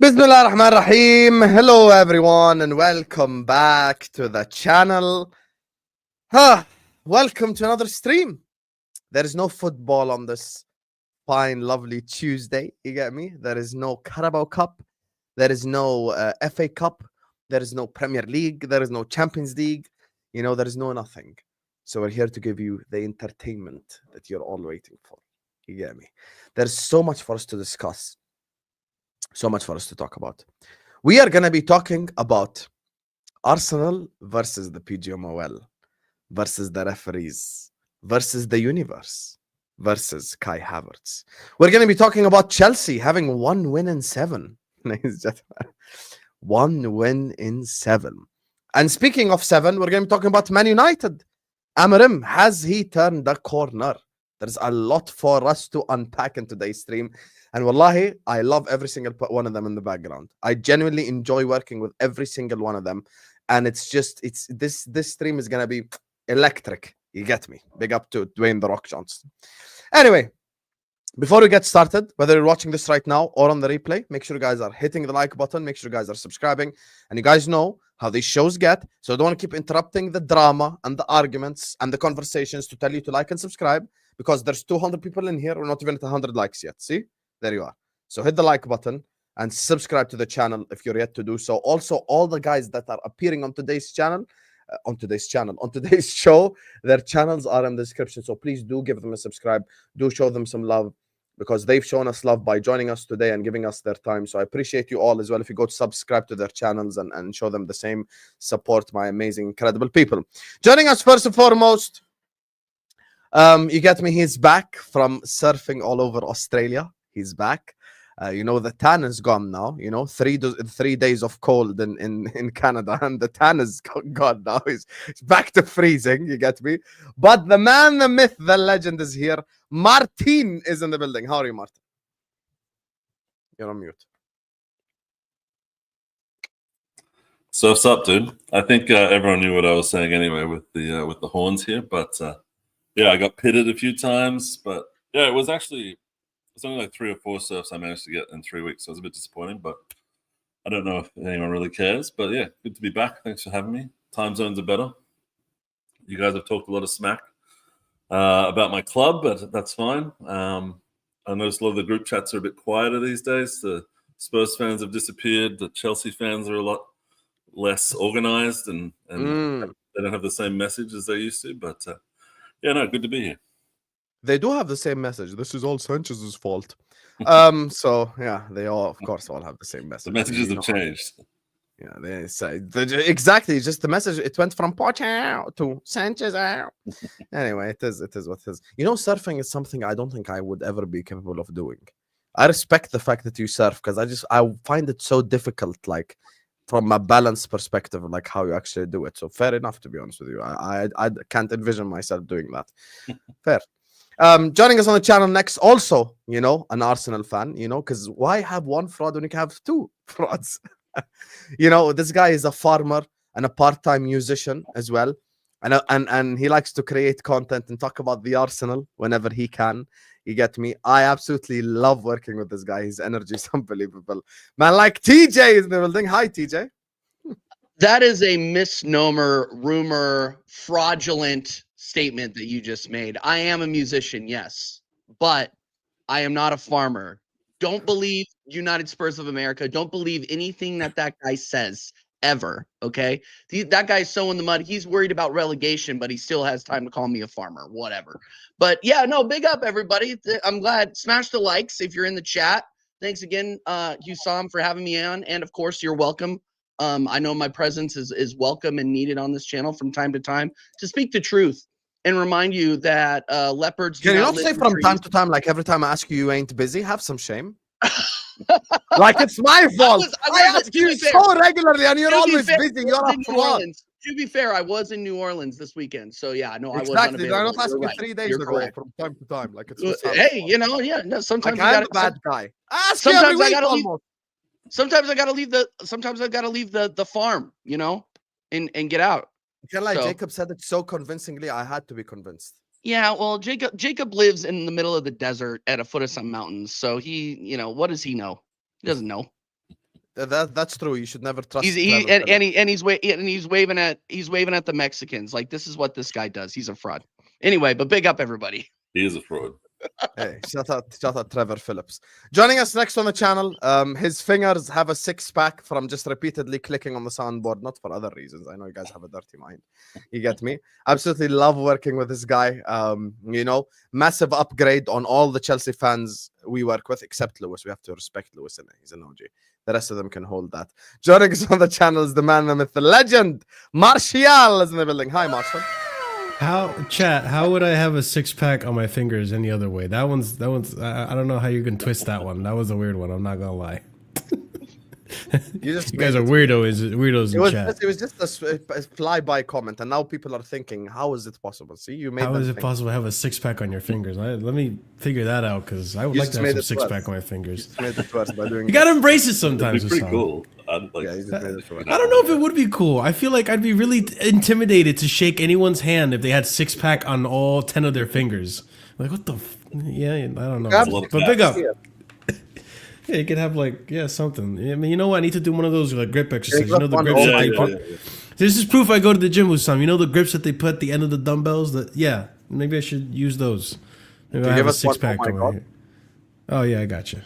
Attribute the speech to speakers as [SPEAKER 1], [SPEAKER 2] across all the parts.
[SPEAKER 1] Bismillah ar-Rahman ar-Rahim. Hello everyone and welcome back to the channel. Welcome to another stream. There is no football on this fine, lovely Tuesday. You get me? There is no Carabao Cup. There is no FA Cup. There is no Premier League. There is no Champions League. You know, there is no nothing. So we're here to give you the entertainment that you're all waiting for. You get me? There's so much for us to discuss. So much for us to talk about. We are going to be talking about Arsenal versus the PGMOL, versus the referees, versus the universe, versus Kai Havertz. We're going to be talking about Chelsea having 1 win in 7. Ladies and gentlemen, 1 win in 7. And speaking of 7, we're going to be talking about Man United. Amorim, has he turned the corner? There's a lot for us to unpack in today's stream. And wallahi, I love every single one of them in the background. I genuinely enjoy working with every single one of them. And it's this stream is going to be electric. You get me? Big up to Dwayne The Rock Johnson. Anyway, before we get started, whether you're watching this right now or on the replay, make sure you guys are hitting the like button. Make sure you guys are subscribing. And you guys know how these shows get. So I don't want to keep interrupting the drama and the arguments and the conversations to tell you to like and subscribe. Because there's 200 people in here. We're not even at 100 likes yet. See? There you are. So hit the like button and subscribe to the channel if you're yet to do so. Also, all the guys that are appearing on today's channel, on today's show, their channels are in the description. So please do give them a subscribe. Do show them some love because they've shown us love by joining us today and giving us their time. So I appreciate you all as well. If you go to subscribe to their channels and show them the same support, my amazing, incredible people. Joining us first and foremost, you get me, he's back from surfing all over Australia. He's back. You know, the tan is gone now. You know, 3 days of cold in Canada, and the tan is gone now. He's back to freezing. You get me? But the man, the myth, the legend is here. Martin is in the building. How are you, Martin? You're on mute.
[SPEAKER 2] Surf's up, dude. I think everyone knew what I was saying anyway with the horns here, but yeah, I got pitted a few times, but yeah, it's only like 3 or 4 surfs I managed to get in 3 weeks. So it was a bit disappointing, but I don't know if anyone really cares. But yeah, good to be back. Thanks for having me. Time zones are better. You guys have talked a lot of smack about my club, but that's fine. I noticed a lot of the group chats are a bit quieter these days. The Spurs fans have disappeared. The Chelsea fans are a lot less organized and they don't have the same message as they used to. But yeah, no, good to be here.
[SPEAKER 1] They do have the same message. This is all Sanchez's fault. So yeah, they all, of course, all have the same message.
[SPEAKER 2] The messages have changed.
[SPEAKER 1] Yeah, they say exactly. Just the message. It went from Poch to Sanchez out. Anyway, it is what it is. You know, surfing is something I don't think I would ever be capable of doing. I respect the fact that you surf because I find it so difficult, like from a balance perspective, like how you actually do it. So fair enough, to be honest with you. I can't envision myself doing that. Fair. Joining us on the channel next, also, you know, an Arsenal fan, you know, because why have one fraud when you can have 2 frauds? You know, this guy is a farmer and a part-time musician as well. And he likes to create content and talk about the Arsenal whenever he can. You get me? I absolutely love working with this guy. His energy is unbelievable. Man, like TJ is in the building. Hi, TJ.
[SPEAKER 3] That is a misnomer, rumor, fraudulent statement that you just made. I am a musician, yes, but I am not a farmer. Don't believe United Spurs of America. Don't believe anything that guy says ever, okay? That guy's so in the mud. He's worried about relegation, but he still has time to call me a farmer, whatever. But yeah, no, big up, everybody. I'm glad. Smash the likes if you're in the chat. Thanks again, Hussam, for having me on. And, of course, you're welcome. I know my presence is welcome and needed on this channel from time to time to speak the truth and remind you that leopards.
[SPEAKER 1] Can you not say from time to time, like every time I ask you, you ain't busy? Have some shame. Like it's my fault. I ask you so regularly, and you're always busy. You're a fraud.
[SPEAKER 3] To be fair, I was in New Orleans this weekend, so yeah, no,
[SPEAKER 1] exactly.
[SPEAKER 3] I was unavailable.
[SPEAKER 1] I don't ask you 3 days ago
[SPEAKER 3] correct.
[SPEAKER 1] From time to time. Like it's
[SPEAKER 3] hey, you know, yeah, no, sometimes
[SPEAKER 1] like I'm a bad guy. Ask
[SPEAKER 3] sometimes
[SPEAKER 1] you every week
[SPEAKER 3] I gotta
[SPEAKER 1] almost.
[SPEAKER 3] Sometimes I gotta leave the farm, you know, and get out.
[SPEAKER 1] Like Jacob said it so convincingly, I had to be convinced.
[SPEAKER 3] Yeah, well, Jacob lives in the middle of the desert at a foot of some mountains, so he, you know, what does he know? He doesn't know.
[SPEAKER 1] That's true. You should never trust.
[SPEAKER 3] He's
[SPEAKER 1] Trevor Phillips.
[SPEAKER 3] he's waving at the Mexicans. Like, this is what this guy does. He's a fraud. Anyway, but big up everybody.
[SPEAKER 2] He is a fraud.
[SPEAKER 1] Hey, shout out Trevor Phillips. Joining us next on the channel, his fingers have a 6-pack from just repeatedly clicking on the soundboard, not for other reasons. I know you guys have a dirty mind. You get me? Absolutely love working with this guy. You know, massive upgrade on all the Chelsea fans we work with, except Lewis. We have to respect Lewis, and he's an OG. The rest of them can hold that. Joining us on the channel is the man, the myth, the legend, Martial is in the building. Hi, Martial.
[SPEAKER 4] How would I have a 6-pack on my fingers any other way? That one's I don't know how you can twist that one. That was a weird one. I'm not gonna lie. You guys are weirdos in chat.
[SPEAKER 1] It was just a fly-by comment, and now people are thinking, how is it possible? See, you made.
[SPEAKER 4] How is it possible to have a 6-pack on your fingers? Let me figure that out, because I would like to have some 6-pack on my fingers.
[SPEAKER 1] You made it worse by doing.
[SPEAKER 4] You gotta embrace it sometimes.
[SPEAKER 2] It'd be pretty cool.
[SPEAKER 1] Yeah, you just made it worse.
[SPEAKER 4] I don't know if it would be cool. I feel like I'd be really intimidated to shake anyone's hand if they had 6-pack on all 10 of their fingers. Like, what the? Yeah, I don't know. But big up. Yeah, you could have something. I mean, you know what? I need to do one of those grip exercises. You know the grips that they put. This is proof I go to the gym with some. You know the grips that they put at the end of the dumbbells. Maybe I should use those. Maybe I have a 6-pack over here. Oh yeah, I got you.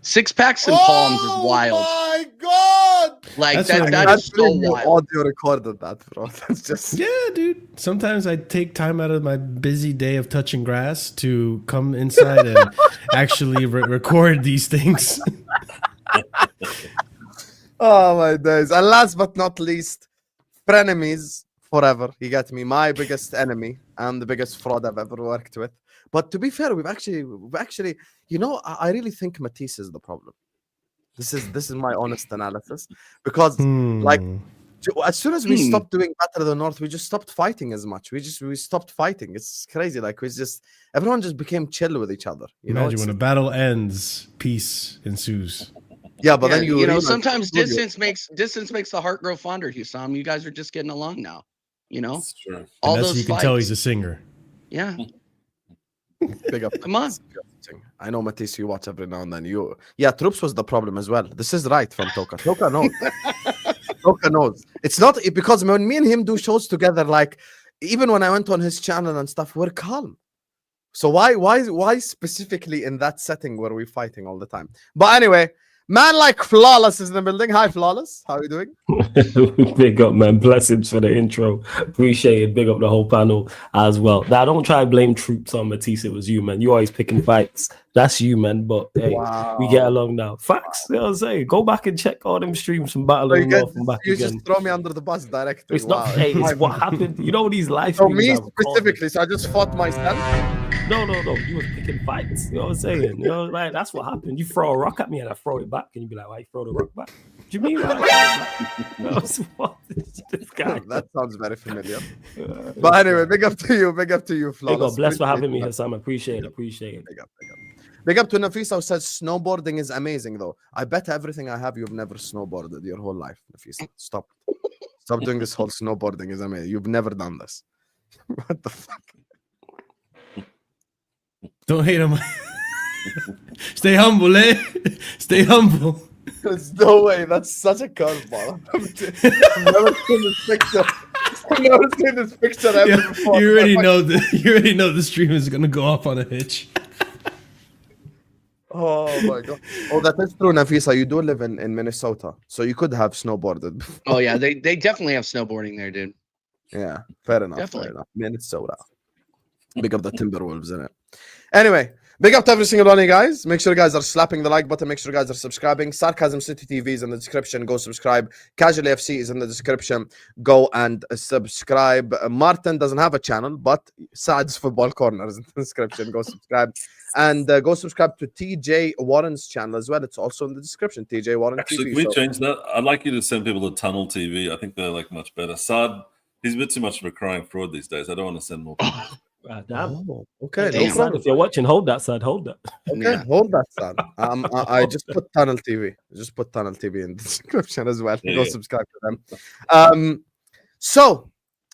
[SPEAKER 3] 6-packs and palms is wild.
[SPEAKER 1] Oh my god!
[SPEAKER 3] Like that is so wild.
[SPEAKER 1] Audio recorded that, bro. That's just
[SPEAKER 4] dude. Sometimes I take time out of my busy day of touching grass to come inside and actually record these things.
[SPEAKER 1] Oh my days! And last but not least, frenemies forever. You get me? My biggest enemy and the biggest fraud I've ever worked with. But to be fair, we've actually, you know, I really think Matisse is the problem. This is my honest analysis, because like as soon as we stopped doing Battle of the North, we just stopped fighting as much. We stopped fighting. It's crazy. Like everyone just became chill with each other.
[SPEAKER 4] Imagine when a battle ends, peace ensues.
[SPEAKER 1] Yeah, but then
[SPEAKER 3] you know, sometimes distance makes the heart grow fonder, Hussam. You guys are just getting along now. You know,
[SPEAKER 2] That's true.
[SPEAKER 3] All
[SPEAKER 4] and
[SPEAKER 3] those
[SPEAKER 4] you can tell he's a singer.
[SPEAKER 3] Yeah.
[SPEAKER 1] Big up.
[SPEAKER 3] Come on.
[SPEAKER 1] I know, Matisse, you watch every now and then. Troops was the problem as well. This is right from Toka. Toka knows. Toka knows. It's not because when me and him do shows together, like even when I went on his channel and stuff, we're calm. So why specifically in that setting were we fighting all the time? But anyway, man like Flawless is in the building. Hi, Flawless. How are you doing?
[SPEAKER 5] Big up, man. Blessings for the intro. Appreciate it. Big up the whole panel as well. Now, don't try to blame Troops on Matisse. It was you, man. You always picking fights. That's you, man. But hey, we get along now. Facts. You know what I'm saying? Go back and check all them streams from Battle of the North and back
[SPEAKER 1] you
[SPEAKER 5] again.
[SPEAKER 1] Just throw me under the bus directly.
[SPEAKER 5] It's not hey, it's what happened. You know these life.
[SPEAKER 1] So me specifically, so I just fought myself.
[SPEAKER 5] No. You was picking fights. You know what I'm saying? You know, like that's what happened. You throw a rock at me and I throw it back, and you be like, "Why you throw the rock back?" What do you mean? This guy.
[SPEAKER 1] That sounds very familiar. But anyway, big up to you, Flawless.
[SPEAKER 5] Big up, blessed for having me here, Sam. Appreciate it.
[SPEAKER 1] Big up to Nafisa, who says snowboarding is amazing, though. I bet everything I have, you've never snowboarded your whole life, Nafisa. Stop doing this whole snowboarding is amazing. You've never done this. What the fuck?
[SPEAKER 4] Don't hate him. Stay humble, eh? Stay humble.
[SPEAKER 1] There's no way. That's such a curveball. I've never seen this picture. I've never seen this picture ever before.
[SPEAKER 4] You already know the stream is gonna go off on a hitch.
[SPEAKER 1] Oh my god. Oh, that is true, Nafisa. You do live in Minnesota, so you could have snowboarded before.
[SPEAKER 3] Oh yeah, they definitely have snowboarding there, dude.
[SPEAKER 1] Yeah, fair enough.
[SPEAKER 3] Definitely.
[SPEAKER 1] Fair enough. Minnesota. Big up the Timberwolves in it. Anyway, big up to every single one of you guys. Make sure you guys are slapping the like button. Make sure you guys are subscribing. Sarcasm City TV is in the description. Go subscribe. Casually FC is in the description. Go and subscribe. Martin doesn't have a channel, but Saad's Football Corner is in the description. Go subscribe. And go subscribe to TJ Warren's channel as well. It's also in the description. TJ Warren
[SPEAKER 2] Actually,
[SPEAKER 1] TV.
[SPEAKER 2] can we change that? I'd like you to send people to Tunnel TV. I think they're like much better. Saad, he's a bit too much of a crying fraud these days. I don't want to send more people.
[SPEAKER 5] Damn.
[SPEAKER 1] Oh, okay.
[SPEAKER 3] Damn.
[SPEAKER 1] No problem.
[SPEAKER 5] If you're watching, hold that side. Hold that.
[SPEAKER 1] Okay,
[SPEAKER 3] Yeah.
[SPEAKER 1] hold that, son. I just put Tunnel TV. Just put Tunnel TV in the description as well. Go subscribe to them. So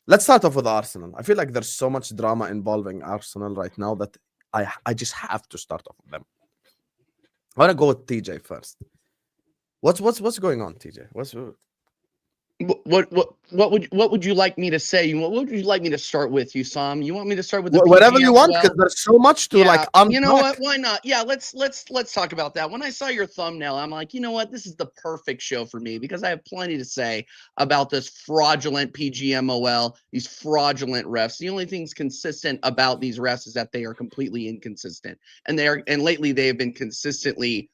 [SPEAKER 1] let's start off with Arsenal. I feel like there's so much drama involving Arsenal right now that I just have to start off with them. I want to go with TJ first. What's going on, TJ?
[SPEAKER 3] What would you like me to say? What would you like me to start with, Usam? You want me to start with the
[SPEAKER 1] whatever you want,
[SPEAKER 3] PGMOL?
[SPEAKER 1] because there's so much to like unpack.
[SPEAKER 3] You know what? Why not? Yeah, let's talk about that. When I saw your thumbnail, I'm like, you know what? This is the perfect show for me because I have plenty to say about this fraudulent PGMOL, these fraudulent refs. The only thing's consistent about these refs is that they are completely inconsistent, and lately they have been consistently.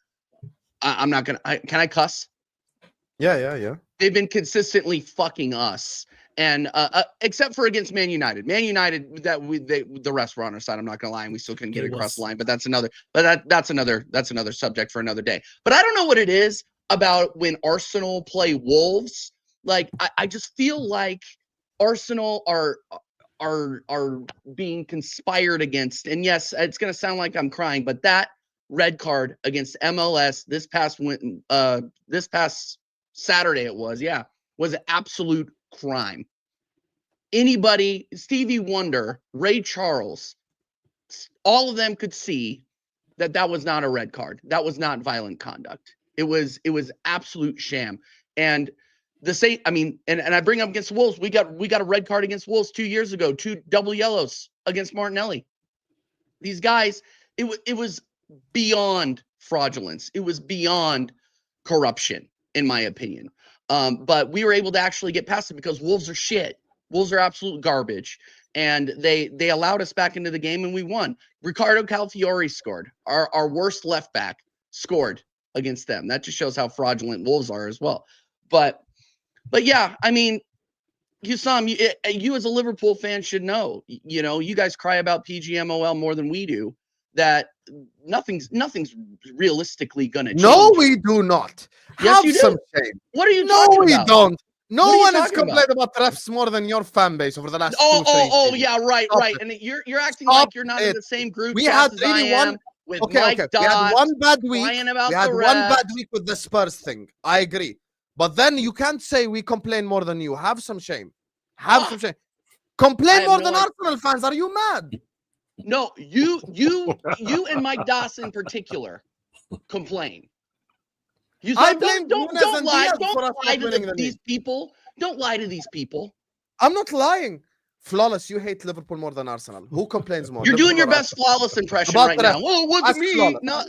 [SPEAKER 3] I'm not gonna. Can I cuss?
[SPEAKER 1] Yeah.
[SPEAKER 3] They've been consistently fucking us, and except for against Man United. Man United, the refs were on our side. I'm not gonna lie, and we still couldn't get across the line. But that's another. But that's another subject for another day. But I don't know what it is about when Arsenal play Wolves. Like I just feel like Arsenal are being conspired against. And yes, it's gonna sound like I'm crying, but that red card against MLS this past Saturday was an absolute crime. Anybody, Stevie Wonder, Ray Charles, all of them could see that was not a red card. That was not violent conduct. It was absolute sham. And and I bring up against Wolves, we got a red card against Wolves 2 years ago, 2 double yellows against Martinelli. These guys, it was beyond fraudulence. It was beyond corruption, in my opinion. But we were able to actually get past it because Wolves are shit. Wolves are absolute garbage. And they allowed us back into the game and we won. Ricardo Calfiori scored. Our worst left back scored against them. That just shows how fraudulent Wolves are as well. But yeah, I mean, Usam, you as a Liverpool fan should know, you know, you guys cry about PGMOL more than we do, that nothing's realistically going to change.
[SPEAKER 1] No, we do not.
[SPEAKER 3] Yes,
[SPEAKER 1] Have
[SPEAKER 3] you do.
[SPEAKER 1] some shame.
[SPEAKER 3] What are you talking about?
[SPEAKER 1] No, we don't. No one has
[SPEAKER 3] talking
[SPEAKER 1] complained about refs more than your fan base over the last 2-3 seasons.
[SPEAKER 3] Yeah, right.
[SPEAKER 1] Stop
[SPEAKER 3] And you're acting
[SPEAKER 1] Stop
[SPEAKER 3] like you're not in the same group
[SPEAKER 1] We had
[SPEAKER 3] as I
[SPEAKER 1] really
[SPEAKER 3] am
[SPEAKER 1] one.
[SPEAKER 3] with
[SPEAKER 1] Okay.
[SPEAKER 3] Mike
[SPEAKER 1] We had
[SPEAKER 3] Dodd
[SPEAKER 1] one bad week.
[SPEAKER 3] crying about
[SPEAKER 1] We had
[SPEAKER 3] the
[SPEAKER 1] one
[SPEAKER 3] refs.
[SPEAKER 1] bad week with the Spurs thing. I agree. But then you can't say we complain more than you. Have some shame. Have some shame. Complain more than Arsenal fans. Are you mad?
[SPEAKER 3] No, you and Mike Doss in particular complain. You said, don't lie. Don't lie to these people. Don't lie to these people.
[SPEAKER 1] I'm not lying. Flawless, you hate Liverpool more than Arsenal. Who complains more?
[SPEAKER 3] You're doing your best Flawless impression right now. Well, it wasn't me.
[SPEAKER 1] Flawless.
[SPEAKER 3] No,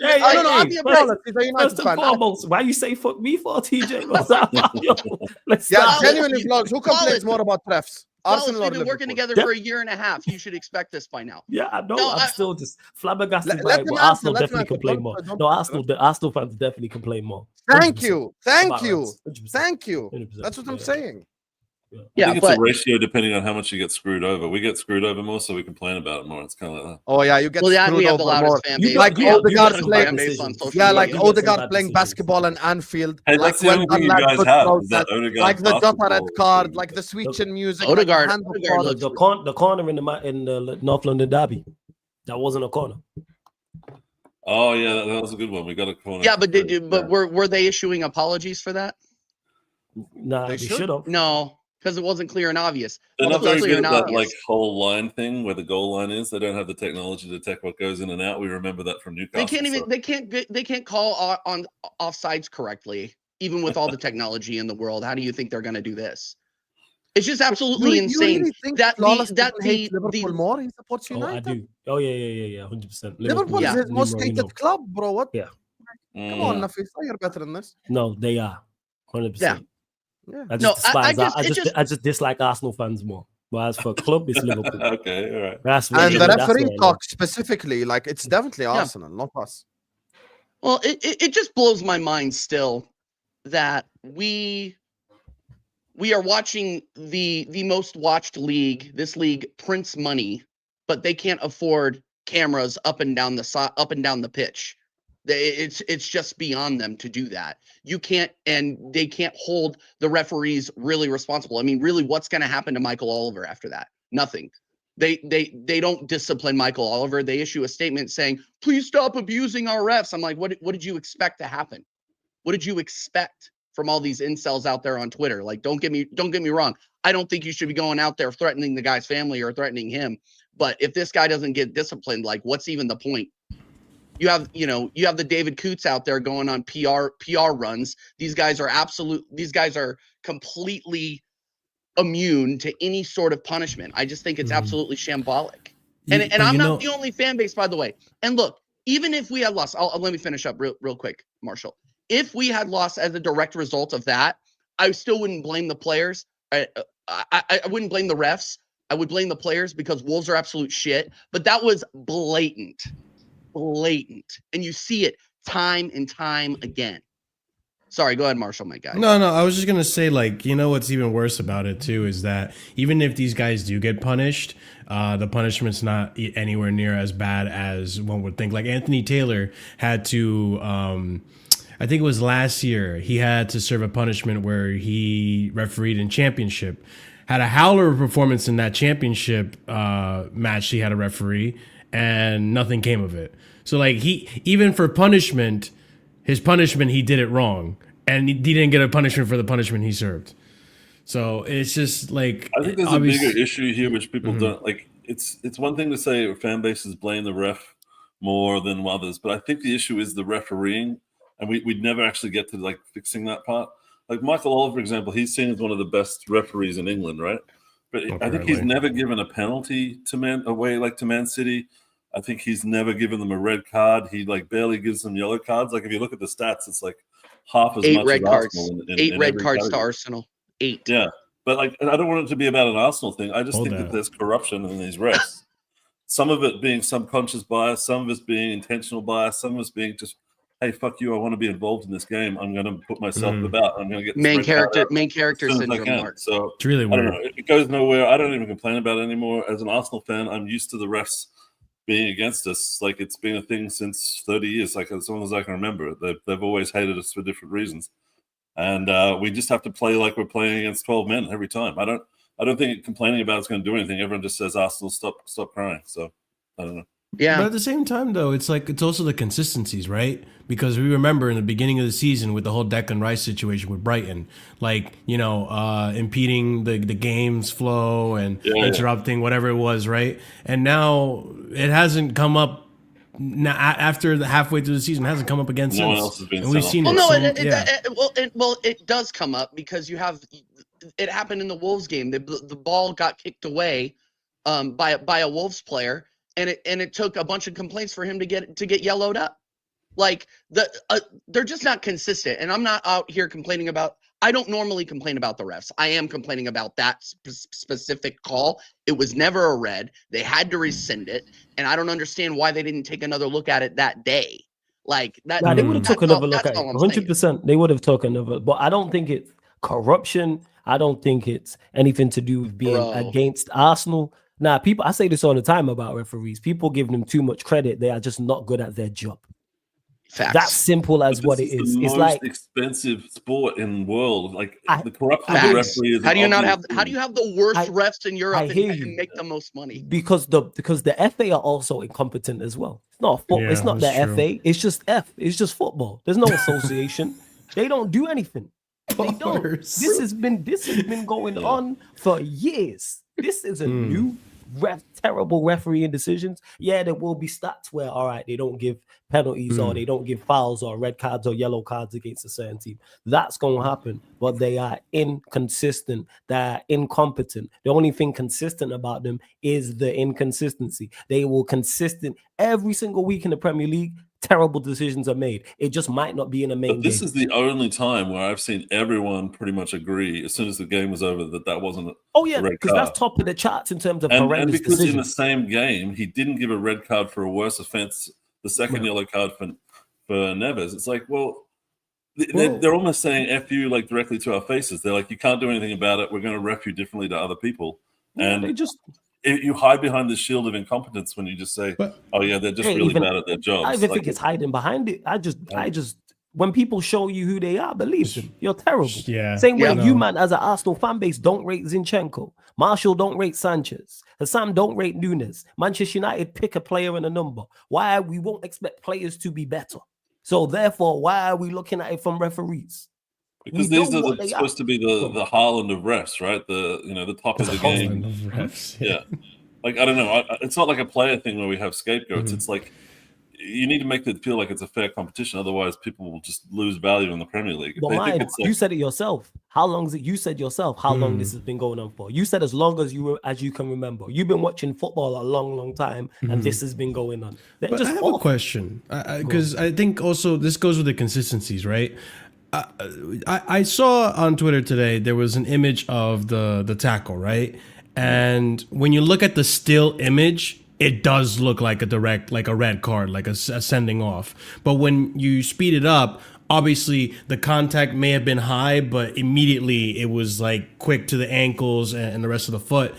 [SPEAKER 1] Flawless. He's a United
[SPEAKER 5] First and
[SPEAKER 1] fan.
[SPEAKER 5] foremost, why you say fuck me for, TJ? What's that? Let's
[SPEAKER 1] Yeah,
[SPEAKER 5] start.
[SPEAKER 1] genuinely, Vlogs. Who complains
[SPEAKER 3] Flawless.
[SPEAKER 1] more about refs? Arsenal or
[SPEAKER 3] we've been
[SPEAKER 1] Liverpool?
[SPEAKER 3] working together for a year and a half. You should expect this by now.
[SPEAKER 5] Yeah, I know.
[SPEAKER 3] No,
[SPEAKER 5] I'm still just flabbergasted by
[SPEAKER 1] let
[SPEAKER 5] it,
[SPEAKER 1] them
[SPEAKER 5] but
[SPEAKER 1] answer,
[SPEAKER 5] Arsenal
[SPEAKER 1] let them
[SPEAKER 5] definitely
[SPEAKER 1] answer.
[SPEAKER 5] complain more.
[SPEAKER 1] Don't-
[SPEAKER 5] No, the Arsenal fans definitely complain more.
[SPEAKER 1] Thank
[SPEAKER 5] 100%.
[SPEAKER 1] you. Thank
[SPEAKER 5] About
[SPEAKER 1] you.
[SPEAKER 5] us. 100%.
[SPEAKER 1] Thank you.
[SPEAKER 5] 100%.
[SPEAKER 1] That's what I'm
[SPEAKER 5] Yeah.
[SPEAKER 1] saying.
[SPEAKER 2] I think it's a ratio depending on how much you get screwed over. We get screwed over more, so we complain about it more. It's kind of like that.
[SPEAKER 1] Oh yeah, you get
[SPEAKER 3] we
[SPEAKER 1] screwed
[SPEAKER 3] have the
[SPEAKER 1] over more.
[SPEAKER 3] loudest fan base.
[SPEAKER 1] Like Odegaard playing,
[SPEAKER 3] yeah,
[SPEAKER 1] like
[SPEAKER 5] Yeah,
[SPEAKER 1] Odegaard
[SPEAKER 5] bad
[SPEAKER 1] playing
[SPEAKER 5] decisions.
[SPEAKER 1] basketball in Anfield.
[SPEAKER 2] Hey,
[SPEAKER 1] like
[SPEAKER 2] that's the only thing you guys have. Is that Odegaard
[SPEAKER 1] like the Jota red
[SPEAKER 2] basketball.
[SPEAKER 1] card, like the switching music.
[SPEAKER 3] Odegaard-
[SPEAKER 1] like the
[SPEAKER 3] Odegaard
[SPEAKER 1] handball.
[SPEAKER 3] looks-
[SPEAKER 5] The corner in the North London derby, that wasn't a corner.
[SPEAKER 2] Oh yeah, that was a good one. We got a corner.
[SPEAKER 3] Yeah, but were they issuing apologies for that?
[SPEAKER 5] Nah,
[SPEAKER 1] They
[SPEAKER 5] they
[SPEAKER 1] should.
[SPEAKER 5] should have.
[SPEAKER 3] No, because it wasn't clear and obvious.
[SPEAKER 2] They're
[SPEAKER 3] Well,
[SPEAKER 2] not very
[SPEAKER 3] clear
[SPEAKER 2] good
[SPEAKER 3] and
[SPEAKER 2] at that
[SPEAKER 3] obvious.
[SPEAKER 2] like whole line thing where the goal line is. They don't have the technology to detect what goes in and out. We remember that from Newcastle.
[SPEAKER 3] They can't call on offsides correctly, even with all the technology in the world. How do you think they're going to do this? It's just absolutely insane.
[SPEAKER 1] You really think Flawless doesn't hate Liverpool more? He supports
[SPEAKER 5] Oh,
[SPEAKER 1] United.
[SPEAKER 5] I do. Oh yeah, 100%.
[SPEAKER 1] Liverpool is his most hated club, bro. What?
[SPEAKER 5] Yeah.
[SPEAKER 1] Come on, Nafisa, you're better than this.
[SPEAKER 5] No, they are 100%.
[SPEAKER 1] Yeah.
[SPEAKER 5] I just dislike Arsenal fans more. But as for club, it's Liverpool.
[SPEAKER 2] Okay, all right.
[SPEAKER 1] And the referee talk specifically, like it's definitely Arsenal, not us.
[SPEAKER 3] Well, it just blows my mind still that we are watching the most watched league. This league prints money, but they can't afford cameras up and down the pitch. It's just beyond them to do that. You can't, and they can't hold the referees really responsible. I mean, really, what's going to happen to Michael Oliver after that? Nothing. They don't discipline Michael Oliver. They issue a statement saying, "Please stop abusing our refs." I'm like, what did you expect to happen? What did you expect from all these incels out there on Twitter? Like, don't get me wrong. I don't think you should be going out there threatening the guy's family or threatening him. But if this guy doesn't get disciplined, like, what's even the point? You have the David Coots out there going on PR runs. These guys are completely immune to any sort of punishment. I just think it's absolutely shambolic. And I'm not the only fan base, by the way. And look, even if we had lost, let me finish up real quick, Marshall. If we had lost as a direct result of that, I still wouldn't blame the players. I wouldn't blame the refs. I would blame the players because Wolves are absolute shit. But that was blatant. And you see it time and time again. Sorry, go ahead, Marshall, my guy.
[SPEAKER 4] No, I was just gonna say, like, what's even worse about it too is that even if these guys do get punished, the punishment's not anywhere near as bad as one would think. Like Anthony Taylor had to, I think it was last year, he had to serve a punishment where he refereed in championship, had a howler performance in that championship match. He had a referee, and nothing came of it. So like even for punishment, his punishment, he did it wrong, and he didn't get a punishment for the punishment he served. So it's just like,
[SPEAKER 2] I think there's a bigger issue here, which people don't like. It's one thing to say fan bases blame the ref more than others, but I think the issue is the refereeing, and we'd never actually get to like fixing that part. Like Michael Oliver, for example, he's seen as one of the best referees in England, right? But I think he's never given a penalty to Man City. I think he's never given them a red card. He like barely gives them yellow cards. Like if you look at the stats, it's like half as much
[SPEAKER 3] red
[SPEAKER 2] as
[SPEAKER 3] cards.
[SPEAKER 2] Arsenal.
[SPEAKER 3] Eight red cards to Arsenal. 8.
[SPEAKER 2] Yeah, but like I don't want it to be about an Arsenal thing. I just think that there's corruption in these refs. Some of it being subconscious bias, some of it being intentional bias, some of it being just, hey, fuck you, I want to be involved in this game. I'm going to put myself about. I'm going to get
[SPEAKER 3] main character syndrome.
[SPEAKER 2] So
[SPEAKER 4] it's really weird.
[SPEAKER 2] I don't know. It goes nowhere. I don't even complain about it anymore. As an Arsenal fan, I'm used to the refs being against us. Like it's been a thing since 30 years, like as long as I can remember. They've always hated us for different reasons, and we just have to play like we're playing against 12 men every time. I don't think complaining about it's going to do anything. Everyone just says Arsenal, stop crying. So I don't know.
[SPEAKER 3] Yeah,
[SPEAKER 4] but at the same time, though, it's like it's also the consistencies, right? Because we remember in the beginning of the season with the whole Declan Rice situation with Brighton, like impeding the game's flow and interrupting whatever it was, right? And now it hasn't come up. Now after the halfway through the season, it hasn't come up again since.
[SPEAKER 2] No one else has been.
[SPEAKER 4] And we've seen
[SPEAKER 3] it does come up because you have it happened in the Wolves game. The ball got kicked away by a Wolves player. And it took a bunch of complaints for him to get yellowed up. Like they're just not consistent. And I'm not out here complaining about. I don't normally complain about the refs. I am complaining about that specific call. It was never a red. They had to rescind it, and I don't understand why they didn't take another look at it that day. Like that.
[SPEAKER 5] They would have took another look at it. 100%. They would have taken another. But I don't think it's corruption. I don't think it's anything to do with being against Arsenal. Nah, I say this all the time about referees. People give them too much credit. They are just not good at their job.
[SPEAKER 3] Facts.
[SPEAKER 5] That's simple as what it is. It's like
[SPEAKER 2] expensive sport in the world. Like the corruption of the referee is.
[SPEAKER 3] How do you have the worst refs in Europe and make the most money?
[SPEAKER 5] Because the FA are also incompetent as well. It's not it's not the
[SPEAKER 4] true.
[SPEAKER 5] FA. It's just It's just football. There's no association. They don't do anything. They don't. This has been going on for years. This is a new terrible refereeing decisions. Yeah, there will be stats where, all right, they don't give penalties or they don't give fouls or red cards or yellow cards against a certain team. That's going to happen, but they are inconsistent. They're incompetent. The only thing consistent about them is the inconsistency. They will consistent every single week in the Premier League. Terrible decisions are made. It just might not be in a main game.
[SPEAKER 2] This is the only time where I've seen everyone pretty much agree as soon as the game was over that wasn't a red card.
[SPEAKER 5] Because that's top of the charts in terms of horrendous
[SPEAKER 2] and because
[SPEAKER 5] decisions.
[SPEAKER 2] In the same game, he didn't give a red card for a worse offense, the second yellow card for Neves. It's like, they're almost saying F you like directly to our faces. They're like, you can't do anything about it. We're going to ref you differently to other people. And
[SPEAKER 5] they just...
[SPEAKER 2] You hide behind the shield of incompetence when you just say, they're just really bad at their jobs.
[SPEAKER 5] I even think it's hiding behind it. I just when people show you who they are, believe them. You're terrible.
[SPEAKER 4] Yeah.
[SPEAKER 5] Same way you, man, as an Arsenal fan base, don't rate Zinchenko. Marshall don't rate Sanchez. Hassan don't rate Nunes. Manchester United pick a player and a number. Why we won't expect players to be better? So therefore, why are we looking at it from referees?
[SPEAKER 2] Because these are supposed to be the Haaland of refs, right? The top of the game.
[SPEAKER 4] Refs.
[SPEAKER 2] Yeah. Like, I don't know. It's not like a player thing where we have scapegoats. It's like you need to make it feel like it's a fair competition. Otherwise, people will just lose value in the Premier League.
[SPEAKER 5] But you said it yourself. How long is it? You said yourself how long this has been going on for. You said as long as you can remember. You've been watching football a long time, and this has been going on.
[SPEAKER 4] But I have a question, because I think also this goes with the consistencies, right? I saw on Twitter today there was an image of the tackle, right? And when you look at the still image, it does look like a red card, like a sending off. But when you speed it up, obviously the contact may have been high, but immediately it was like quick to the ankles and the rest of the foot.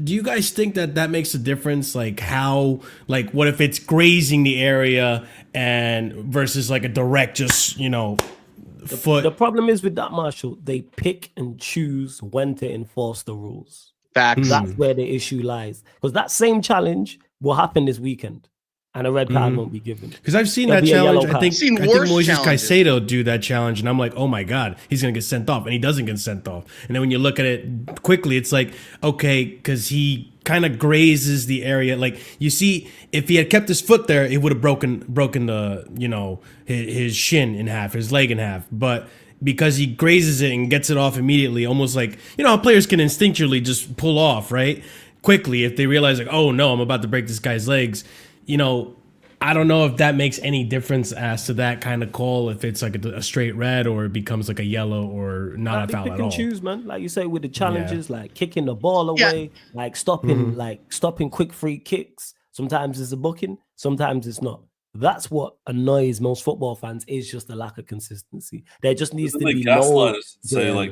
[SPEAKER 4] Do you guys think that makes a difference? Like what if it's grazing the area and versus like a direct just, foot?
[SPEAKER 5] The problem is with that, Marshall, they pick and choose when to enforce the rules.
[SPEAKER 3] Facts.
[SPEAKER 5] That's where the issue lies. Because that same challenge will happen this weekend, and a red card won't be given.
[SPEAKER 4] Because I've seen that challenge. I think Moises Caicedo do that challenge, and I'm like, oh my God, he's going to get sent off, and he doesn't get sent off. And then when you look at it quickly, it's like, okay, because he kind of grazes the area. Like, you see, if he had kept his foot there, it would have broken the, his shin in half, his leg in half. But because he grazes it and gets it off immediately, almost like, how players can instinctually just pull off, right? Quickly, if they realize like, oh no, I'm about to break this guy's legs. I don't know if that makes any difference as to that kind of call, if it's like a straight red or it becomes like a yellow or not a foul at all. Choose,
[SPEAKER 5] man. Like you say with the challenges, like kicking the ball away, like stopping quick free kicks. Sometimes it's a booking, sometimes it's not. That's what annoys most football fans, is just the lack of consistency. There just needs to be no
[SPEAKER 2] say like,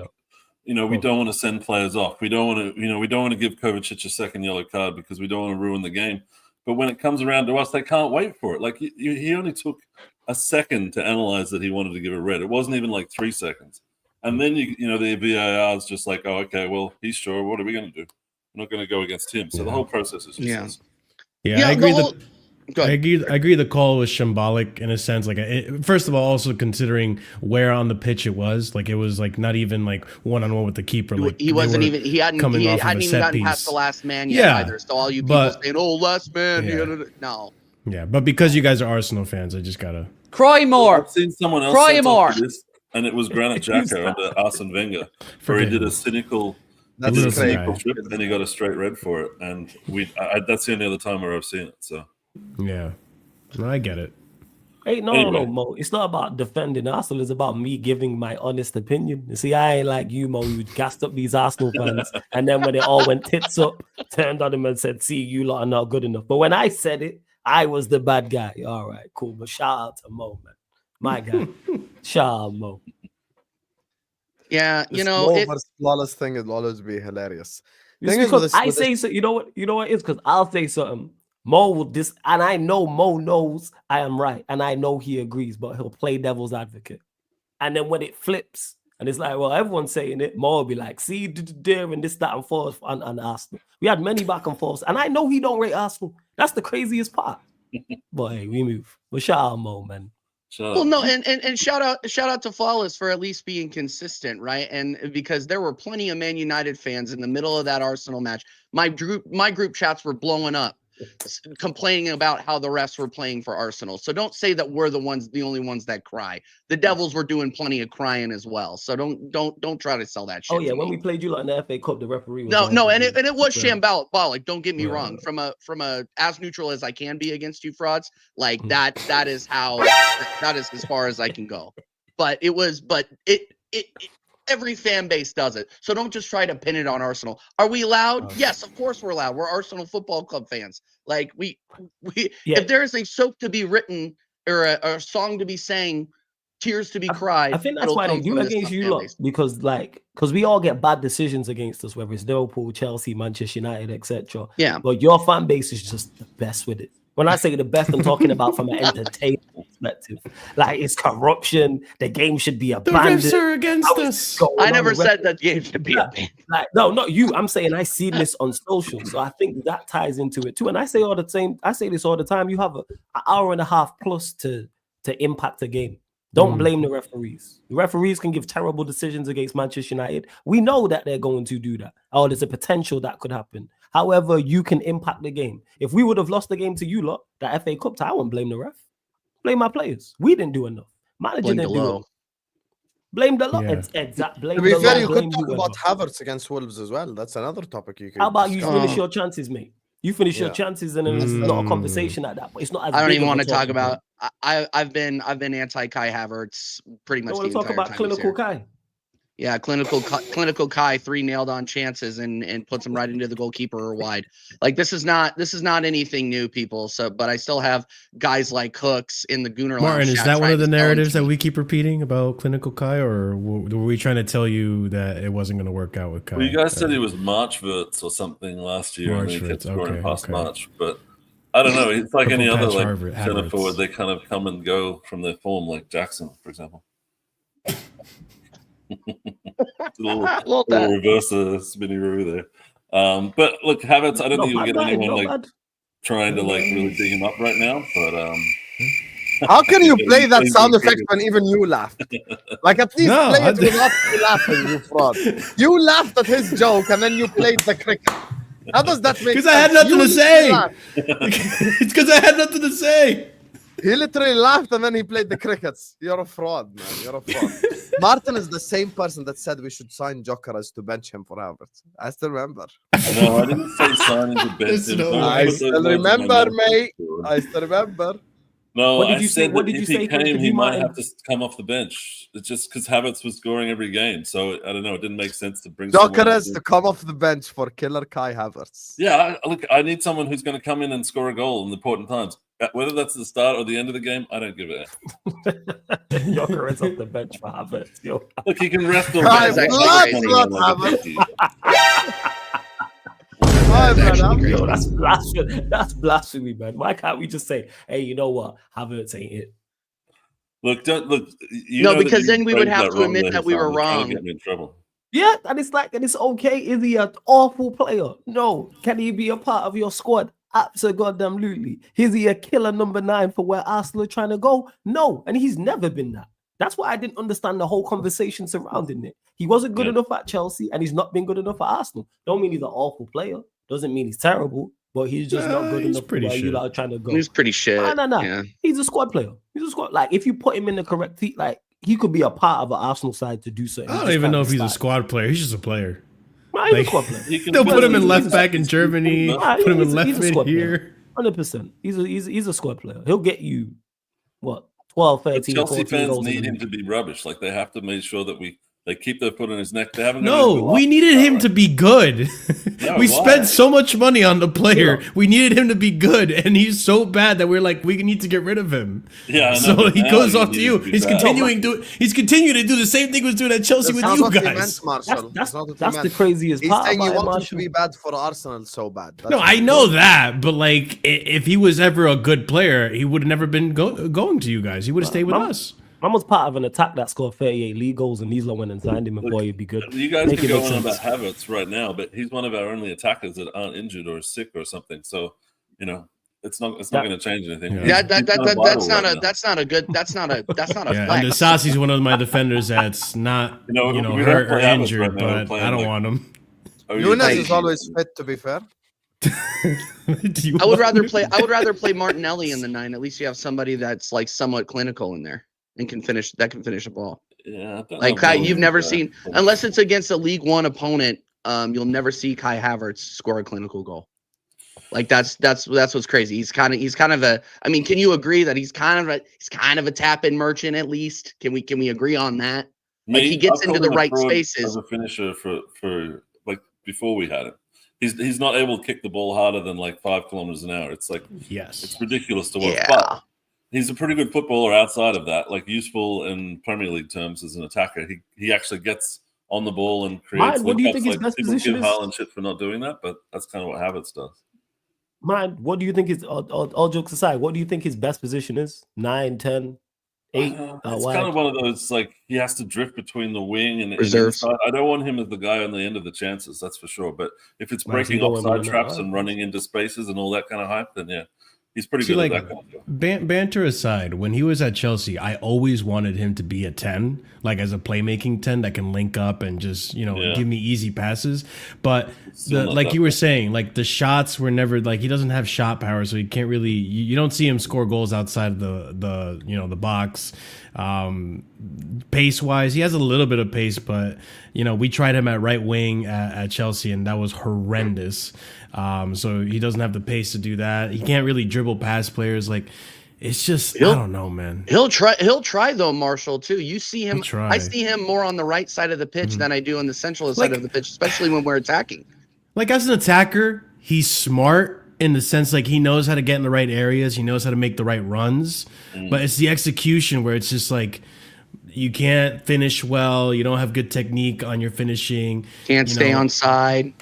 [SPEAKER 2] we don't want to send players off. We don't want to, we don't want to give Kovacic a second yellow card because we don't want to ruin the game. But when it comes around to us, they can't wait for it. Like he only took a second to analyze that he wanted to give a red. It wasn't even like 3 seconds. And then the VAR is just like, oh, okay, well, he's sure. What are we going to do? We're not going to go against him. So the whole process is just
[SPEAKER 4] I agree. I agree. The call was shambolic in a sense. Like, first of all, also considering where on the pitch it was, like it was like not even like one-on-one with the keeper. Like
[SPEAKER 3] he hadn't gotten past the last man yet either. So all you people saying, "Oh, last man," no.
[SPEAKER 4] Yeah, but because you guys are Arsenal fans, I just gotta
[SPEAKER 6] cry more.
[SPEAKER 2] I've seen someone else
[SPEAKER 6] cry more.
[SPEAKER 2] And it was Granit Xhaka under Arsene Wenger, where he did a cynical. That's a cynical trip, and then he got a straight red for it. And that's the only other time where I've seen it. So.
[SPEAKER 4] Yeah, no, I get it.
[SPEAKER 5] Hey, no, Mo. It's not about defending Arsenal. It's about me giving my honest opinion. You see, I ain't like you, Mo. You gassed up these Arsenal fans, and then when it all went tits up, turned on them and said, "See, you lot are not good enough." But when I said it, I was the bad guy. All right, cool. But shout out to Mo, man, my guy. Shout out, Mo.
[SPEAKER 3] Yeah,
[SPEAKER 1] this flawless thing will always be hilarious.
[SPEAKER 5] I say so. You know what? It's because I'll say something. Mo will and I know Mo knows I am right, and I know he agrees, but he'll play devil's advocate. And then when it flips, and it's like, well, everyone's saying it, Mo will be like, see, and this, that, and forth on Arsenal. We had many back and forths, and I know he don't rate Arsenal. That's the craziest part. But hey, we move. But shout out Mo, man.
[SPEAKER 3] Well, no, and shout out to Flawless for at least being consistent, right? And because there were plenty of Man United fans in the middle of that Arsenal match. My group chats were blowing up, complaining about how the refs were playing for Arsenal. So don't say that we're the only ones that cry. The Devils were doing plenty of crying as well. So don't try to sell that shit.
[SPEAKER 5] Oh yeah, when we played you like in the FA Cup, the referee was
[SPEAKER 3] it was shambolic. Don't get me wrong. From a as neutral as I can be against you frauds, like that is as far as I can go. But every fan base does it. So don't just try to pin it on Arsenal. Are we loud? Yes, of course we're loud. We're Arsenal Football Club fans. Like if there is a soap to be written or a song to be sang, tears to be cried.
[SPEAKER 5] I think that's why they do against you lot, because we all get bad decisions against us, whether it's Liverpool, Chelsea, Manchester United, etc.
[SPEAKER 3] Yeah.
[SPEAKER 5] But your fan base is just the best with it. When I say the best, I'm talking about from an entertainment perspective. Like, it's corruption. The game should be abandoned.
[SPEAKER 4] The refs are against us.
[SPEAKER 3] I never said that game should be abandoned.
[SPEAKER 5] Like, no, not you. I'm saying I see this on social, so I think that ties into it too. And I say this all the time. You have an hour and a half plus to impact a game. Don't blame the referees. The referees can give terrible decisions against Manchester United. We know that they're going to do that. Oh, there's a potential that could happen. However, you can impact the game. If we would have lost the game to you lot, that FA Cup tie, I wouldn't blame the ref. Blame my players. We didn't do enough. Manager
[SPEAKER 3] Blame
[SPEAKER 5] didn't do
[SPEAKER 3] Delo.
[SPEAKER 5] it. Blame the lot.
[SPEAKER 4] Yeah.
[SPEAKER 5] Blame
[SPEAKER 1] To be
[SPEAKER 5] the
[SPEAKER 1] fair,
[SPEAKER 5] lot.
[SPEAKER 1] you
[SPEAKER 5] Blame
[SPEAKER 1] could talk about
[SPEAKER 5] whoever.
[SPEAKER 1] Havertz against Wolves as well. That's another topic you could.
[SPEAKER 5] How about you
[SPEAKER 1] discuss.
[SPEAKER 5] finish your chances, mate? You finish your chances, and then it's not a conversation like that. But it's not. As
[SPEAKER 3] I don't
[SPEAKER 5] big
[SPEAKER 3] even
[SPEAKER 5] of
[SPEAKER 3] want
[SPEAKER 5] a
[SPEAKER 3] to talk
[SPEAKER 5] talking
[SPEAKER 3] about.
[SPEAKER 5] point.
[SPEAKER 3] I've been anti Kai Havertz pretty much
[SPEAKER 5] You
[SPEAKER 3] the
[SPEAKER 5] want to talk
[SPEAKER 3] entire
[SPEAKER 5] about
[SPEAKER 3] time he's
[SPEAKER 5] clinical
[SPEAKER 3] here.
[SPEAKER 5] Kai?
[SPEAKER 3] Yeah, clinical Kai, 3 nailed on chances and puts him right into the goalkeeper or wide. Like this is not anything new, people. So, but I still have guys like Hooks in the Gooner
[SPEAKER 4] Martin,
[SPEAKER 3] Lounge
[SPEAKER 4] is
[SPEAKER 3] chat
[SPEAKER 4] that one
[SPEAKER 3] trying
[SPEAKER 4] of the
[SPEAKER 3] to sell him
[SPEAKER 4] narratives
[SPEAKER 3] to
[SPEAKER 4] that
[SPEAKER 3] me.
[SPEAKER 4] we keep repeating about clinical Kai, or were we trying to tell you that it wasn't going to work out with Kai?
[SPEAKER 2] Well, you guys said he was Marchverts or something last year, and then he kept
[SPEAKER 4] Marchverts,
[SPEAKER 2] scoring
[SPEAKER 4] okay,
[SPEAKER 2] past
[SPEAKER 4] okay.
[SPEAKER 2] March. But I don't know. It's like any
[SPEAKER 4] Purple
[SPEAKER 2] other
[SPEAKER 4] patch
[SPEAKER 2] like
[SPEAKER 4] Havertz.
[SPEAKER 2] center forward. They kind of come and go from their form, like Jackson, for example. It's a little reverse spinny-roo there. But look, Havertz, I don't think you'll get anyone trying to really dig him up right now. But
[SPEAKER 1] how can you play that sound effect when even you laughed? Like at least
[SPEAKER 4] No,
[SPEAKER 1] play it without you laughing, you fraud. You laughed at his joke and then you played the cricket. How does that make sense?
[SPEAKER 4] Because I had nothing to say.
[SPEAKER 1] laughed.
[SPEAKER 4] It's because I had nothing to say.
[SPEAKER 1] He literally laughed and then he played the crickets. You're a fraud, man. You're a fraud. Martin is the same person that said we should sign Jokeras to bench him for Havertz. I still remember.
[SPEAKER 2] no, I didn't say signing to bench
[SPEAKER 4] There's
[SPEAKER 2] him.
[SPEAKER 4] no
[SPEAKER 2] Don't
[SPEAKER 4] way.
[SPEAKER 1] I
[SPEAKER 2] put those
[SPEAKER 1] still
[SPEAKER 2] words in my
[SPEAKER 1] remember,
[SPEAKER 2] mouth.
[SPEAKER 1] mate. I still remember.
[SPEAKER 2] No,
[SPEAKER 5] What did
[SPEAKER 2] I
[SPEAKER 5] you say-
[SPEAKER 2] said
[SPEAKER 5] what
[SPEAKER 2] that
[SPEAKER 5] did you
[SPEAKER 2] if
[SPEAKER 5] say
[SPEAKER 2] he
[SPEAKER 5] for
[SPEAKER 2] came, he
[SPEAKER 5] you,
[SPEAKER 2] might
[SPEAKER 5] Martin?
[SPEAKER 2] have to come off the bench. It's just because Havertz was scoring every game, so I don't know. It didn't make sense to bring
[SPEAKER 1] Jokeras to come off the bench for killer Kai Havertz.
[SPEAKER 2] Yeah, look, I need someone who's going to come in and score a goal in important times. Whether that's the start or the end of the game, I don't give a
[SPEAKER 5] Joker is off the bench for Havertz. Yo.
[SPEAKER 2] Look, he can rest on
[SPEAKER 1] Kai
[SPEAKER 2] that.
[SPEAKER 1] Havertz. Hi,
[SPEAKER 3] That's
[SPEAKER 1] man.
[SPEAKER 3] actually
[SPEAKER 5] Yo, that's blasphemy. That's blasphemy, man. Why can't we just say, hey, you know what? Havertz ain't it.
[SPEAKER 2] Look. You
[SPEAKER 3] No,
[SPEAKER 2] know that
[SPEAKER 3] because
[SPEAKER 2] you
[SPEAKER 3] then we would
[SPEAKER 2] phrased
[SPEAKER 3] have
[SPEAKER 2] that
[SPEAKER 3] to
[SPEAKER 2] wrong
[SPEAKER 3] admit
[SPEAKER 2] there,
[SPEAKER 3] that we were
[SPEAKER 2] Hassan. You're trying to
[SPEAKER 3] wrong.
[SPEAKER 2] Get me in trouble.
[SPEAKER 5] Yeah, and it's okay. Is he an awful player? No. Can he be a part of your squad? Absolutely. Is he a killer number 9 for where Arsenal are trying to go? No, and he's never been that. That's why I didn't understand the whole conversation surrounding it. He wasn't good enough at Chelsea, and he's not been good enough at Arsenal. Don't mean he's an awful player. Doesn't mean he's terrible, but he's just not good
[SPEAKER 4] he's
[SPEAKER 5] enough
[SPEAKER 4] pretty
[SPEAKER 5] where you
[SPEAKER 4] shit.
[SPEAKER 5] are trying to go.
[SPEAKER 3] He was pretty shit.
[SPEAKER 5] No.
[SPEAKER 3] Yeah.
[SPEAKER 5] He's a squad player. He's a squad. Like, if you put him in the correct team, like, he could be a part of an Arsenal side to do something.
[SPEAKER 4] I don't even know if he's a squad player. He's just a player.
[SPEAKER 5] Man, he's
[SPEAKER 4] Like,
[SPEAKER 5] a squad player.
[SPEAKER 2] He can
[SPEAKER 4] They'll
[SPEAKER 2] play
[SPEAKER 4] put him in
[SPEAKER 2] the-
[SPEAKER 4] left back in Germany.
[SPEAKER 5] Nah,
[SPEAKER 4] Put him in
[SPEAKER 5] he's a
[SPEAKER 4] left mid
[SPEAKER 5] squad player.
[SPEAKER 4] here.
[SPEAKER 5] 100%. He's a squad player. He'll get you, what, 12,
[SPEAKER 2] But
[SPEAKER 5] 13,
[SPEAKER 2] Chelsea
[SPEAKER 5] 14
[SPEAKER 2] fans
[SPEAKER 5] goals.
[SPEAKER 2] need him to be rubbish. Like, they have to make sure that they keep their foot on his neck. They haven't.
[SPEAKER 4] No, we needed him to be good.
[SPEAKER 2] No,
[SPEAKER 4] We
[SPEAKER 2] why?
[SPEAKER 4] spent so much money on the player.
[SPEAKER 5] Yeah.
[SPEAKER 4] We needed him to be good, and he's so bad that we're like, we need to get rid of him.
[SPEAKER 2] Yeah, I know,
[SPEAKER 4] So
[SPEAKER 2] but
[SPEAKER 4] he
[SPEAKER 2] now
[SPEAKER 4] goes
[SPEAKER 2] you
[SPEAKER 4] off
[SPEAKER 2] need
[SPEAKER 4] to you.
[SPEAKER 2] to be
[SPEAKER 4] He's
[SPEAKER 2] bad.
[SPEAKER 4] continuing to do the same thing he was doing at Chelsea with
[SPEAKER 1] That's
[SPEAKER 4] you
[SPEAKER 1] not what he
[SPEAKER 4] guys.
[SPEAKER 1] meant, Marshall.
[SPEAKER 5] That's
[SPEAKER 1] not what he
[SPEAKER 5] the
[SPEAKER 1] meant.
[SPEAKER 5] craziest
[SPEAKER 1] He's
[SPEAKER 5] part
[SPEAKER 1] saying you
[SPEAKER 5] about it,
[SPEAKER 1] want him to
[SPEAKER 5] Marshall.
[SPEAKER 1] be bad for Arsenal so bad. That's
[SPEAKER 4] No,
[SPEAKER 1] what
[SPEAKER 4] I
[SPEAKER 1] he
[SPEAKER 4] know
[SPEAKER 1] meant.
[SPEAKER 4] that, but like, if he was ever a good player, he would have never been going to you guys. He would have stayed with us.
[SPEAKER 5] Man was part of an attack that scored 38 league goals, and these lot went and signed him, and boy, he'd be good.
[SPEAKER 2] You guys
[SPEAKER 5] Make
[SPEAKER 2] can
[SPEAKER 5] it
[SPEAKER 2] go
[SPEAKER 5] make
[SPEAKER 2] on
[SPEAKER 5] sense.
[SPEAKER 2] about Havertz right now, but he's one of our only attackers that aren't injured or sick or something. So, it's not going to change anything.
[SPEAKER 4] Yeah.
[SPEAKER 3] That's not a
[SPEAKER 4] Yeah,
[SPEAKER 3] flex.
[SPEAKER 4] and Sassy's one of my defenders that's not,
[SPEAKER 2] we don't
[SPEAKER 4] hurt or
[SPEAKER 2] play Havertz
[SPEAKER 4] injured,
[SPEAKER 2] right now. We're
[SPEAKER 4] but
[SPEAKER 2] playing,
[SPEAKER 4] I don't
[SPEAKER 2] like,
[SPEAKER 4] want him.
[SPEAKER 1] Nunes
[SPEAKER 3] Like-
[SPEAKER 1] is always fit, to be fair.
[SPEAKER 4] Do you
[SPEAKER 3] I would
[SPEAKER 4] want
[SPEAKER 3] rather
[SPEAKER 4] him?
[SPEAKER 3] play Martinelli in the 9. At least you have somebody that's like somewhat clinical in there and can finish a ball.
[SPEAKER 2] Yeah, I don't
[SPEAKER 3] Like
[SPEAKER 2] know
[SPEAKER 3] Kai,
[SPEAKER 2] about
[SPEAKER 3] you've never
[SPEAKER 2] that.
[SPEAKER 3] seen, unless it's against a League One opponent, you'll never see Kai Havertz score a clinical goal. Like that's what's crazy. He's kind of a. I mean, can you agree that he's kind of a tap-in merchant at least? Can we agree on that? Like, he gets
[SPEAKER 2] I've
[SPEAKER 3] into
[SPEAKER 2] called
[SPEAKER 3] the
[SPEAKER 2] him a
[SPEAKER 3] right
[SPEAKER 2] fraud
[SPEAKER 3] spaces.
[SPEAKER 2] as a finisher for like before we had him. He's not able to kick the ball harder than like 5 kilometers an hour. It's like
[SPEAKER 4] Yes.
[SPEAKER 2] it's ridiculous to watch.
[SPEAKER 3] Yeah.
[SPEAKER 2] But he's a pretty good footballer outside of that, like useful in Premier League terms as an attacker. He actually gets on the ball and creates.
[SPEAKER 5] What do you
[SPEAKER 2] link-ups.
[SPEAKER 5] think his
[SPEAKER 2] Like,
[SPEAKER 5] best
[SPEAKER 2] people
[SPEAKER 5] position
[SPEAKER 2] give
[SPEAKER 5] is?
[SPEAKER 2] Haaland shit for not doing that, but that's kind of what Havertz does.
[SPEAKER 5] Man, what do you think is, all jokes aside, what do you think his best position is? 9, 10, 8?
[SPEAKER 2] It's kind of one of those, like, he has to drift between the wing and
[SPEAKER 3] Reserves.
[SPEAKER 2] inside. I don't want him as the guy on the end of the chances, that's for sure. But if it's
[SPEAKER 5] Right, so
[SPEAKER 2] breaking
[SPEAKER 5] you don't want him
[SPEAKER 2] offside
[SPEAKER 5] on that,
[SPEAKER 2] traps
[SPEAKER 5] right?
[SPEAKER 2] and running into spaces and all that kind of hype, then yeah. He's pretty
[SPEAKER 4] See,
[SPEAKER 2] good
[SPEAKER 4] like,
[SPEAKER 2] at that kind of stuff.
[SPEAKER 4] banter aside, when he was at Chelsea, I always wanted him to be a 10, like as a playmaking 10 that can link up and just, give me easy passes. But like you were saying, like the shots were never like he doesn't have shot power, so he can't really you don't see him score goals outside the box. Pace wise, he has a little bit of pace, but we tried him at right wing at Chelsea, and that was horrendous. So he doesn't have the pace to do that. He can't really dribble past players. Like, it's just I don't know, man.
[SPEAKER 3] He'll try though, Marshall, too. You see him. I see him more on the right side of the pitch than I do on the central side of the pitch, especially when we're attacking.
[SPEAKER 4] Like, as an attacker, he's smart in the sense like he knows how to get in the right areas. He knows how to make the right runs. But it's the execution where it's just like you can't finish well. You don't have good technique on your finishing.
[SPEAKER 3] Can't stay on side.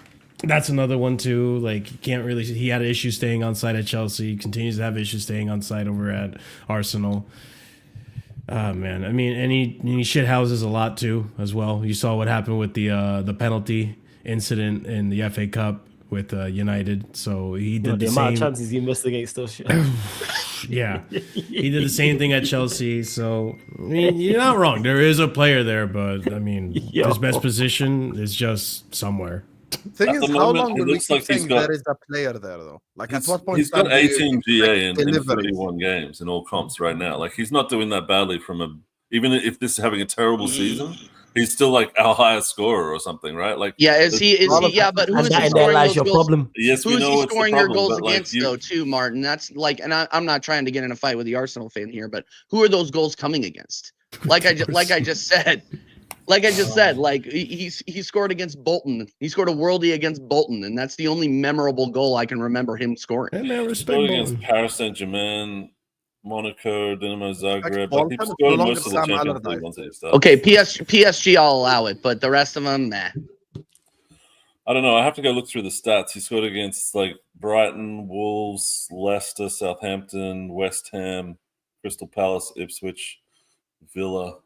[SPEAKER 4] That's another one too. Like, he can't really. He had issues staying on side at Chelsea. He continues to have issues staying on side over at Arsenal. Man, I mean, and he shit houses a lot too as well. You saw what happened with the penalty incident in the FA Cup with United. So he did the
[SPEAKER 5] amount
[SPEAKER 4] same.
[SPEAKER 5] of chances he missed against those shit.
[SPEAKER 4] Yeah, he did the same thing at Chelsea. So I mean, you're not wrong. There is a player there, but I mean, his best position is just somewhere.
[SPEAKER 1] Thing
[SPEAKER 2] At
[SPEAKER 1] is,
[SPEAKER 2] the
[SPEAKER 1] how
[SPEAKER 2] moment,
[SPEAKER 1] long
[SPEAKER 2] it
[SPEAKER 1] will we
[SPEAKER 2] looks
[SPEAKER 1] keep
[SPEAKER 2] like he's
[SPEAKER 1] saying
[SPEAKER 2] got-
[SPEAKER 1] there is a player there, though? Like, at what point?
[SPEAKER 2] He's got 18 GA in
[SPEAKER 1] delivery?
[SPEAKER 2] 31 games in all comps right now. Like, he's not doing that badly even if this is having a terrible season, he's still like our highest scorer or something, right? Like,
[SPEAKER 3] Yeah, is he? Yeah, but who
[SPEAKER 5] And
[SPEAKER 3] is he
[SPEAKER 5] that
[SPEAKER 3] scoring
[SPEAKER 5] lies
[SPEAKER 3] those
[SPEAKER 5] your
[SPEAKER 3] goals?
[SPEAKER 5] problem.
[SPEAKER 2] yes, we
[SPEAKER 3] Who's
[SPEAKER 2] know
[SPEAKER 3] he
[SPEAKER 2] it's the
[SPEAKER 3] scoring your
[SPEAKER 2] problem,
[SPEAKER 3] goals
[SPEAKER 2] but, like,
[SPEAKER 3] against, though, too, Martin? That's like, and I'm not trying to get in a fight with the Arsenal fan here, but who are those goals coming against? Like I just said, like he scored against Bolton. He scored a worldie against Bolton, and that's the only memorable goal I can remember him scoring.
[SPEAKER 4] Hey man, respect
[SPEAKER 2] scored against
[SPEAKER 4] Bolton.
[SPEAKER 2] Paris Saint-Germain, Monaco, Dinamo Zagreb.
[SPEAKER 1] Bolton
[SPEAKER 2] Like, he
[SPEAKER 1] is no
[SPEAKER 2] scored
[SPEAKER 1] longer
[SPEAKER 2] most of the
[SPEAKER 1] Sam
[SPEAKER 2] Champions
[SPEAKER 1] Allardyce.
[SPEAKER 2] League ones that he started.
[SPEAKER 3] Okay, PSG, I'll allow it, but the rest of them, nah.
[SPEAKER 2] I don't know. I have to go look through the stats. He scored against like Brighton, Wolves, Leicester, Southampton, West Ham, Crystal Palace, Ipswich, Villa.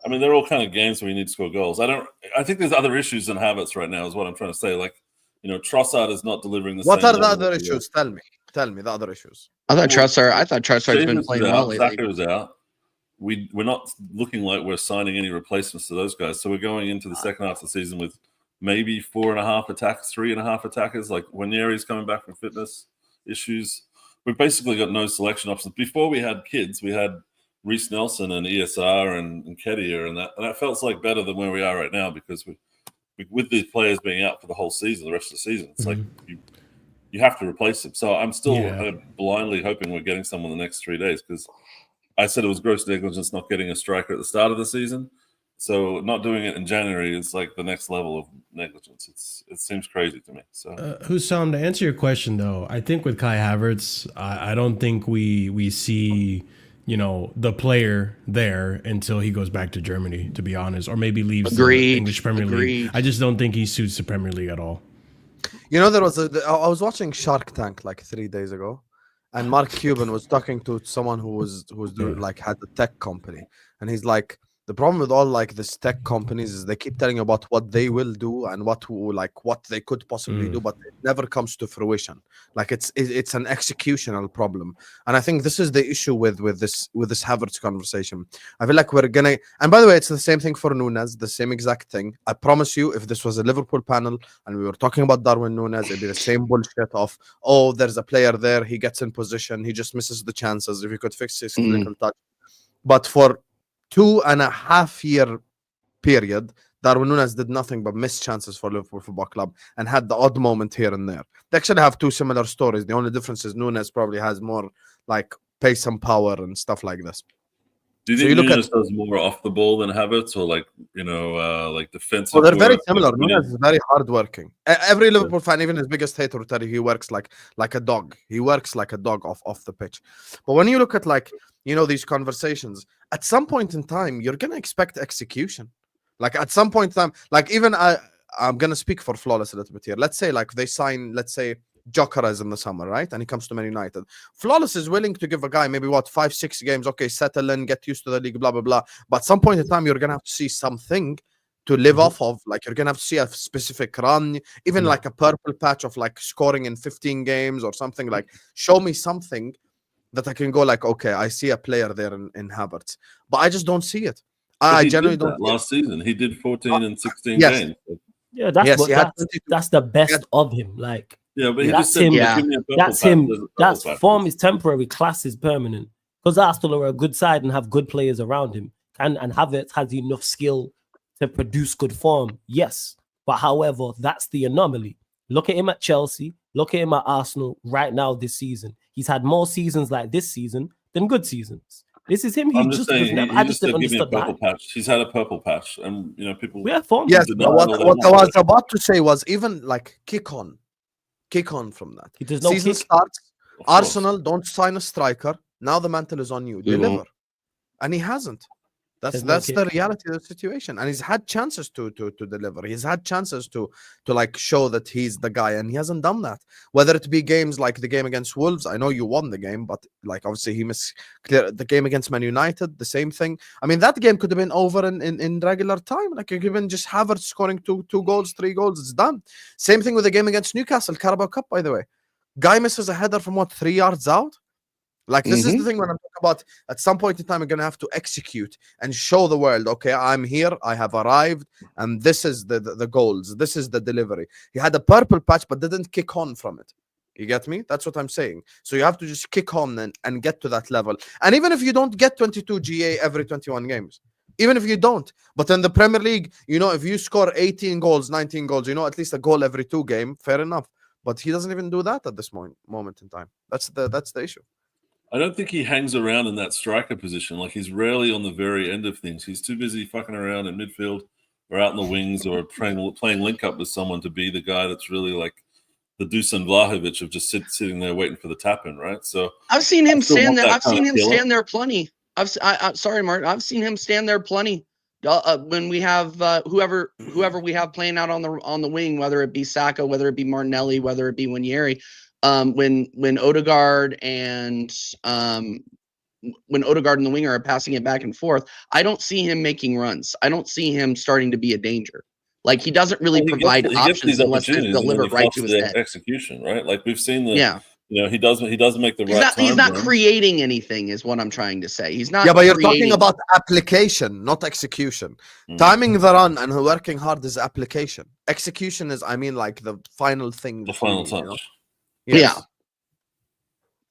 [SPEAKER 2] I mean, they're all kind of games where you need to score goals. I think there's other issues than Havertz right now, is what I'm trying to say. Like, Trossard is not delivering the
[SPEAKER 1] What
[SPEAKER 2] same
[SPEAKER 1] are the
[SPEAKER 2] level
[SPEAKER 1] other
[SPEAKER 2] that he
[SPEAKER 1] issues? Tell me the other issues.
[SPEAKER 3] I thought Trossard's been
[SPEAKER 2] Stevens
[SPEAKER 3] playing
[SPEAKER 2] is out,
[SPEAKER 3] well lately.
[SPEAKER 2] Saka is out. We're not looking like we're signing any replacements to those guys. So we're going into the second half of the season with maybe 4.5 attackers, 3.5 attackers. Like, Waneri's coming back from fitness issues. We've basically got no selection options. Before we had kids, we had Reece Nelson and ESR and Nketiah, and that felt like better than where we are right now, because with these players being out for the whole season, the rest of the season, it's like you have to replace them. So I'm still blindly hoping we're getting someone the next 3 days, because I said it was gross negligence not getting a striker at the start of the season. So not doing it in January is like the next level of negligence. It seems crazy to me. So,
[SPEAKER 4] Hussam, to answer your question though, I think with Kai Havertz, I don't think we see the player there until he goes back to Germany, to be honest, or maybe leaves the English Premier League. I just don't think he suits the Premier League at all.
[SPEAKER 1] There was I was watching Shark Tank like 3 days ago, and Mark Cuban was talking to someone who was doing, like, had a tech company, and he's like, the problem with all like this tech companies is they keep telling you about what they will do and what they could possibly do, but it never comes to fruition. Like, it's an executional problem, and I think this is the issue with this Havertz conversation. I feel like we're gonna, and by the way, it's the same thing for Nunes, the same exact thing. I promise you, if this was a Liverpool panel and we were talking about Darwin Nunes, it'd be the same bullshit of, oh, there's a player there, he gets in position, he just misses the chances. If he could fix his clinical touch, but for 2.5 year period, Darwin Nunes did nothing but miss chances for Liverpool Football Club and had the odd moment here and there. They actually have two similar stories. The only difference is Nunes probably has more like pace and power and stuff like this.
[SPEAKER 2] do you think Nunes does more off the ball than Havertz, or like defensive?
[SPEAKER 1] Well, they're very similar. Nunes is very hardworking. Every Liverpool fan, even his biggest hater, will tell you he works like a dog. He works like a dog off the pitch. But when you look at these conversations, at some point in time, you're gonna expect execution. Like, at some point in time, like, even I'm gonna speak for Flawless a little bit here. Let's say like they sign, let's say Gyökeres in the summer, right? And he comes to Man United. Flawless is willing to give a guy maybe 5-6 games, okay, settle in, get used to the league, blah blah blah. But at some point in time, you're gonna have to see something to live off of. Like you're gonna have to see a specific run, even like a purple patch of like scoring in 15 games or something. Like show me something that I can go like, okay, I see a player there in Havertz, but I just don't see it. I genuinely don't.
[SPEAKER 2] Last season, he did 14 and 16
[SPEAKER 1] yes.
[SPEAKER 2] games.
[SPEAKER 5] Yeah, that's
[SPEAKER 1] Yes,
[SPEAKER 5] what
[SPEAKER 1] he had
[SPEAKER 5] that's the best of him. Like,
[SPEAKER 2] Yeah, but he
[SPEAKER 5] that's
[SPEAKER 2] just said,
[SPEAKER 5] him.
[SPEAKER 2] give me a purple
[SPEAKER 5] That's
[SPEAKER 2] patch.
[SPEAKER 5] him.
[SPEAKER 2] There's a purple
[SPEAKER 5] That's
[SPEAKER 2] patch.
[SPEAKER 5] form is temporary, class is permanent. Because Arsenal are a good side and have good players around him, and Havertz has enough skill to produce good form. Yes, but however, that's the anomaly. Look at him at Chelsea. Look at him at Arsenal right now this season. He's had more seasons like this season than good seasons. This is him. He
[SPEAKER 2] I'm just saying,
[SPEAKER 5] I just didn't
[SPEAKER 2] give me a
[SPEAKER 5] understand
[SPEAKER 2] purple patch. He's had a purple patch, and people.
[SPEAKER 5] We have form.
[SPEAKER 1] Yes,
[SPEAKER 2] did
[SPEAKER 1] but
[SPEAKER 2] not
[SPEAKER 1] what
[SPEAKER 2] know
[SPEAKER 1] I
[SPEAKER 2] that.
[SPEAKER 1] was about to say was even like kick on from that.
[SPEAKER 5] There's no
[SPEAKER 1] Season
[SPEAKER 5] kick.
[SPEAKER 1] starts.
[SPEAKER 2] Of course.
[SPEAKER 1] Arsenal don't sign a striker. Now the mantle is on you. Deliver, and he hasn't. That's the reality of the situation. And he's had chances to deliver. He's had chances to like show that he's the guy, and he hasn't done that. Whether it be games like the game against Wolves, I know you won the game, but like obviously he missed the game against Man United, the same thing. I mean, that game could have been over in regular time. Like you're given just Havertz scoring two goals, 3 goals, it's done. Same thing with the game against Newcastle, Carabao Cup, by the way. Guy misses a header from 3 yards out. Like this is the thing when I'm talking about at some point in time, we're gonna have to execute and show the world, okay, I'm here, I have arrived, and this is the goals, this is the delivery. He had a purple patch but didn't kick on from it. You get me? That's what I'm saying. So you have to just kick on and get to that level. And even if you don't get 22 GA every 21 games, even if you don't, but in the Premier League, if you score 18 goals, 19 goals, at least a goal every 2 games, fair enough. But he doesn't even do that at this moment in time. That's the issue.
[SPEAKER 2] I don't think he hangs around in that striker position. Like he's rarely on the very end of things. He's too busy fucking around in midfield or out in the wings or playing link up with someone to be the guy that's really like the Dusan Vlahovic of just sitting there waiting for the tap in, right? So
[SPEAKER 3] I've seen him stand there. I've seen him stand there plenty. Sorry, Martin. I've seen him stand there plenty. When we have whoever we have playing out on the wing, whether it be Saka, whether it be Martinelli, whether it be Winieri. When Odegaard and the winger are passing it back and forth, I don't see him making runs. I don't see him starting to be a danger. Like he doesn't really provide options unless it's delivered right to his head.
[SPEAKER 2] Execution, right? Like we've seen he doesn't make the
[SPEAKER 3] He's not creating anything, is what I'm trying to say. He's not.
[SPEAKER 1] Yeah, but you're talking about application, not execution. Timing the run and working hard is application. Execution is, like the final thing.
[SPEAKER 2] The final touch.
[SPEAKER 1] Yes.
[SPEAKER 3] Yeah.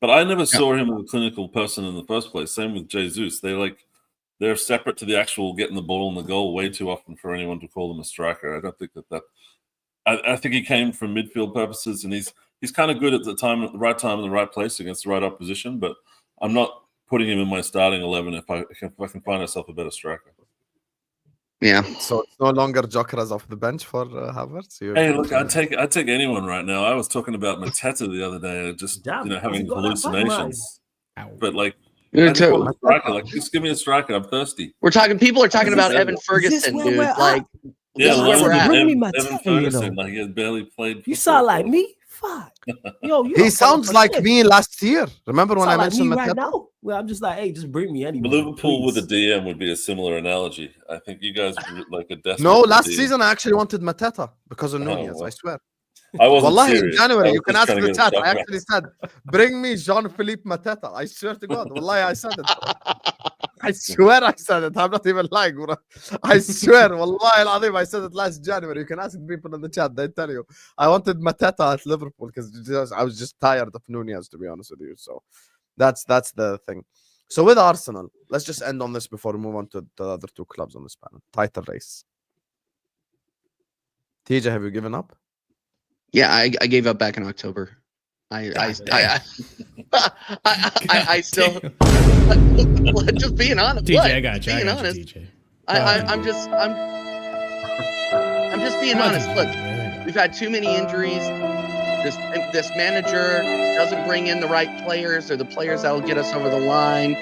[SPEAKER 2] But I never saw him as a clinical person in the first place. Same with Jesus. They're separate to the actual getting the ball in the goal way too often for anyone to call them a striker. I don't think that. I think he came from midfield purposes, and he's kind of good at the right time in the right place against the right opposition. But I'm not putting him in my starting 11 if I can find myself a better striker.
[SPEAKER 3] Yeah.
[SPEAKER 1] So it's no longer Jokeras off the bench for Havertz.
[SPEAKER 2] Hey, look, I'd take anyone right now. I was talking about Mateta the other day, just having hallucinations. But just give me a striker. I'm thirsty.
[SPEAKER 3] People are talking about Evan Ferguson, dude. Like,
[SPEAKER 2] Evan Ferguson, like he has barely played.
[SPEAKER 5] You sound like me. Fuck. Yo,
[SPEAKER 1] he sounds like me last year. Remember when I mentioned
[SPEAKER 5] right now? Well, I'm just like, hey, just bring me anyway.
[SPEAKER 2] Liverpool with a DM would be a similar analogy. I think you guys like a desperate.
[SPEAKER 1] No, last season I actually wanted Mateta because of Nunez. Well. I swear.
[SPEAKER 2] I wasn't
[SPEAKER 1] Wallahi,
[SPEAKER 2] serious.
[SPEAKER 1] in January, you can ask the chat. I actually said, bring me Jean-Philippe Mateta. I swear to God. Wallahi, I said it. I swear I said it. I'm not even lying, bro. I swear. Wallahi al-Azim, I said it last January. You can ask people in the chat. They tell you. I wanted Mateta at Liverpool because I was just tired of Nunez, to be honest with you. So that's the thing. So with Arsenal, let's just end on this before we move on to the other 2 clubs on this panel. Title race. TJ, have you given up?
[SPEAKER 3] Yeah, I gave up back in October. I still just being honest.
[SPEAKER 4] TJ,
[SPEAKER 3] what?
[SPEAKER 4] I got you.
[SPEAKER 3] Being honest. DJ. I'm just being honest. Look, we've had too many injuries. This manager doesn't bring in the right players or the players that will get us over the line.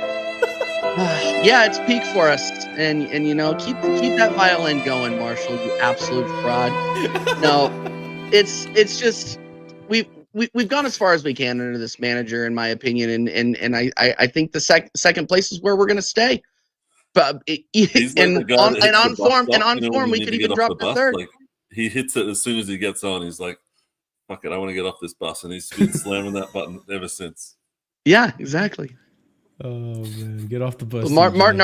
[SPEAKER 3] Yeah, it's peak for us, and keep that violin going, Marshall. You absolute fraud. No, it's just we've gone as far as we can under this manager, in my opinion, and I think the second place is where we're going to stay.
[SPEAKER 2] He's like the guy that hits
[SPEAKER 3] on
[SPEAKER 2] the bus
[SPEAKER 3] form,
[SPEAKER 2] stop,
[SPEAKER 3] and on
[SPEAKER 2] you know,
[SPEAKER 3] form,
[SPEAKER 2] when
[SPEAKER 3] we
[SPEAKER 2] you
[SPEAKER 3] could
[SPEAKER 2] need to
[SPEAKER 3] even
[SPEAKER 2] get off
[SPEAKER 3] drop
[SPEAKER 2] the
[SPEAKER 3] the
[SPEAKER 2] bus.
[SPEAKER 3] third.
[SPEAKER 2] Like he hits it as soon as he gets on. He's like, "Fuck it, I want to get off this bus," and he's been slamming that button ever since.
[SPEAKER 3] Yeah, exactly.
[SPEAKER 4] Oh man, get off the bus.
[SPEAKER 3] Martin,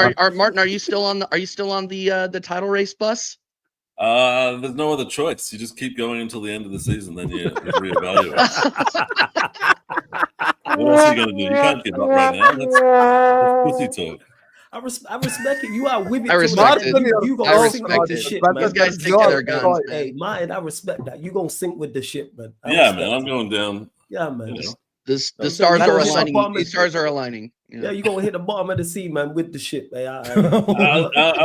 [SPEAKER 3] are you still on the title race bus?
[SPEAKER 2] There's no other choice. You just keep going until the end of the season, then you reevaluate. What else are you gonna do? You can't give up right now. That's pussy talk.
[SPEAKER 5] I respect it. You are with it.
[SPEAKER 3] I respect it.
[SPEAKER 5] You
[SPEAKER 3] I
[SPEAKER 5] gonna
[SPEAKER 3] respect
[SPEAKER 5] sink with the
[SPEAKER 3] it.
[SPEAKER 5] ship,
[SPEAKER 1] But
[SPEAKER 5] man.
[SPEAKER 3] These guys stick to their guns.
[SPEAKER 5] Hey, Martin, I respect that. You gonna sink with the ship, man.
[SPEAKER 2] Yeah, man, I'm going down.
[SPEAKER 5] Yeah, man.
[SPEAKER 2] You know.
[SPEAKER 3] The
[SPEAKER 5] So
[SPEAKER 3] stars
[SPEAKER 5] you
[SPEAKER 3] are
[SPEAKER 5] gonna hit the
[SPEAKER 3] aligning.
[SPEAKER 5] bottom
[SPEAKER 3] The
[SPEAKER 5] of-
[SPEAKER 3] stars are aligning.
[SPEAKER 5] Yeah, you gonna hit the bottom of the sea, man, with the ship. Hey,
[SPEAKER 2] Our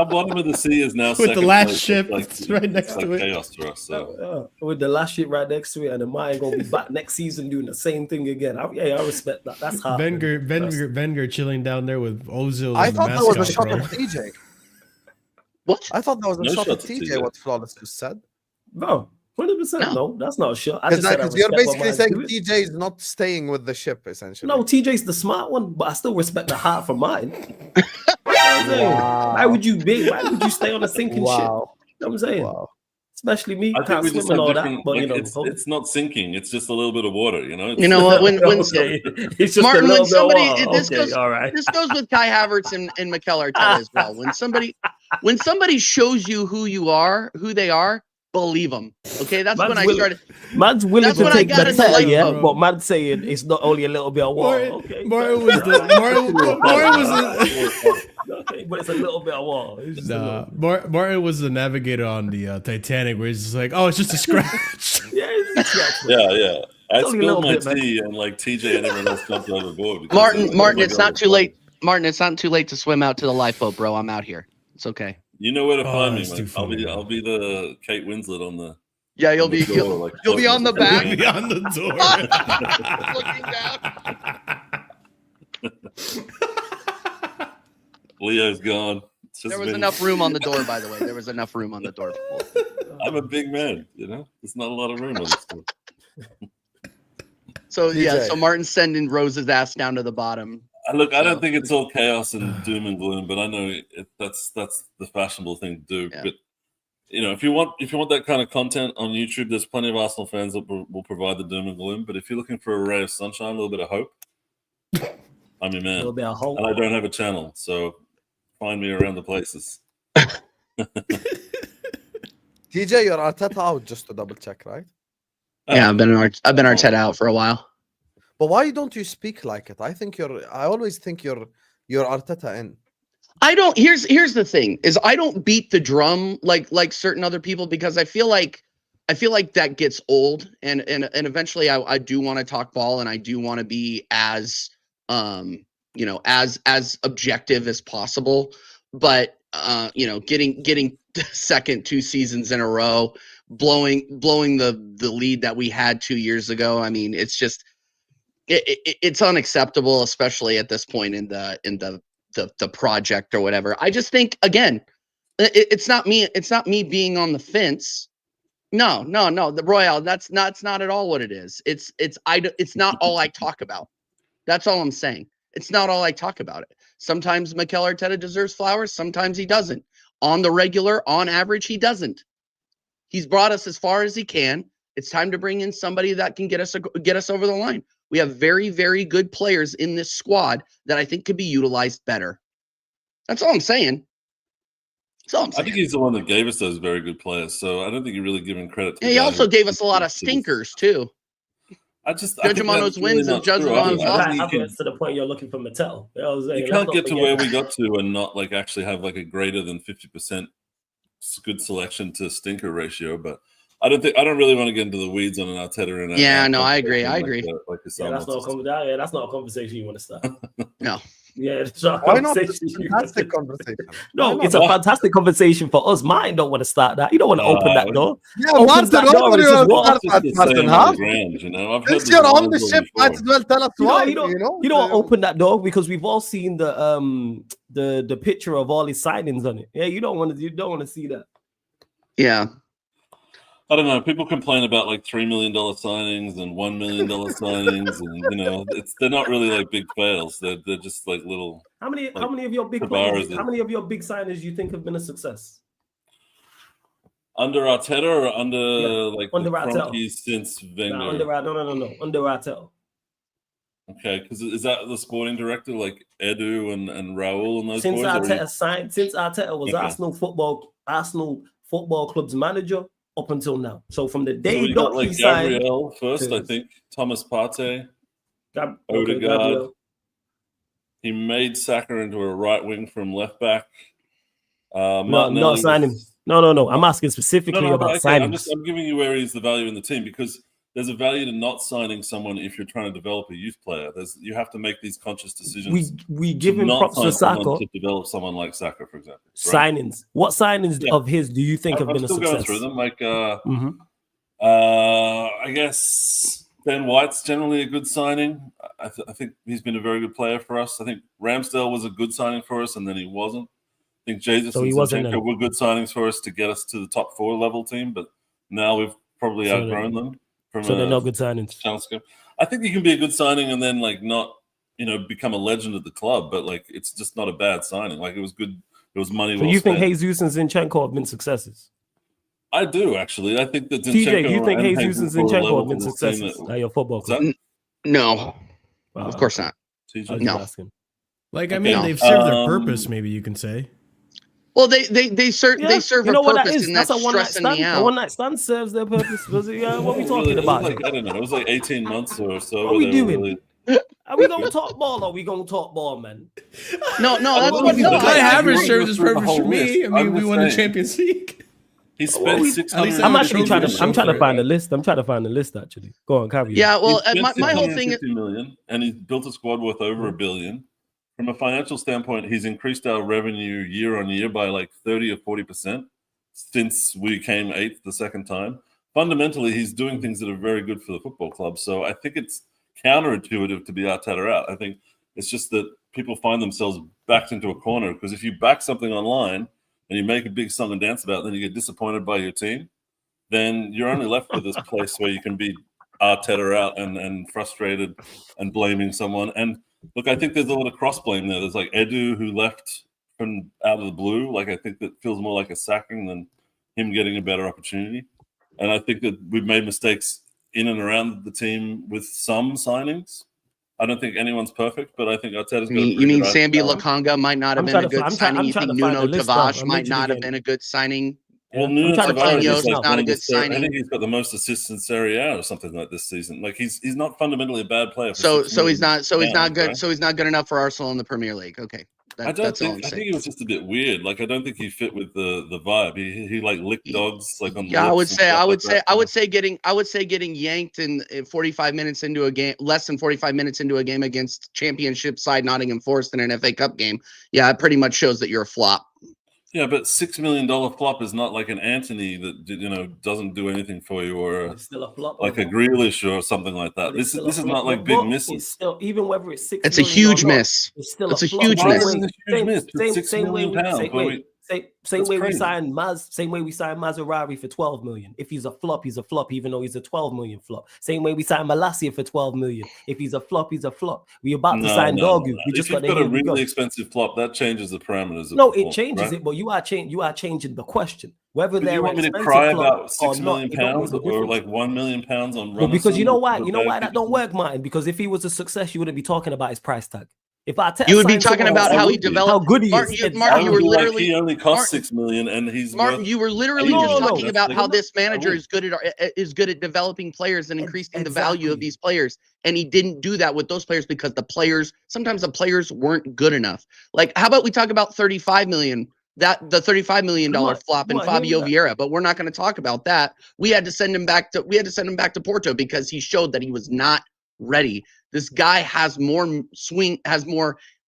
[SPEAKER 2] bottom of the sea is now
[SPEAKER 4] With
[SPEAKER 2] second
[SPEAKER 4] the last
[SPEAKER 2] place.
[SPEAKER 4] ship,
[SPEAKER 2] It's
[SPEAKER 4] it's right next
[SPEAKER 2] like
[SPEAKER 4] to it.
[SPEAKER 2] chaos to us. So
[SPEAKER 5] with the last shit right next to it, and the Maya gonna be back next season doing the same thing again. I respect that. That's hard.
[SPEAKER 4] Wenger chilling down there with Ozil.
[SPEAKER 1] I
[SPEAKER 4] and the
[SPEAKER 1] thought that was a
[SPEAKER 4] mascot,
[SPEAKER 1] shot
[SPEAKER 4] bro.
[SPEAKER 1] at TJ.
[SPEAKER 3] What?
[SPEAKER 1] I thought that was a
[SPEAKER 2] No
[SPEAKER 1] shot
[SPEAKER 2] shot
[SPEAKER 1] at
[SPEAKER 2] to
[SPEAKER 1] TJ.
[SPEAKER 2] TJ.
[SPEAKER 1] What Flawless just said.
[SPEAKER 5] No, 100%. No, that's not a shot. I
[SPEAKER 1] Because
[SPEAKER 5] just said I
[SPEAKER 1] you're
[SPEAKER 5] respect what
[SPEAKER 1] basically
[SPEAKER 5] Maya's
[SPEAKER 1] saying
[SPEAKER 5] doing.
[SPEAKER 1] TJ is not staying with the ship, essentially.
[SPEAKER 5] No, TJ's the smart one, but I still respect the heart for mine. You know what I'm saying? Why would you stay on a sinking ship? You know what I'm saying?
[SPEAKER 1] Wow.
[SPEAKER 5] Especially me,
[SPEAKER 2] I think
[SPEAKER 5] can't
[SPEAKER 2] we
[SPEAKER 5] swim
[SPEAKER 2] just
[SPEAKER 5] and
[SPEAKER 2] have
[SPEAKER 5] all that.
[SPEAKER 2] different.
[SPEAKER 5] But
[SPEAKER 2] Like,
[SPEAKER 5] you know,
[SPEAKER 2] it's not sinking. It's just a little bit of water. You know.
[SPEAKER 3] You know what? When
[SPEAKER 5] okay. It's just
[SPEAKER 3] Martin,
[SPEAKER 5] a
[SPEAKER 3] when
[SPEAKER 5] little
[SPEAKER 3] somebody
[SPEAKER 5] bit of water.
[SPEAKER 3] this
[SPEAKER 5] Okay,
[SPEAKER 3] goes
[SPEAKER 5] all right.
[SPEAKER 3] this goes with Kai Havertz and Mikel Arteta as well. When somebody shows you who they are, believe them. Okay, that's when I started.
[SPEAKER 5] Man's willing
[SPEAKER 3] That's
[SPEAKER 5] to
[SPEAKER 3] when I
[SPEAKER 5] take
[SPEAKER 3] got
[SPEAKER 5] the
[SPEAKER 3] into
[SPEAKER 5] tell, yeah,
[SPEAKER 3] lifeboat.
[SPEAKER 5] but man's saying it's not only a little bit of water. Okay,
[SPEAKER 4] Martin was
[SPEAKER 5] okay, but it's a little bit of water. It's just a little bit.
[SPEAKER 4] Martin was the navigator on the Titanic, where he's just like, oh, it's just a scratch.
[SPEAKER 5] Yeah, it's exactly.
[SPEAKER 2] Yeah. I
[SPEAKER 5] only a
[SPEAKER 2] spilled
[SPEAKER 5] little
[SPEAKER 2] my
[SPEAKER 5] bit, man.
[SPEAKER 2] tea, and like TJ and everyone else jumped overboard. because
[SPEAKER 3] Martin,
[SPEAKER 2] they
[SPEAKER 3] it's
[SPEAKER 2] were
[SPEAKER 3] not too late. Martin, it's not too late to swim out to the lifeboat, bro. I'm out here. It's okay.
[SPEAKER 2] You know where to find me,
[SPEAKER 4] that's too
[SPEAKER 2] man.
[SPEAKER 4] funny,
[SPEAKER 2] I'll be the Kate Winslet on the.
[SPEAKER 3] Yeah, you'll
[SPEAKER 2] on the
[SPEAKER 3] be
[SPEAKER 2] door, like,
[SPEAKER 3] you'll be on the back.
[SPEAKER 2] floating.
[SPEAKER 4] Beyond the door.
[SPEAKER 3] Looking down.
[SPEAKER 2] Leo's gone. It's just
[SPEAKER 3] There was
[SPEAKER 2] been-
[SPEAKER 3] enough room on the door, by the way. There was enough room on the door.
[SPEAKER 2] I'm a big man, you know. There's not a lot of room on this door.
[SPEAKER 3] So yeah,
[SPEAKER 1] TJ.
[SPEAKER 3] so Martin's sending Rose's ass down to the bottom.
[SPEAKER 2] Look, I don't think it's all chaos and doom and gloom, but I know that's the fashionable thing to do.
[SPEAKER 3] Yeah.
[SPEAKER 2] But you know, if you want that kind of content on YouTube, there's plenty of Arsenal fans that will provide the doom and gloom. But if you're looking for a ray of sunshine, a little bit of hope, I'm your
[SPEAKER 5] A
[SPEAKER 2] man.
[SPEAKER 5] little bit of hope.
[SPEAKER 2] And I don't have a channel, so find me around the places.
[SPEAKER 1] TJ, you're Arteta out, just to double check, right?
[SPEAKER 3] Yeah, I've been Arteta out for a while.
[SPEAKER 1] But why don't you speak like it? I always think you're Arteta in.
[SPEAKER 3] I don't. Here's the thing: is I don't beat the drum like certain other people because I feel like that gets old, and eventually I do want to talk ball and I do want to be as as objective as possible. But getting second 2 seasons in a row, blowing the lead that we had 2 years ago. I mean, it's just it's unacceptable, especially at this point in the project or whatever. I just think, again, it's not me being on the fence. No, the Royale, that's not at all what it is. It's not all I talk about. That's all I'm saying. It's not all I talk about it. Sometimes Mikel Arteta deserves flowers, sometimes he doesn't. On the regular, on average, he doesn't. He's brought us as far as he can. It's time to bring in somebody that can get us over the line. We have very, very good players in this squad that I think could be utilized better. That's all I'm saying.
[SPEAKER 2] I think he's the one that gave us those very good players, so I don't think you're really giving credit to
[SPEAKER 3] And he also gave us a lot of stinkers too. Judge him on those wins and judge him on his losses.
[SPEAKER 5] To the point you're looking for Mattel.
[SPEAKER 2] You can't get to where we got to and not like actually have like a greater than 50% good selection to stinker ratio, but I don't really want to get into the weeds on an Arteta and
[SPEAKER 3] I agree.
[SPEAKER 5] That's not a conversation you want to start.
[SPEAKER 3] No.
[SPEAKER 5] Yeah, it's not
[SPEAKER 1] Why not? It's a fantastic conversation.
[SPEAKER 5] No, it's a fantastic conversation for us. Mine don't want to start that. You don't want to open that door.
[SPEAKER 1] Yeah, Martin,
[SPEAKER 5] door, it's just water.
[SPEAKER 2] Martin, huh?
[SPEAKER 1] Since you're on the ship, might as well tell us why.
[SPEAKER 5] You don't open that door because we've all seen the picture of all his signings on it. Yeah, you don't want to see that.
[SPEAKER 3] Yeah.
[SPEAKER 2] I don't know. People complain about like $3 million signings and $1 million signings, and they're not really like big fails. They're just like little.
[SPEAKER 5] How many of your big players? How many of your big signings do you think have been a success?
[SPEAKER 2] Under Arteta or under
[SPEAKER 5] under
[SPEAKER 2] the
[SPEAKER 5] Arteta
[SPEAKER 2] since Wenger?
[SPEAKER 5] No, under Arteta.
[SPEAKER 2] Okay, because is that the sporting director like Edu and Raul and those
[SPEAKER 5] since
[SPEAKER 2] boys?
[SPEAKER 5] Since Arteta was Arsenal Football Club's manager up until now. So from the day
[SPEAKER 2] he got like Gabriel first, I think Thomas Partey, Odegaard. He made Saka into a right wing from left back.
[SPEAKER 5] Not signing. No. I'm asking specifically about signing.
[SPEAKER 2] I'm giving you where he's the value in the team because there's a value to not signing someone if you're trying to develop a youth player. You have to make these conscious decisions.
[SPEAKER 5] We give him props for Saka
[SPEAKER 2] to develop someone like Saka, for example.
[SPEAKER 5] Right? Signings. What signings of his do you think have been a success? I'm still
[SPEAKER 2] going through them. I guess Ben White's generally a good signing. I think he's been a very good player for us. I think Ramsdale was a good signing for us, and then he wasn't. I think Jesus and Zinchenko were good signings for us to get us to the top 4 level team, but now we've probably outgrown them.
[SPEAKER 5] So they're not good signings.
[SPEAKER 2] I think you can be a good signing and then like not, become a legend at the club, but like it's just not a bad signing. Like it was good. It was money.
[SPEAKER 5] So you think Jesus and Zinchenko have been successes?
[SPEAKER 2] I do actually. I think that
[SPEAKER 5] TJ, you think Jesus and Zinchenko have been successes at your football club?
[SPEAKER 3] No, of course not.
[SPEAKER 2] TJ?
[SPEAKER 3] No.
[SPEAKER 4] Like I mean, they've served their purpose. Maybe you can say.
[SPEAKER 3] Well, they serve a purpose, and that's stressing me out.
[SPEAKER 5] A one-night stand serves their purpose. What are we talking about?
[SPEAKER 2] I don't know. It was like 18 months or so.
[SPEAKER 5] What are we doing? Are we going to talk ball or are we going to talk ball, man?
[SPEAKER 3] No, that's what
[SPEAKER 4] Havertz serves his purpose for me. I mean, we won the Champions League.
[SPEAKER 2] He spent 600.
[SPEAKER 5] I'm actually trying to find a list. I'm trying to find a list actually. Go on, Caviar.
[SPEAKER 3] Yeah, well, my whole thing is $1
[SPEAKER 2] million, and he's built a squad worth over $1 billion. From a financial standpoint, he's increased our revenue year on year by like 30 or 40% since we came 8th the second time. Fundamentally, he's doing things that are very good for the football club. So I think it's counterintuitive to be Arteta out. I think it's just that people find themselves backed into a corner because if you back something online and you make a big song and dance about it, then you get disappointed by your team, then you're only left with this place where you can be Arteta out and frustrated and blaming someone. And look, I think there's a lot of cross-blame there. There's like Edu who left from out of the blue. Like I think that feels more like a sacking than him getting a better opportunity. And I think that we've made mistakes in and around the team with some signings. I don't think anyone's perfect, but I think Arteta's got
[SPEAKER 3] You mean Sambi Lakanga might not have been a good signing? You think Nuno Tavares might not have been a good signing?
[SPEAKER 2] Well, Nuno Tavares is like
[SPEAKER 3] not a good signing.
[SPEAKER 2] I think he's got the most assists in Serie A or something like this season. Like he's not fundamentally a bad player.
[SPEAKER 3] So he's not good. Right? So he's not good enough for Arsenal in the Premier League. Okay,
[SPEAKER 2] I think it was just a bit weird. Like I don't think he fit with the vibe. He like licked dogs like on.
[SPEAKER 3] Yeah, I would say getting yanked in 45 minutes into a game, less than 45 minutes into a game against Championship side Nottingham Forest in an FA Cup game. Yeah, it pretty much shows that you're a flop.
[SPEAKER 2] Yeah, but $6 million flop is not like an Anthony that doesn't do anything for you, or
[SPEAKER 5] still a flop,
[SPEAKER 2] like a Grealish or something like that. This is not like big misses.
[SPEAKER 5] It's still, even whether it's $6
[SPEAKER 3] it's a huge miss.
[SPEAKER 5] It's still
[SPEAKER 3] a huge miss.
[SPEAKER 2] £6 million.
[SPEAKER 5] Same way we signed Mazarari for 12 million. If he's a flop, he's a flop, even though he's a 12 million flop. Same way we signed Malacia for 12 million. If he's a flop, he's a flop. We're about to sign Dogu. We just got
[SPEAKER 2] a really expensive flop. That changes the parameters.
[SPEAKER 5] It changes it, but you are changing the question. Whether
[SPEAKER 2] you want me to cry about £6 million or like £1 million on run.
[SPEAKER 5] Because you know why that don't work, Martin. Because if he was a success, you wouldn't be talking about his price tag. If
[SPEAKER 3] you would be talking about how he developed,
[SPEAKER 5] how good he is.
[SPEAKER 3] Martin, you were literally
[SPEAKER 2] he only cost $6 million, and he's
[SPEAKER 3] Martin. You were literally just talking about how this manager is good at developing players and increasing the value of these players, and he didn't do that with those players because sometimes the players weren't good enough. Like, how about we talk about $35 million? The $35 million flop in Fabio Vieira, but we're not going to talk about that. We had to send him back to Porto because he showed that he was not ready. This guy has more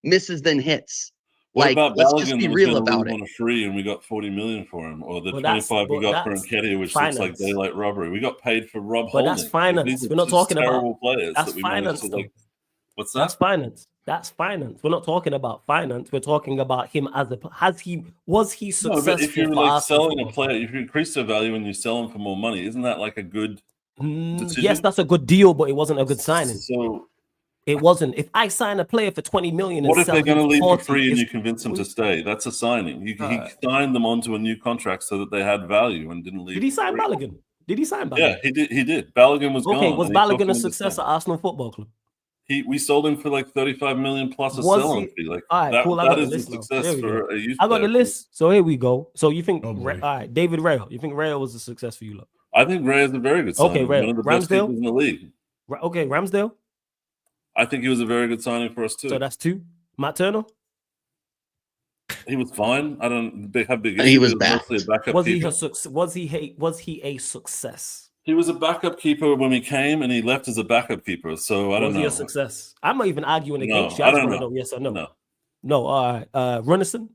[SPEAKER 3] misses than hits.
[SPEAKER 2] What about
[SPEAKER 3] let's
[SPEAKER 2] Balogun
[SPEAKER 3] just be real about it.
[SPEAKER 2] On a free, and we got 40 million for him, or the 25 we got for Nketiah, which looks like daylight robbery. We got paid for Rob Holding.
[SPEAKER 5] But that's finance. We're not talking about
[SPEAKER 2] players.
[SPEAKER 5] That's
[SPEAKER 2] that we
[SPEAKER 5] finance.
[SPEAKER 2] What's
[SPEAKER 5] That's
[SPEAKER 2] that?
[SPEAKER 5] finance. That's finance. We're not talking about finance. We're talking about him as a. Was he
[SPEAKER 2] No,
[SPEAKER 5] successful?
[SPEAKER 2] but if you're
[SPEAKER 5] for
[SPEAKER 2] like
[SPEAKER 5] Arsenal
[SPEAKER 2] selling a
[SPEAKER 5] football?
[SPEAKER 2] player, if you increase their value and you sell them for more money, isn't that like a good decision?
[SPEAKER 5] Yes, that's a good deal, but it wasn't a good signing.
[SPEAKER 2] So
[SPEAKER 5] It wasn't. If I sign a player for 20 million,
[SPEAKER 2] what
[SPEAKER 5] and
[SPEAKER 2] if they're
[SPEAKER 5] sell
[SPEAKER 2] going to
[SPEAKER 5] him
[SPEAKER 2] leave for
[SPEAKER 5] 40,
[SPEAKER 2] free and
[SPEAKER 5] it's-
[SPEAKER 2] you convince them to stay? That's a signing. He signed them onto a new contract so that they had value and didn't leave.
[SPEAKER 5] Did he
[SPEAKER 2] for
[SPEAKER 5] sign
[SPEAKER 2] free.
[SPEAKER 5] Balogun? Did he sign Balogun?
[SPEAKER 2] Yeah, he did. He did. Balogun was
[SPEAKER 5] Okay,
[SPEAKER 2] gone.
[SPEAKER 5] was
[SPEAKER 2] and he took
[SPEAKER 5] Balogun
[SPEAKER 2] him
[SPEAKER 5] a
[SPEAKER 2] in
[SPEAKER 5] success at
[SPEAKER 2] December.
[SPEAKER 5] Arsenal Football Club?
[SPEAKER 2] We sold him for like 35 million plus a
[SPEAKER 5] Was
[SPEAKER 2] sell-on
[SPEAKER 5] he-
[SPEAKER 2] fee. Like
[SPEAKER 5] All right, cool. I got
[SPEAKER 2] that
[SPEAKER 5] the
[SPEAKER 2] is a
[SPEAKER 5] list now.
[SPEAKER 2] success
[SPEAKER 5] There we
[SPEAKER 2] for
[SPEAKER 5] go.
[SPEAKER 2] a youth
[SPEAKER 5] I got the
[SPEAKER 2] player.
[SPEAKER 5] list. So here we go. So you think,
[SPEAKER 4] Oh, boy.
[SPEAKER 5] all right, David Rayo. You think Rayo was a success for you, look?
[SPEAKER 2] I think Ray is a very good signing.
[SPEAKER 5] Okay, Ray.
[SPEAKER 2] One of the best
[SPEAKER 5] Ramsdale?
[SPEAKER 2] keepers in the league.
[SPEAKER 5] Okay, Ramsdale.
[SPEAKER 2] I think he was a very good signing for us too.
[SPEAKER 5] So that's 2. Matt Turner.
[SPEAKER 2] He was fine. I don't have big.
[SPEAKER 3] He was
[SPEAKER 2] issues.
[SPEAKER 3] bad.
[SPEAKER 2] Mostly a backup
[SPEAKER 5] Was he
[SPEAKER 2] keeper.
[SPEAKER 5] a success? Was he a success?
[SPEAKER 2] He was a backup keeper when he came, and he left as a backup keeper. So I don't
[SPEAKER 5] Was
[SPEAKER 2] know.
[SPEAKER 5] he a success? I'm not even arguing
[SPEAKER 2] No,
[SPEAKER 5] against you.
[SPEAKER 2] I
[SPEAKER 5] I just
[SPEAKER 2] don't
[SPEAKER 5] want to
[SPEAKER 2] know.
[SPEAKER 5] know yes or no.
[SPEAKER 2] No,
[SPEAKER 5] No. All right. Runnison.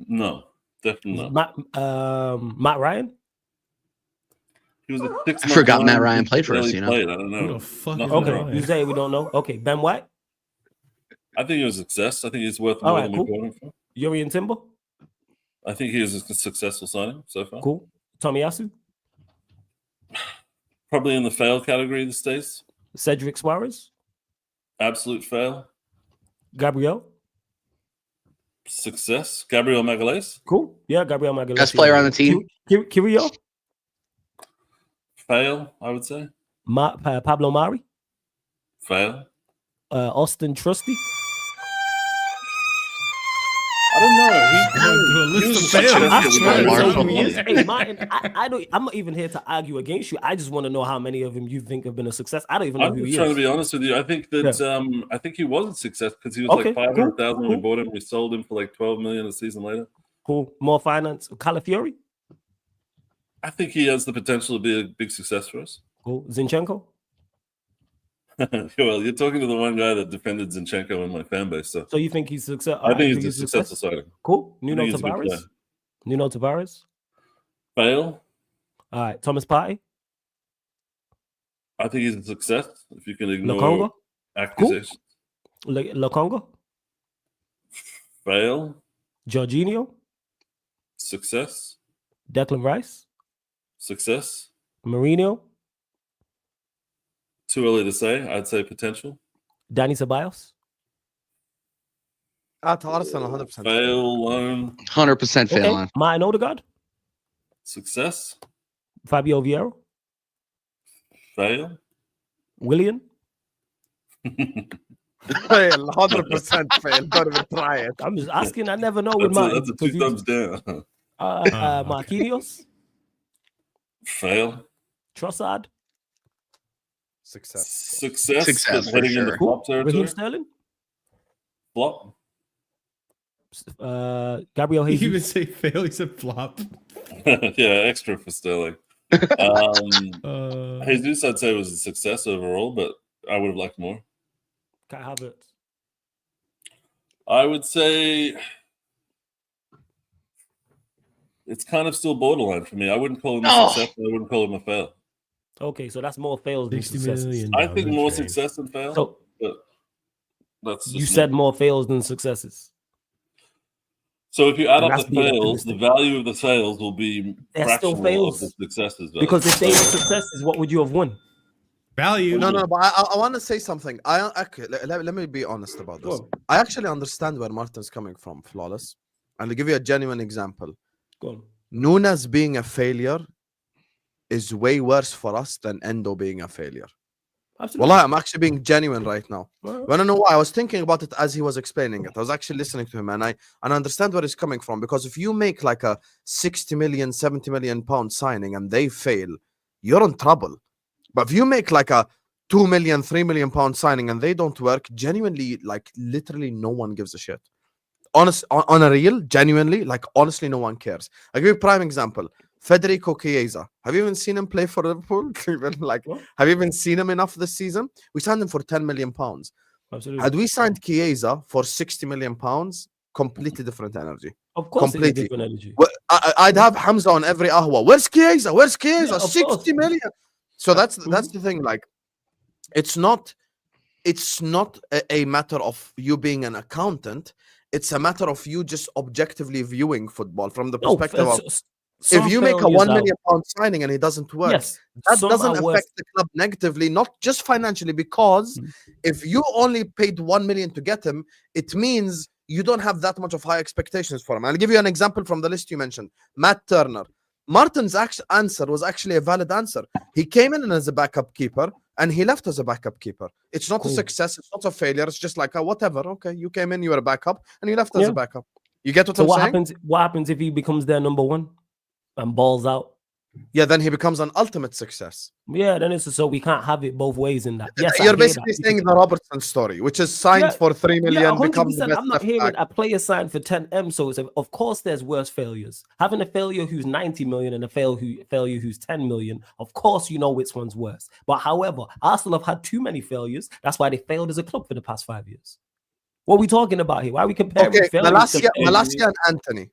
[SPEAKER 2] no, definitely not.
[SPEAKER 5] Matt Ryan.
[SPEAKER 2] He was a 6
[SPEAKER 3] I forgot Matt Ryan played for us,
[SPEAKER 2] Barely
[SPEAKER 3] you know?
[SPEAKER 2] played. I don't know.
[SPEAKER 4] Who the fuck
[SPEAKER 2] Nothing
[SPEAKER 4] is
[SPEAKER 5] Okay,
[SPEAKER 4] Matt
[SPEAKER 2] wrong.
[SPEAKER 4] Ryan?
[SPEAKER 5] you say we don't know. Okay, Ben White.
[SPEAKER 2] I think he was a success. I think he's worth
[SPEAKER 5] All
[SPEAKER 2] more
[SPEAKER 5] right,
[SPEAKER 2] than
[SPEAKER 5] cool.
[SPEAKER 2] we bought him for.
[SPEAKER 5] Yuri and Timber.
[SPEAKER 2] I think he was a successful signing so far.
[SPEAKER 5] Cool. Tomiyasu.
[SPEAKER 2] Probably in the fail category these days.
[SPEAKER 5] Cedric Suarez.
[SPEAKER 2] Absolute fail.
[SPEAKER 5] Gabriel.
[SPEAKER 2] Success. Gabriel Magalhaes.
[SPEAKER 5] Cool. Yeah, Gabriel Magalhaes.
[SPEAKER 3] Best player on the team.
[SPEAKER 5] Kirio.
[SPEAKER 2] Fail, I would say.
[SPEAKER 5] Pablo Mari.
[SPEAKER 2] Fail.
[SPEAKER 5] Austin Trusty.
[SPEAKER 2] I don't know.
[SPEAKER 4] Do a list
[SPEAKER 2] was
[SPEAKER 4] of
[SPEAKER 2] such
[SPEAKER 4] fails.
[SPEAKER 2] a-
[SPEAKER 4] I'm
[SPEAKER 2] he
[SPEAKER 4] trying to
[SPEAKER 3] was
[SPEAKER 4] tell
[SPEAKER 3] Marshall.
[SPEAKER 4] you he is.
[SPEAKER 5] Hey, Martin, I'm not even here to argue against you. I just want to know how many of them you think have been a success. I don't even know
[SPEAKER 2] I'm
[SPEAKER 5] who
[SPEAKER 2] just
[SPEAKER 5] he
[SPEAKER 2] trying
[SPEAKER 5] is.
[SPEAKER 2] to be honest with you. I think that I think he was a success because he was
[SPEAKER 5] Okay,
[SPEAKER 2] like 500,000 when we
[SPEAKER 5] cool.
[SPEAKER 2] bought him. We sold him for like 12 million a season later.
[SPEAKER 5] Cool. More finance. Calafiori.
[SPEAKER 2] I think he has the potential to be a big success for us.
[SPEAKER 5] Cool. Zinchenko.
[SPEAKER 2] Well, you're talking to the one guy that defended Zinchenko in my fan base, so
[SPEAKER 5] So you think he's success?
[SPEAKER 2] I think he's a successful signing.
[SPEAKER 5] Cool.
[SPEAKER 2] I
[SPEAKER 5] Nuno
[SPEAKER 2] think he's a good
[SPEAKER 5] Tavares.
[SPEAKER 2] player.
[SPEAKER 5] Nuno Tavares.
[SPEAKER 2] Fail.
[SPEAKER 5] All right. Thomas Partey.
[SPEAKER 2] I think he's a success if you can ignore
[SPEAKER 5] Lokonga.
[SPEAKER 2] accusations.
[SPEAKER 5] Lokonga.
[SPEAKER 2] Fail.
[SPEAKER 5] Jorginho.
[SPEAKER 2] Success.
[SPEAKER 5] Declan Rice.
[SPEAKER 2] Success.
[SPEAKER 5] Mourinho.
[SPEAKER 2] Too early to say. I'd say potential.
[SPEAKER 5] Danny Ceballos.
[SPEAKER 1] At Arsenal, 100%.
[SPEAKER 2] Fail. Loan.
[SPEAKER 3] 100% fail
[SPEAKER 5] Okay.
[SPEAKER 3] on.
[SPEAKER 5] Martin Odegaard.
[SPEAKER 2] Success.
[SPEAKER 5] Fabio Vieira.
[SPEAKER 2] Fail.
[SPEAKER 5] Willian.
[SPEAKER 1] Fail, 100% fail. Don't even try it.
[SPEAKER 5] I'm just asking. I never know with
[SPEAKER 2] That's a
[SPEAKER 5] Martin.
[SPEAKER 2] 2 thumbs down.
[SPEAKER 5] Marquinhos.
[SPEAKER 2] Fail.
[SPEAKER 1] Success.
[SPEAKER 5] Trossard.
[SPEAKER 2] Success.
[SPEAKER 3] Success,
[SPEAKER 2] but
[SPEAKER 3] for
[SPEAKER 2] heading into
[SPEAKER 3] sure.
[SPEAKER 2] flop
[SPEAKER 5] Raheem
[SPEAKER 2] territory.
[SPEAKER 5] Sterling.
[SPEAKER 2] Flop.
[SPEAKER 5] Gabriel
[SPEAKER 4] You
[SPEAKER 5] Jesus.
[SPEAKER 4] even say fail, he said flop.
[SPEAKER 2] Yeah, extra for Sterling. Jesus, I'd say, was a success overall, but I would have liked more.
[SPEAKER 5] Kai Havertz.
[SPEAKER 2] I would say it's kind of still borderline for me. I wouldn't call him a success, but I wouldn't call him a fail.
[SPEAKER 5] Okay, so that's more fails than
[SPEAKER 4] 60
[SPEAKER 5] successes.
[SPEAKER 4] million.
[SPEAKER 2] I think more success than fail,
[SPEAKER 5] So
[SPEAKER 2] but that's just
[SPEAKER 5] you
[SPEAKER 2] me.
[SPEAKER 5] said more fails than successes.
[SPEAKER 2] So if you add
[SPEAKER 5] And
[SPEAKER 2] up
[SPEAKER 5] that's
[SPEAKER 2] the
[SPEAKER 5] being
[SPEAKER 2] fails, the
[SPEAKER 5] optimistic.
[SPEAKER 2] value of the fails will be
[SPEAKER 5] They're still
[SPEAKER 2] fractional of
[SPEAKER 5] fails.
[SPEAKER 2] the successes. Value.
[SPEAKER 5] Because if they were successes, what would you have won?
[SPEAKER 4] Value.
[SPEAKER 1] No, but I want to say something. Okay, let me be honest about this.
[SPEAKER 5] Go on.
[SPEAKER 1] I actually understand where Martin's coming from, Flawless. And I'll give you a genuine example.
[SPEAKER 5] Go on.
[SPEAKER 1] Nunes being a failure is way worse for us than Endo being a failure.
[SPEAKER 5] Absolutely.
[SPEAKER 1] Wallah, I'm actually being genuine right now.
[SPEAKER 5] Well,
[SPEAKER 1] Wanna know why? I was thinking about it as he was explaining it. I was actually listening to him and I understand where he's coming from. Because if you make like a 60 million, 70 million pound signing and they fail, you're in trouble. But if you make like a 2 million, 3 million pound signing and they don't work, genuinely, like literally no one gives a shit. Honest, on a real, genuinely, like honestly, no one cares. I'll give you a prime example. Federico Chiesa. Have you even seen him play for Liverpool? Like,
[SPEAKER 5] What?
[SPEAKER 1] have you even seen him enough this season? We signed him for 10 million pounds.
[SPEAKER 5] absolutely.
[SPEAKER 1] Had we signed Chiesa for 60 million pounds, completely different energy.
[SPEAKER 5] Of course,
[SPEAKER 1] completely.
[SPEAKER 5] it's different energy.
[SPEAKER 1] Well, I'd have Hamza on every ahwa. Where's Chiesa? Where's Chiesa?
[SPEAKER 5] Yeah, of
[SPEAKER 1] 60
[SPEAKER 5] course.
[SPEAKER 1] million. So that's the thing. Like, it's not it's not a matter of you being an accountant. It's a matter of you just objectively viewing football from the perspective of if you make a £1 million signing and it doesn't work, that doesn't affect the club negatively, not just financially, because if you only paid 1 million to get him, it means you don't have that much of high expectations for him. I'll give you an example from the list you mentioned. Matt Turner. Martin's answer was actually a valid answer. He came in as a backup keeper and he left as a backup keeper. It's not a success. It's not a failure. It's just like, whatever. Okay, you came in, you were a backup, and you left as a backup. You get what I'm saying?
[SPEAKER 5] What happens if he becomes their number one and balls out?
[SPEAKER 1] Yeah, then he becomes an ultimate success.
[SPEAKER 5] Yeah, then it's so we can't have it both ways in that. Yes,
[SPEAKER 1] you're basically saying the Robertson story, which is signed for 3 million. Becomes the best.
[SPEAKER 5] I'm not hearing a player signed for 10M. So it's of course there's worse failures. Having a failure who's 90 million and a failure who's 10 million, of course you know which one's worse. But however, Arsenal have had too many failures. That's why they failed as a club for the past 5 years. What are we talking about here? Why are we comparing?
[SPEAKER 1] Okay, Maresca and Anthony.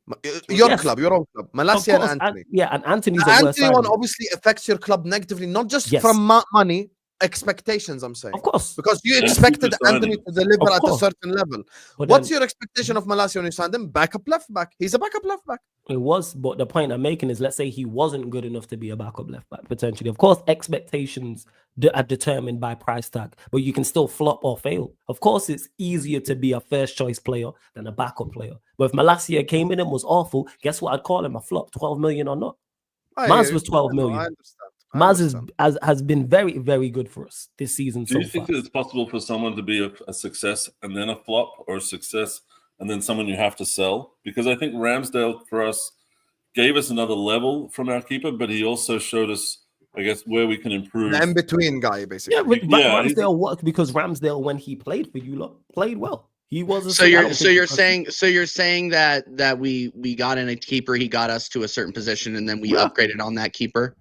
[SPEAKER 1] Your club, your own club. Maresca and Anthony.
[SPEAKER 5] And Anthony's
[SPEAKER 1] the Anthony one obviously affects your club negatively, not just from money, expectations, I'm saying.
[SPEAKER 5] Of course.
[SPEAKER 1] Because you expected Anthony to deliver at a certain level. But what's your expectation of Maresca when you signed him? Backup left back. He's a backup left back.
[SPEAKER 5] It was, but the point I'm making is, let's say he wasn't good enough to be a backup left back, potentially. Of course, expectations are determined by price tag, but you can still flop or fail. Of course, it's easier to be a first choice player than a backup player. But if Maresca came in and was awful, guess what? I'd call him a flop, 12 million or not. Maz was 12 million.
[SPEAKER 1] I understand.
[SPEAKER 5] Maz has been very, very good for us this season.
[SPEAKER 2] Do you think that it's possible for someone to be a success and then a flop, or a success and then someone you have to sell? Because I think Ramsdale for us gave us another level from our keeper, but he also showed us, I guess, where we can improve.
[SPEAKER 1] The in-between guy, basically.
[SPEAKER 5] Yeah, Ramsdale worked because Ramsdale, when he played for you, played well. He was.
[SPEAKER 3] So you're saying that we got in a keeper, he got us to a certain position, and then we upgraded on that keeper.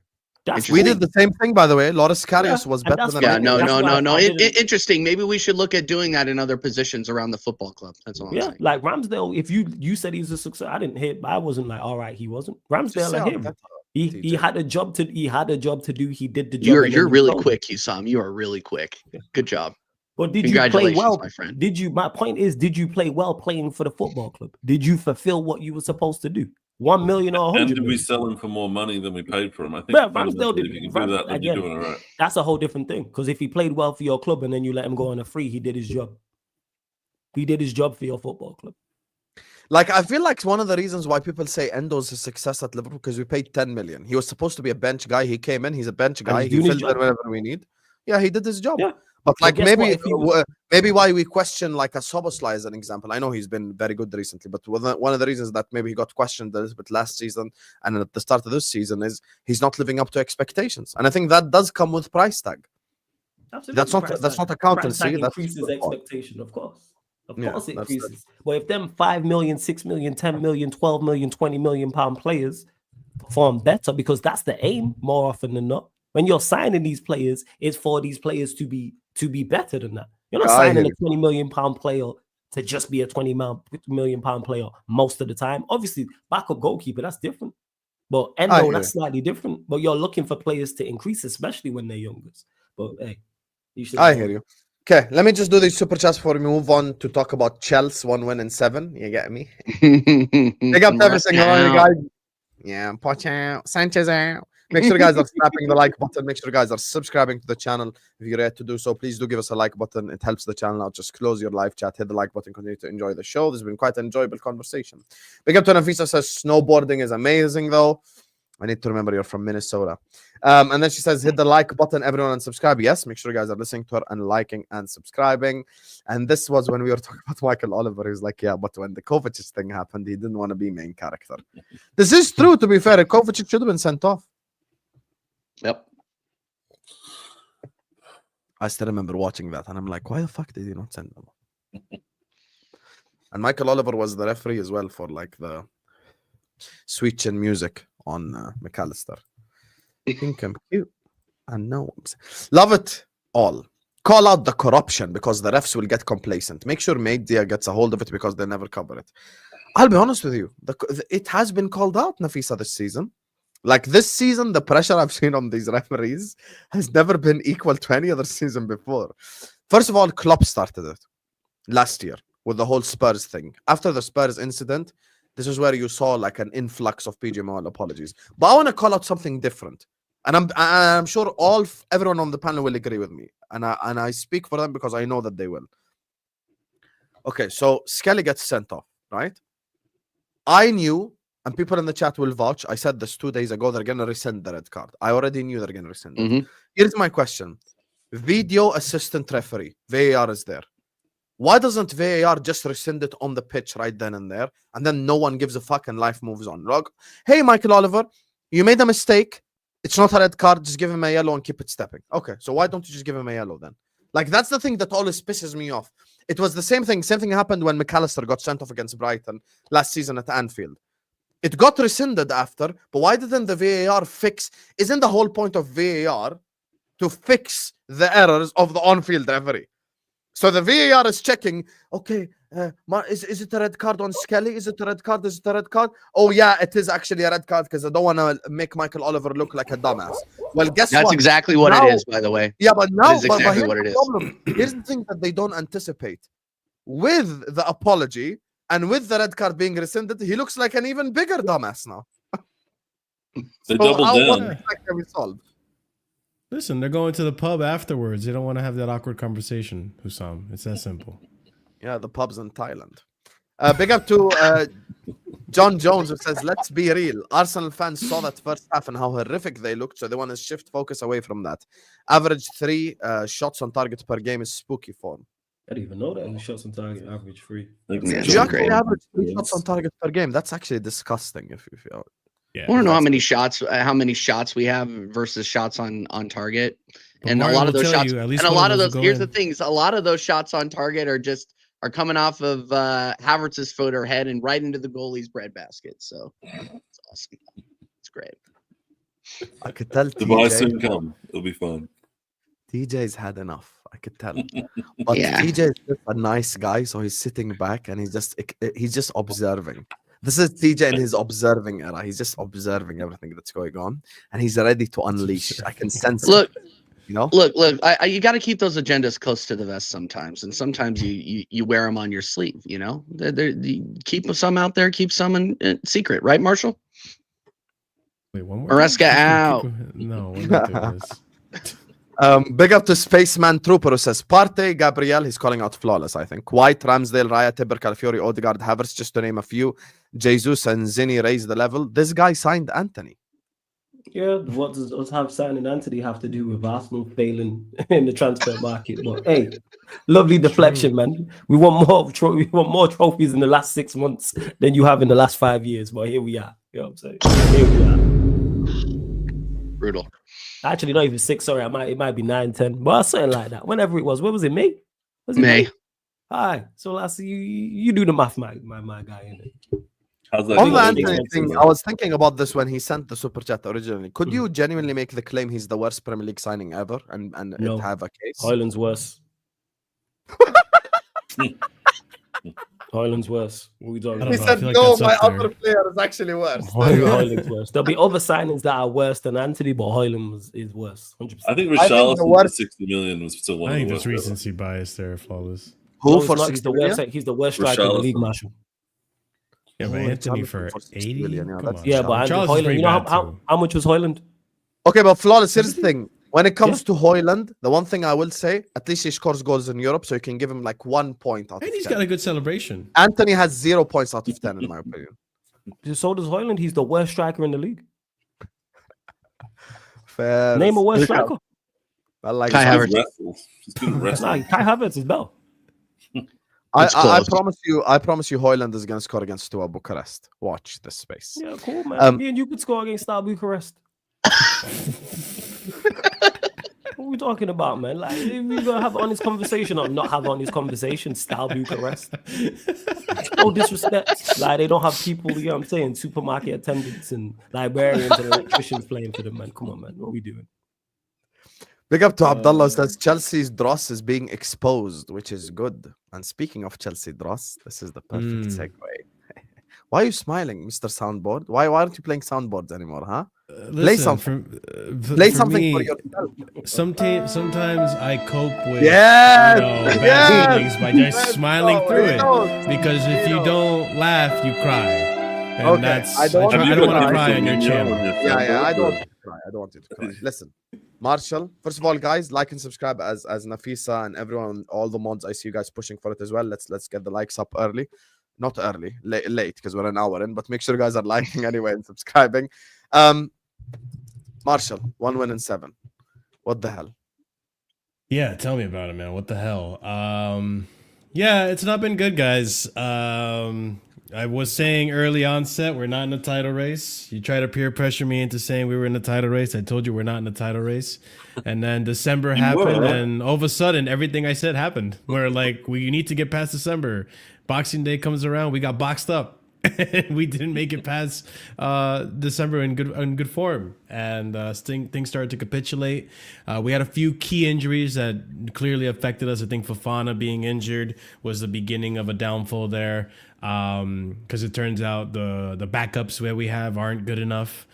[SPEAKER 1] We did the same thing, by the way. Loris Karius was better than
[SPEAKER 3] no. Interesting. Maybe we should look at doing that in other positions around the football club. That's all I'm saying.
[SPEAKER 5] Like Ramsdale, if you said he's a success, I wasn't like, all right, he wasn't. Ramsdale and him. He had a job to do. He did the job.
[SPEAKER 3] You're really quick, Hussam. You are really quick. Good job.
[SPEAKER 5] But did you play well, my friend? My point is, did you play well playing for the football club? Did you fulfill what you were supposed to do? 1 million or 100
[SPEAKER 2] and did
[SPEAKER 5] million?
[SPEAKER 2] we sell him for more money than we paid for him? I think
[SPEAKER 5] Ramsdale did.
[SPEAKER 2] If you can do that, then you're doing it right.
[SPEAKER 5] That's a whole different thing. Because if he played well for your club and then you let him go on a free, he did his job. He did his job for your football club.
[SPEAKER 1] Like, I feel like one of the reasons why people say Endo's a success at Liverpool because we paid 10 million. He was supposed to be a bench guy. He came in. He's a bench guy. He filled in whenever we need. Yeah, he did his job. Yeah. But like maybe why we question like a Szoboszlai as an example. I know he's been very good recently, but one of the reasons that maybe he got questioned a little bit last season and at the start of this season is he's not living up to expectations, and I think that does come with price tag.
[SPEAKER 5] Absolutely.
[SPEAKER 1] That's not accountancy.
[SPEAKER 5] That increases expectation, of course. Of course, it increases. But if them 5 million, 6 million, 10 million, 12 million, 20 million pound players perform better, because that's the aim more often than not. When you're signing these players, it's for these players to be better than that. You're not signing a 20 million pound player to just be a 20 million pound player most of the time. Obviously, backup goalkeeper, that's different. But Endo, that's slightly different. But you're looking for players to increase, especially when they're younger. But hey, you should.
[SPEAKER 1] I hear you. Okay, let me just do these super chats before we move on to talk about Chelsea 1 win in 7. You get me? Big up to every single one of you guys. Yeah, Poch out, Sanchez out. Make sure you guys are snapping the like button. Make sure you guys are subscribing to the channel. If you're yet to do so, please do give us a like button. It helps the channel out. Just close your live chat, hit the like button, continue to enjoy the show. This has been quite an enjoyable conversation. Big up to Nafisa, says snowboarding is amazing though. I need to remember you're from Minnesota. And then she says, hit the like button, everyone, and subscribe. Yes, make sure you guys are listening to her and liking and subscribing. And this was when we were talking about Michael Oliver. He was like, yeah, but when the Kovacic thing happened, he didn't want to be main character. This is true, to be fair. Kovacic should have been sent off.
[SPEAKER 3] Yep.
[SPEAKER 1] I still remember watching that, and I'm like, why the fuck did he not send them off? And Michael Oliver was the referee as well for like the Sweet Chin music on McAllister. I think I'm cute. And no, love it all. Call out the corruption because the refs will get complacent. Make sure media gets a hold of it because they never cover it. I'll be honest with you. It has been called out, Nafisa, this season. Like this season, the pressure I've seen on these referees has never been equal to any other season before. First of all, Klopp started it last year with the whole Spurs thing. After the Spurs incident, this is where you saw like an influx of PJ Morel apologies. But I want to call out something different, and I'm sure everyone on the panel will agree with me, and I speak for them because I know that they will. Okay, so Skelly gets sent off, right? I knew, and people in the chat will vouch, I said this 2 days ago, they're going to rescind the red card. I already knew they're going to rescind it. Here's my question. Video assistant referee, VAR is there. Why doesn't VAR just rescind it on the pitch right then and there, and then no one gives a fuck and life moves on? Like, hey, Michael Oliver, you made a mistake. It's not a red card. Just give him a yellow and keep it stepping. Okay, so why don't you just give him a yellow then? Like, that's the thing that always pisses me off. It was the same thing. Same thing happened when McAllister got sent off against Brighton last season at Anfield. It got rescinded after, but why didn't the VAR fix? Isn't the whole point of VAR to fix the errors of the on-field referee? So the VAR is checking, okay, is it a red card on Skelly? Is it a red card? Is it a red card? Oh, yeah, it is actually a red card because I don't want to make Michael Oliver look like a dumbass. Well, guess what?
[SPEAKER 3] That's exactly what
[SPEAKER 1] now,
[SPEAKER 3] it is, by the way.
[SPEAKER 1] Yeah, but now,
[SPEAKER 3] that is exactly what it is.
[SPEAKER 1] Here's the thing that they don't anticipate. With the apology and with the red card being rescinded, he looks like an even bigger dumbass now.
[SPEAKER 2] They doubled down.
[SPEAKER 1] Can we solve?
[SPEAKER 4] Listen, they're going to the pub afterwards. They don't want to have that awkward conversation, Hussam. It's that simple.
[SPEAKER 1] Yeah, the pub's in Thailand. Big up to John Jones, who says, let's be real. Arsenal fans saw that first half and how horrific they looked, so they want to shift focus away from that. Average 3 shots on target per game is spooky form.
[SPEAKER 5] I didn't even know that. The shots on target average 3.
[SPEAKER 1] Do you actually average 3 shots on target per game? That's actually disgusting. If you feel.
[SPEAKER 3] Yeah, I want to know how many shots we have versus shots on target, and a lot of those shots. And a lot of those. Here's the things. A lot of those shots on target are coming off of Havertz's foot or head and right into the goalie's breadbasket. So it's awesome. It's great.
[SPEAKER 1] I could tell.
[SPEAKER 2] Dubai soon come. It'll be fun.
[SPEAKER 1] TJ's had enough. I could tell. But yeah. TJ is just a nice guy, so he's sitting back and he's just observing. This is TJ in his observing era. He's just observing everything that's going on, and he's ready to unleash. I can sense.
[SPEAKER 3] Look,
[SPEAKER 1] it, you know.
[SPEAKER 3] Look. You got to keep those agendas close to the vest sometimes, and sometimes you wear them on your sleeve. You know, you keep some out there, keep some in secret, right, Marshall?
[SPEAKER 4] Wait, one more.
[SPEAKER 3] Maresca out.
[SPEAKER 4] No, we're not doing this.
[SPEAKER 1] Big up to Spaceman Trooper, who says Partey, Gabriel, he's calling out flawless, I think. White, Ramsdale, Raya, Tibber, Calafiori, Odegaard, Havertz, just to name a few. Jesus and Zinni raised the level. This guy signed Anthony.
[SPEAKER 5] Yeah, what does us have signing Anthony have to do with Arsenal failing in the transfer market? But hey, lovely deflection, man. We want more trophies in the last 6 months than you have in the last 5 years. But here we are. You know what I'm saying? Here we are.
[SPEAKER 3] Brutal.
[SPEAKER 5] Actually, not even 6. Sorry, it might be 9, 10, but something like that. Whenever it was, what was it? May? Was it
[SPEAKER 3] May?
[SPEAKER 5] Hi. So last you do the math, my guy.
[SPEAKER 2] How's that?
[SPEAKER 1] On the Anthony thing, I was thinking about this when he sent the super chat originally. Could you genuinely make the claim he's the worst Premier League signing ever, and
[SPEAKER 5] no.
[SPEAKER 1] It have a case?
[SPEAKER 5] Højlund's worse. Højlund's worse. What are we talking about?
[SPEAKER 1] He said, no, my other player is actually worse.
[SPEAKER 5] Højlund's worse. There'll be other signings that are worse than Anthony, but Højlund is worse. 100%.
[SPEAKER 2] I think Richarlison 60 million was still one.
[SPEAKER 4] I think there's recency bias there, flawless.
[SPEAKER 5] Who for 60 million? He's the worst striker in the league, Marshall.
[SPEAKER 4] Yeah, but Anthony for 80 million.
[SPEAKER 5] Yeah, but Højlund, you know how much was Højlund?
[SPEAKER 1] Okay, but flawless. Here's the thing. When it comes to Højlund, the one thing I will say, at least he scores goals in Europe, so you can give him like 1 point out of 10.
[SPEAKER 4] And he's got a good celebration.
[SPEAKER 1] Anthony has 0 points out of 10, in my opinion.
[SPEAKER 5] So does Højlund. He's the worst striker in the league.
[SPEAKER 1] Fair.
[SPEAKER 5] Name a worst striker.
[SPEAKER 1] I like
[SPEAKER 3] Kai Havertz.
[SPEAKER 5] Kai Havertz is better.
[SPEAKER 1] I promise you, Højlund is going to score against Steaua Bucharest. Watch this space.
[SPEAKER 5] Yeah, cool, man. Me and you could score against Steaua Bucharest. What are we talking about, man? Like, we're gonna have an honest conversation or not have an honest conversation. Steaua Bucharest. No disrespect. Like, they don't have people, you know what I'm saying, supermarket attendants and librarians and electricians playing for them, man. Come on, man. What are we doing?
[SPEAKER 1] Big up to Abdullah, says Chelsea's dross is being exposed, which is good. And speaking of Chelsea dross, this is the perfect segue. Why are you smiling, Mr. Soundboard? Why aren't you playing soundboards anymore, huh? Play something. Play something
[SPEAKER 4] me,
[SPEAKER 1] for yourself.
[SPEAKER 4] Sometimes I cope with
[SPEAKER 1] Yes,
[SPEAKER 4] bad feelings by just
[SPEAKER 1] Let's
[SPEAKER 4] smiling
[SPEAKER 1] go.
[SPEAKER 4] through
[SPEAKER 1] He
[SPEAKER 4] it.
[SPEAKER 1] knows.
[SPEAKER 4] Because if
[SPEAKER 1] He
[SPEAKER 4] you
[SPEAKER 1] knows.
[SPEAKER 4] don't laugh, you cry. And
[SPEAKER 1] Okay,
[SPEAKER 4] that's
[SPEAKER 1] I don't
[SPEAKER 4] I don't want to
[SPEAKER 1] cry.
[SPEAKER 4] cry on your channel.
[SPEAKER 1] Yeah, I don't want you to cry. I don't want you to cry. Listen, Marshall, first of all, guys, like and subscribe as Nafisa and everyone, all the mods. I see you guys pushing for it as well. Let's get the likes up early. Not early, late, because we're an hour in, but make sure you guys are liking anyway and subscribing. Marshall, 1 win in 7. What the hell?
[SPEAKER 4] Yeah, tell me about it, man. What the hell? Yeah, it's not been good, guys. I was saying early onset, we're not in the title race. You try to peer pressure me into saying we were in the title race. I told you we're not in the title race. And then December happened, and all of a sudden, everything I said happened. We're like, we need to get past December. Boxing Day comes around, we got boxed up. We didn't make it past December in good form, and things started to capitulate. We had a few key injuries that clearly affected us. I think Fofana being injured was the beginning of a downfall there, because it turns out the backups that we have aren't good enough.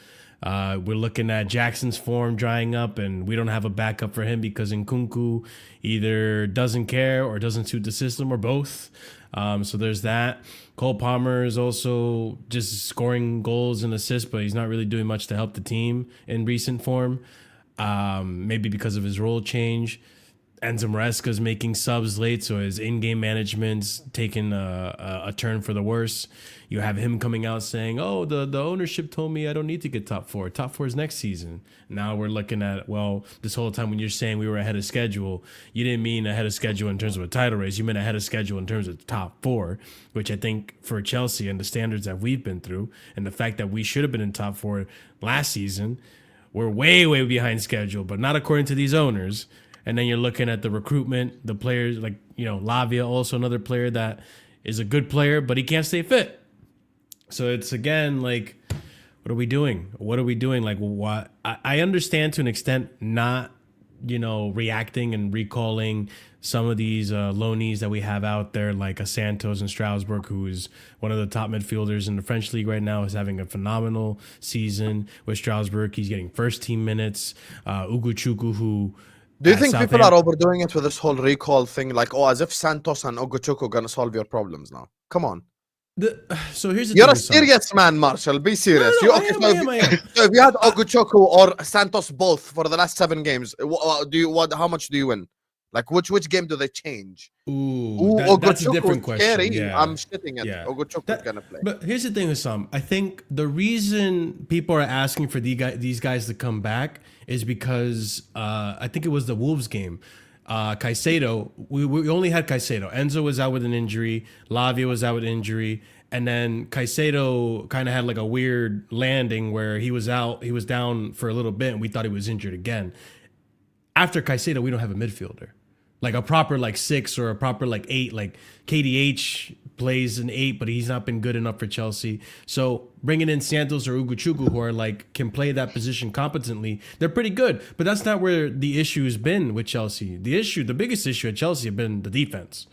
[SPEAKER 4] We're looking at Jackson's form drying up, and we don't have a backup for him because Nkunku either doesn't care or doesn't suit the system, or both. So there's that. Cole Palmer is also just scoring goals and assists, but he's not really doing much to help the team in recent form. Maybe because of his role change. Enzo Maresca is making subs late, so his in-game management's taking a turn for the worse. You have him coming out saying, "Oh, the ownership told me I don't need to get top 4. Top 4 is next season." Now we're looking at, well, this whole time when you're saying we were ahead of schedule, you didn't mean ahead of schedule in terms of a title race. You meant ahead of schedule in terms of top 4, which I think for Chelsea and the standards that we've been through, and the fact that we should have been in top 4 last season, we're way, way behind schedule, but not according to these owners. And then you're looking at the recruitment, the players like, Lavia, also another player that is a good player, but he can't stay fit. So it's, again, like, what are we doing? What are we doing? Like, what? I understand to an extent not, reacting and recalling some of these loanees that we have out there, like a Santos and Strasbourg, who is one of the top midfielders in the French league right now, is having a phenomenal season with Strasbourg. He's getting first team minutes. Ugochukwu, who...
[SPEAKER 1] Do you think people are overdoing it with this whole recall thing? Like, as if Santos and Ogochukwu are going to solve your problems now. Come on.
[SPEAKER 4] So here's the
[SPEAKER 1] You're
[SPEAKER 4] thing,
[SPEAKER 1] a serious man, Marshall. Be serious.
[SPEAKER 4] I am.
[SPEAKER 1] So if you had Ogochukwu or Santos both for the last 7 games, how much do you win? Like, which game do they change?
[SPEAKER 4] That's a different question.
[SPEAKER 1] Scary.
[SPEAKER 4] Yeah.
[SPEAKER 1] I'm shitting at Ogochukwu is going to play.
[SPEAKER 4] But here's the thing, Hussam. I think the reason people are asking for these guys to come back is because I think it was the Wolves game. Caicedo, we only had Caicedo. Enzo was out with an injury. Lavia was out with injury. And then Caicedo kind of had like a weird landing where he was out. He was down for a little bit, and we thought he was injured again. After Caicedo, we don't have a midfielder. Like a proper 6 or a proper 8. Like KDH plays an 8, but he's not been good enough for Chelsea. So bringing in Santos or Ugochukwu, who are can play that position competently, they're pretty good. But that's not where the issue has been with Chelsea. The biggest issue at Chelsea have been the defense.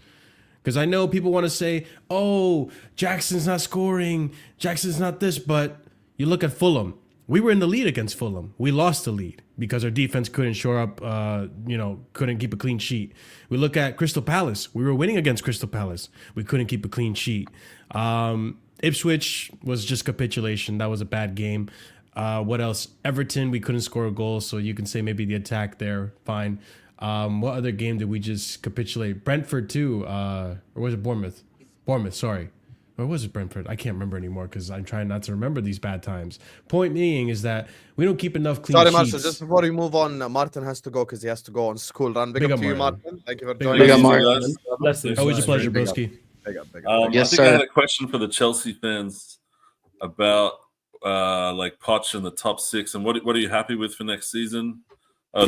[SPEAKER 4] Because I know people want to say, "Oh, Jackson's not scoring. Jackson's not this," but you look at Fulham. We were in the lead against Fulham. We lost the lead because our defense couldn't shore up, couldn't keep a clean sheet. We look at Crystal Palace. We were winning against Crystal Palace. We couldn't keep a clean sheet. Ipswich was just capitulation. That was a bad game. What else? Everton, we couldn't score a goal, so you can say maybe the attack there, fine. What other game did we just capitulate? Brentford too, or was it Bournemouth? Bournemouth, sorry. Or was it Brentford? I can't remember anymore because I'm trying not to remember these bad times. Point being is that we don't keep enough clean sheets.
[SPEAKER 1] Marshall, just before we move on, Martin has to go because he has to go on school run. Big up to you, Martin. Thank you for joining us.
[SPEAKER 3] Big up, Martin.
[SPEAKER 4] Always a pleasure, broski.
[SPEAKER 1] Big up.
[SPEAKER 2] Yes, sir. I had a question for the Chelsea fans about Poch in the top 6, and what are you happy with for next season?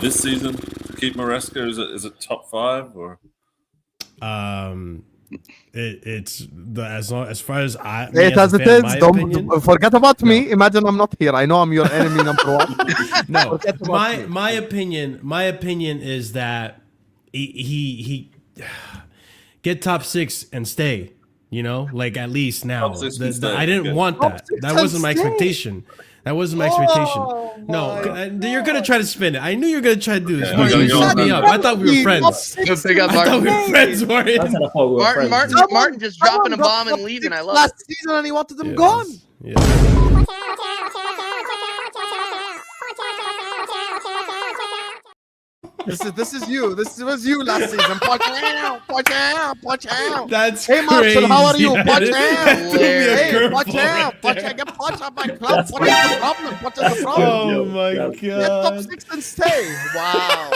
[SPEAKER 2] This season to keep Maresca, is it top 5 or?
[SPEAKER 4] It's as far as I.
[SPEAKER 1] It as it is. Don't forget about me. Imagine I'm not here. I know I'm your enemy number 1.
[SPEAKER 4] No, my opinion is that he get top 6 and stay. You know, like at least now.
[SPEAKER 2] Top six can stay.
[SPEAKER 4] I didn't
[SPEAKER 2] Yeah.
[SPEAKER 4] want that. That wasn't my expectation. That wasn't my expectation. No, you're gonna try to spin it. I knew you were gonna try to do this.
[SPEAKER 2] Yeah,
[SPEAKER 4] Martin, you
[SPEAKER 2] go
[SPEAKER 4] set me up. I thought we were friends.
[SPEAKER 3] Good pick up,
[SPEAKER 4] I thought we
[SPEAKER 3] Martin.
[SPEAKER 4] were friends, Martin.
[SPEAKER 5] That's how I thought we were friends.
[SPEAKER 3] Martin just dropping a bomb and leaving. I love
[SPEAKER 1] last
[SPEAKER 3] it.
[SPEAKER 1] season and he wanted them gone.
[SPEAKER 4] Yeah.
[SPEAKER 1] This is you. This was you last season. Punch out, punch out, punch out.
[SPEAKER 4] That's
[SPEAKER 1] Hey Marshall, how are you?
[SPEAKER 4] crazy.
[SPEAKER 1] Punch
[SPEAKER 4] That
[SPEAKER 1] out.
[SPEAKER 4] threw me a
[SPEAKER 1] Hey,
[SPEAKER 4] curveball
[SPEAKER 1] punch out,
[SPEAKER 4] right
[SPEAKER 1] punch
[SPEAKER 4] there.
[SPEAKER 1] out. Get punched out by club. What is the problem? What is the problem?
[SPEAKER 4] Oh my
[SPEAKER 1] Get top
[SPEAKER 4] god.
[SPEAKER 1] 6 and stay. Wow.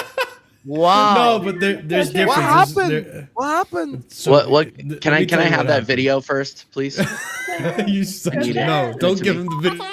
[SPEAKER 1] Wow.
[SPEAKER 4] No, but there's difference.
[SPEAKER 1] What happened? What happened?
[SPEAKER 4] So,
[SPEAKER 3] What? Can
[SPEAKER 4] let
[SPEAKER 3] I
[SPEAKER 4] me tell you
[SPEAKER 3] have
[SPEAKER 4] what
[SPEAKER 3] that
[SPEAKER 4] happened.
[SPEAKER 3] video first, please?
[SPEAKER 4] You such a,
[SPEAKER 3] Need it.
[SPEAKER 4] no,
[SPEAKER 3] Give it
[SPEAKER 4] don't
[SPEAKER 3] to
[SPEAKER 4] give
[SPEAKER 3] me.
[SPEAKER 4] him the video.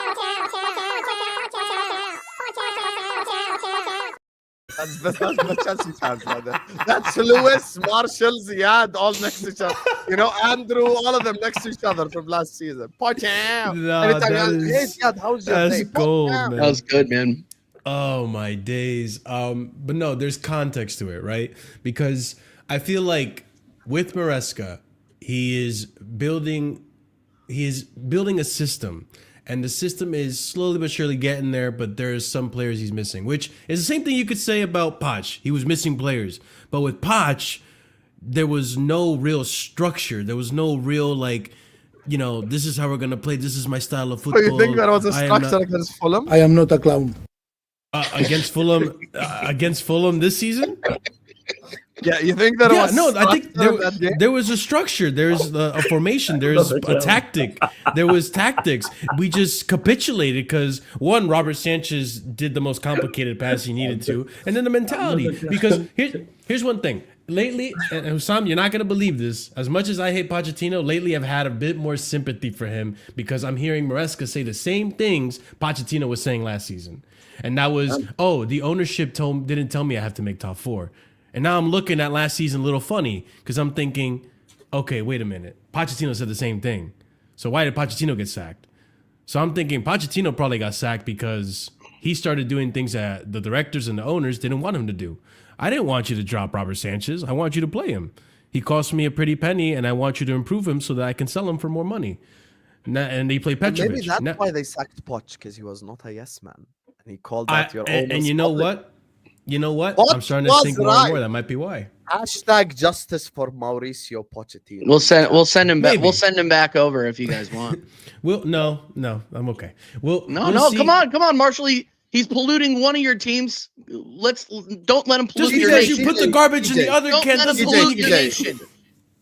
[SPEAKER 1] That's the Chelsea fans, brother. That's Lewis, Marshall, Ziad, all next to each other. You know, Andrew, all of them next to each other from last season. Punch out.
[SPEAKER 4] No,
[SPEAKER 1] Anytime
[SPEAKER 4] that
[SPEAKER 1] you ask,
[SPEAKER 4] is-
[SPEAKER 1] hey, Ziad, how's your
[SPEAKER 4] that's
[SPEAKER 1] day? Punch
[SPEAKER 4] gold,
[SPEAKER 1] out.
[SPEAKER 4] man.
[SPEAKER 3] That was good, man.
[SPEAKER 4] Oh my days. But no, there's context to it, right? Because I feel like with Maresca, he is building a system. And the system is slowly but surely getting there, but there's some players he's missing, which is the same thing you could say about Poch. He was missing players. But with Poch, there was no real structure. There was no real, like, you know, this is how we're going to play. This is my style of
[SPEAKER 1] Oh,
[SPEAKER 4] football.
[SPEAKER 1] you think that was a
[SPEAKER 4] I am
[SPEAKER 1] structure
[SPEAKER 4] not-
[SPEAKER 1] against Fulham?
[SPEAKER 6] I am not a clown.
[SPEAKER 4] against Fulham this season?
[SPEAKER 1] Yeah, you think that
[SPEAKER 4] Yeah,
[SPEAKER 1] was
[SPEAKER 4] no, I think
[SPEAKER 1] structure in that game?
[SPEAKER 4] there was a structure. There's a formation. There's a tactic. There was tactics. We just capitulated because one, Robert Sanchez did the most complicated pass he needed to, and then the mentality. Because here's one thing. Lately, and Hussam, you're not gonna believe this. As much as I hate Pochettino, lately I've had a bit more sympathy for him because I'm hearing Maresca say the same things Pochettino was saying last season, and that was, the ownership didn't tell me I have to make top 4. And now I'm looking at last season a little funny because I'm thinking, okay, wait a minute. Pochettino said the same thing. So why did Pochettino get sacked? So I'm thinking Pochettino probably got sacked because he started doing things that the directors and the owners didn't want him to do. I didn't want you to drop Robert Sanchez. I want you to play him. He cost me a pretty penny, and I want you to improve him so that I can sell him for more money. And they play Petrovic.
[SPEAKER 1] Maybe that's why they sacked Poch, because he was not a yes man. And he called out your owners.
[SPEAKER 4] And you know what? You know what?
[SPEAKER 1] Poch
[SPEAKER 4] I'm starting to
[SPEAKER 1] was
[SPEAKER 4] think more and
[SPEAKER 1] right.
[SPEAKER 4] more. That might be why.
[SPEAKER 1] Hashtag justice for Mauricio Pochettino.
[SPEAKER 3] We'll send him back.
[SPEAKER 4] Maybe.
[SPEAKER 3] We'll send him back over if you guys want.
[SPEAKER 4] No, I'm okay. We'll see.
[SPEAKER 3] Come on, Marshall. He's polluting one of your teams. Don't let him pollute
[SPEAKER 4] Just
[SPEAKER 3] your
[SPEAKER 4] because
[SPEAKER 3] nation.
[SPEAKER 4] you put the garbage in the other
[SPEAKER 3] Don't
[SPEAKER 4] can
[SPEAKER 3] let him
[SPEAKER 4] doesn't
[SPEAKER 3] pollute
[SPEAKER 4] mean
[SPEAKER 3] your
[SPEAKER 4] you
[SPEAKER 3] nation.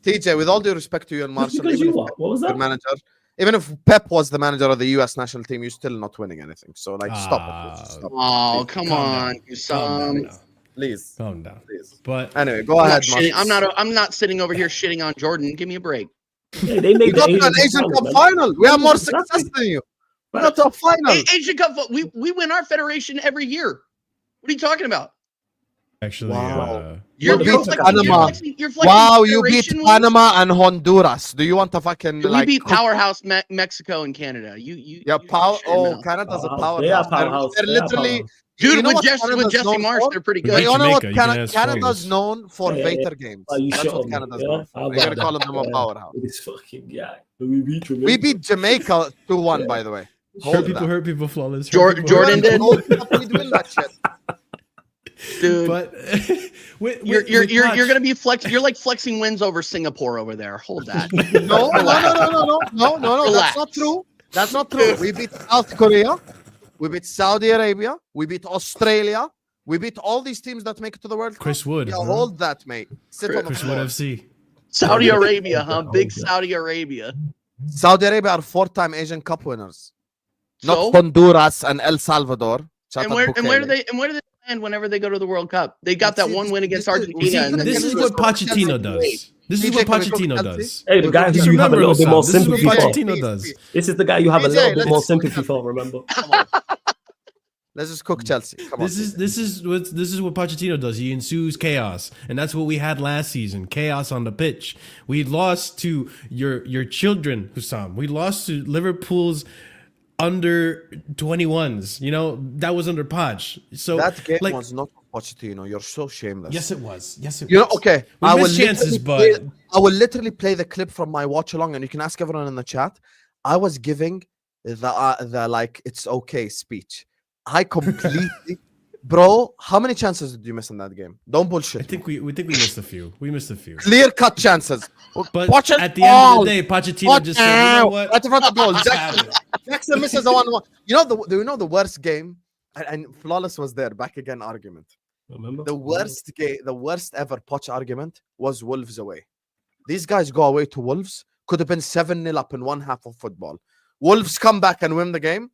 [SPEAKER 1] TJ, with all due respect to you and Marshall,
[SPEAKER 5] Because
[SPEAKER 1] even
[SPEAKER 5] you
[SPEAKER 1] if
[SPEAKER 5] what? What was
[SPEAKER 1] the
[SPEAKER 5] that?
[SPEAKER 1] manager, even if Pep was the manager of the US national team, you're still not winning anything. So stop it. Please. Stop.
[SPEAKER 3] Oh, come
[SPEAKER 4] Calm
[SPEAKER 3] on,
[SPEAKER 4] down.
[SPEAKER 3] you
[SPEAKER 4] Calm down
[SPEAKER 3] son.
[SPEAKER 4] now.
[SPEAKER 1] Please.
[SPEAKER 4] Calm down.
[SPEAKER 1] Please.
[SPEAKER 4] But
[SPEAKER 1] Anyway, go ahead, Marshall.
[SPEAKER 3] I'm not sitting over here shitting on Jordan. Give me a break.
[SPEAKER 5] Hey, they
[SPEAKER 1] We
[SPEAKER 5] made
[SPEAKER 1] got
[SPEAKER 5] the
[SPEAKER 1] to an Asian Cup final. We have more success than you. We got to a final.
[SPEAKER 3] Asian Cup. We win our federation every year. What are you talking about?
[SPEAKER 4] actually,
[SPEAKER 1] Wow.
[SPEAKER 3] You're
[SPEAKER 1] beat
[SPEAKER 3] flexing-
[SPEAKER 1] Panama.
[SPEAKER 3] you're flexing
[SPEAKER 1] Wow, you beat
[SPEAKER 3] federation wins?
[SPEAKER 1] Panama and Honduras. Do you want to fucking
[SPEAKER 3] We beat powerhouse Mexico and Canada. You
[SPEAKER 1] Yeah,
[SPEAKER 3] you
[SPEAKER 1] power.
[SPEAKER 3] shut your
[SPEAKER 1] Oh,
[SPEAKER 3] mouth.
[SPEAKER 1] Canada's a
[SPEAKER 5] They are
[SPEAKER 1] powerhouse.
[SPEAKER 5] powerhouse.
[SPEAKER 1] They're
[SPEAKER 5] They are
[SPEAKER 1] literally.
[SPEAKER 5] powerhouse.
[SPEAKER 3] Dude,
[SPEAKER 1] you know
[SPEAKER 3] with
[SPEAKER 1] what
[SPEAKER 3] Jesse
[SPEAKER 1] Canada's known
[SPEAKER 3] Marsh,
[SPEAKER 1] for?
[SPEAKER 3] they're pretty
[SPEAKER 4] We
[SPEAKER 3] good.
[SPEAKER 4] beat
[SPEAKER 1] You know what
[SPEAKER 4] Jamaica, you can ask
[SPEAKER 1] Canada's
[SPEAKER 4] Flores.
[SPEAKER 1] known for
[SPEAKER 5] Yeah,
[SPEAKER 1] Vater games.
[SPEAKER 5] Oh, you
[SPEAKER 1] That's
[SPEAKER 5] shut
[SPEAKER 1] what
[SPEAKER 5] up,
[SPEAKER 1] Canada's
[SPEAKER 5] yeah?
[SPEAKER 1] known
[SPEAKER 5] How
[SPEAKER 1] for. You gotta
[SPEAKER 5] about
[SPEAKER 1] call
[SPEAKER 5] that?
[SPEAKER 1] them a powerhouse.
[SPEAKER 5] This fucking guy. We beat Jamaica.
[SPEAKER 1] We beat Jamaica 2-1, by the way. Hold that.
[SPEAKER 4] hurt people flawless.
[SPEAKER 3] Jordan did.
[SPEAKER 1] We'd win that shit.
[SPEAKER 3] Dude,
[SPEAKER 4] But
[SPEAKER 3] you're gonna be You're like flexing wins over Singapore over there. Hold that.
[SPEAKER 1] No. That's not true. That's not true. We beat South Korea. We beat Saudi Arabia. We beat Australia. We beat all these teams that make it to the World Cup.
[SPEAKER 4] Chris Wood.
[SPEAKER 1] Yeah,
[SPEAKER 4] huh?
[SPEAKER 1] hold that, mate. Sit on the
[SPEAKER 4] Chris Wood
[SPEAKER 1] floor.
[SPEAKER 4] FC.
[SPEAKER 3] Saudi Arabia, huh? Big Saudi Arabia.
[SPEAKER 1] Saudi Arabia are 4-time Asian Cup winners. Not
[SPEAKER 3] So?
[SPEAKER 1] Honduras and El Salvador.
[SPEAKER 3] And where do they land whenever they go to the World Cup? They got that one win against Argentina. And then
[SPEAKER 4] This is what Pochettino does. This is what Pochettino does.
[SPEAKER 5] Hey, the guy who
[SPEAKER 4] Just
[SPEAKER 5] you have a
[SPEAKER 4] remember,
[SPEAKER 5] little bit more
[SPEAKER 4] Osam, this is what
[SPEAKER 5] sympathy for.
[SPEAKER 4] Pochettino does.
[SPEAKER 5] This is the guy you have a
[SPEAKER 1] DJ,
[SPEAKER 5] little bit
[SPEAKER 1] let's
[SPEAKER 5] more
[SPEAKER 1] just-
[SPEAKER 5] sympathy for, remember?
[SPEAKER 1] Let's just cook Chelsea. Come on.
[SPEAKER 4] This is what Pochettino does. He ensues chaos, and that's what we had last season. Chaos on the pitch. We lost to your children, Hussam. We lost to Liverpool's under 21s. You know that was under Poch. So
[SPEAKER 1] That game
[SPEAKER 4] like,
[SPEAKER 1] was not Pochettino. You're so shameless.
[SPEAKER 4] Yes, it was. Yes, it was.
[SPEAKER 1] You know, okay.
[SPEAKER 4] We missed chances, but
[SPEAKER 1] I will literally play the clip from my watch along, and you can ask everyone in the chat. I was giving the like it's okay speech. I completely, bro. How many chances did you miss in that game? Don't bullshit.
[SPEAKER 4] I think we missed a few. We missed a few.
[SPEAKER 1] Clear cut chances.
[SPEAKER 4] But
[SPEAKER 1] Watch it
[SPEAKER 4] at the end of the
[SPEAKER 1] all.
[SPEAKER 4] day, Pochettino just said, "You know what?
[SPEAKER 1] Right in front of the goal.
[SPEAKER 4] Let's have it."
[SPEAKER 1] Jackson misses a 1-1. Do you know the worst game? And Flawless was there. Back again argument.
[SPEAKER 5] Remember?
[SPEAKER 1] The worst game, the worst ever Poch argument was Wolves away. These guys go away to Wolves. Could have been 7-0 up in one half of football. Wolves come back and win the game.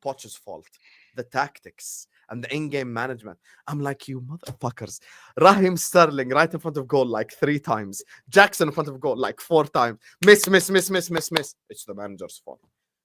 [SPEAKER 1] Poch's fault. The tactics and the in-game management. I'm like, you motherfuckers. Raheem Sterling right in front of goal like 3 times. Jackson in front of goal like 4 times. Miss. It's the manager's fault.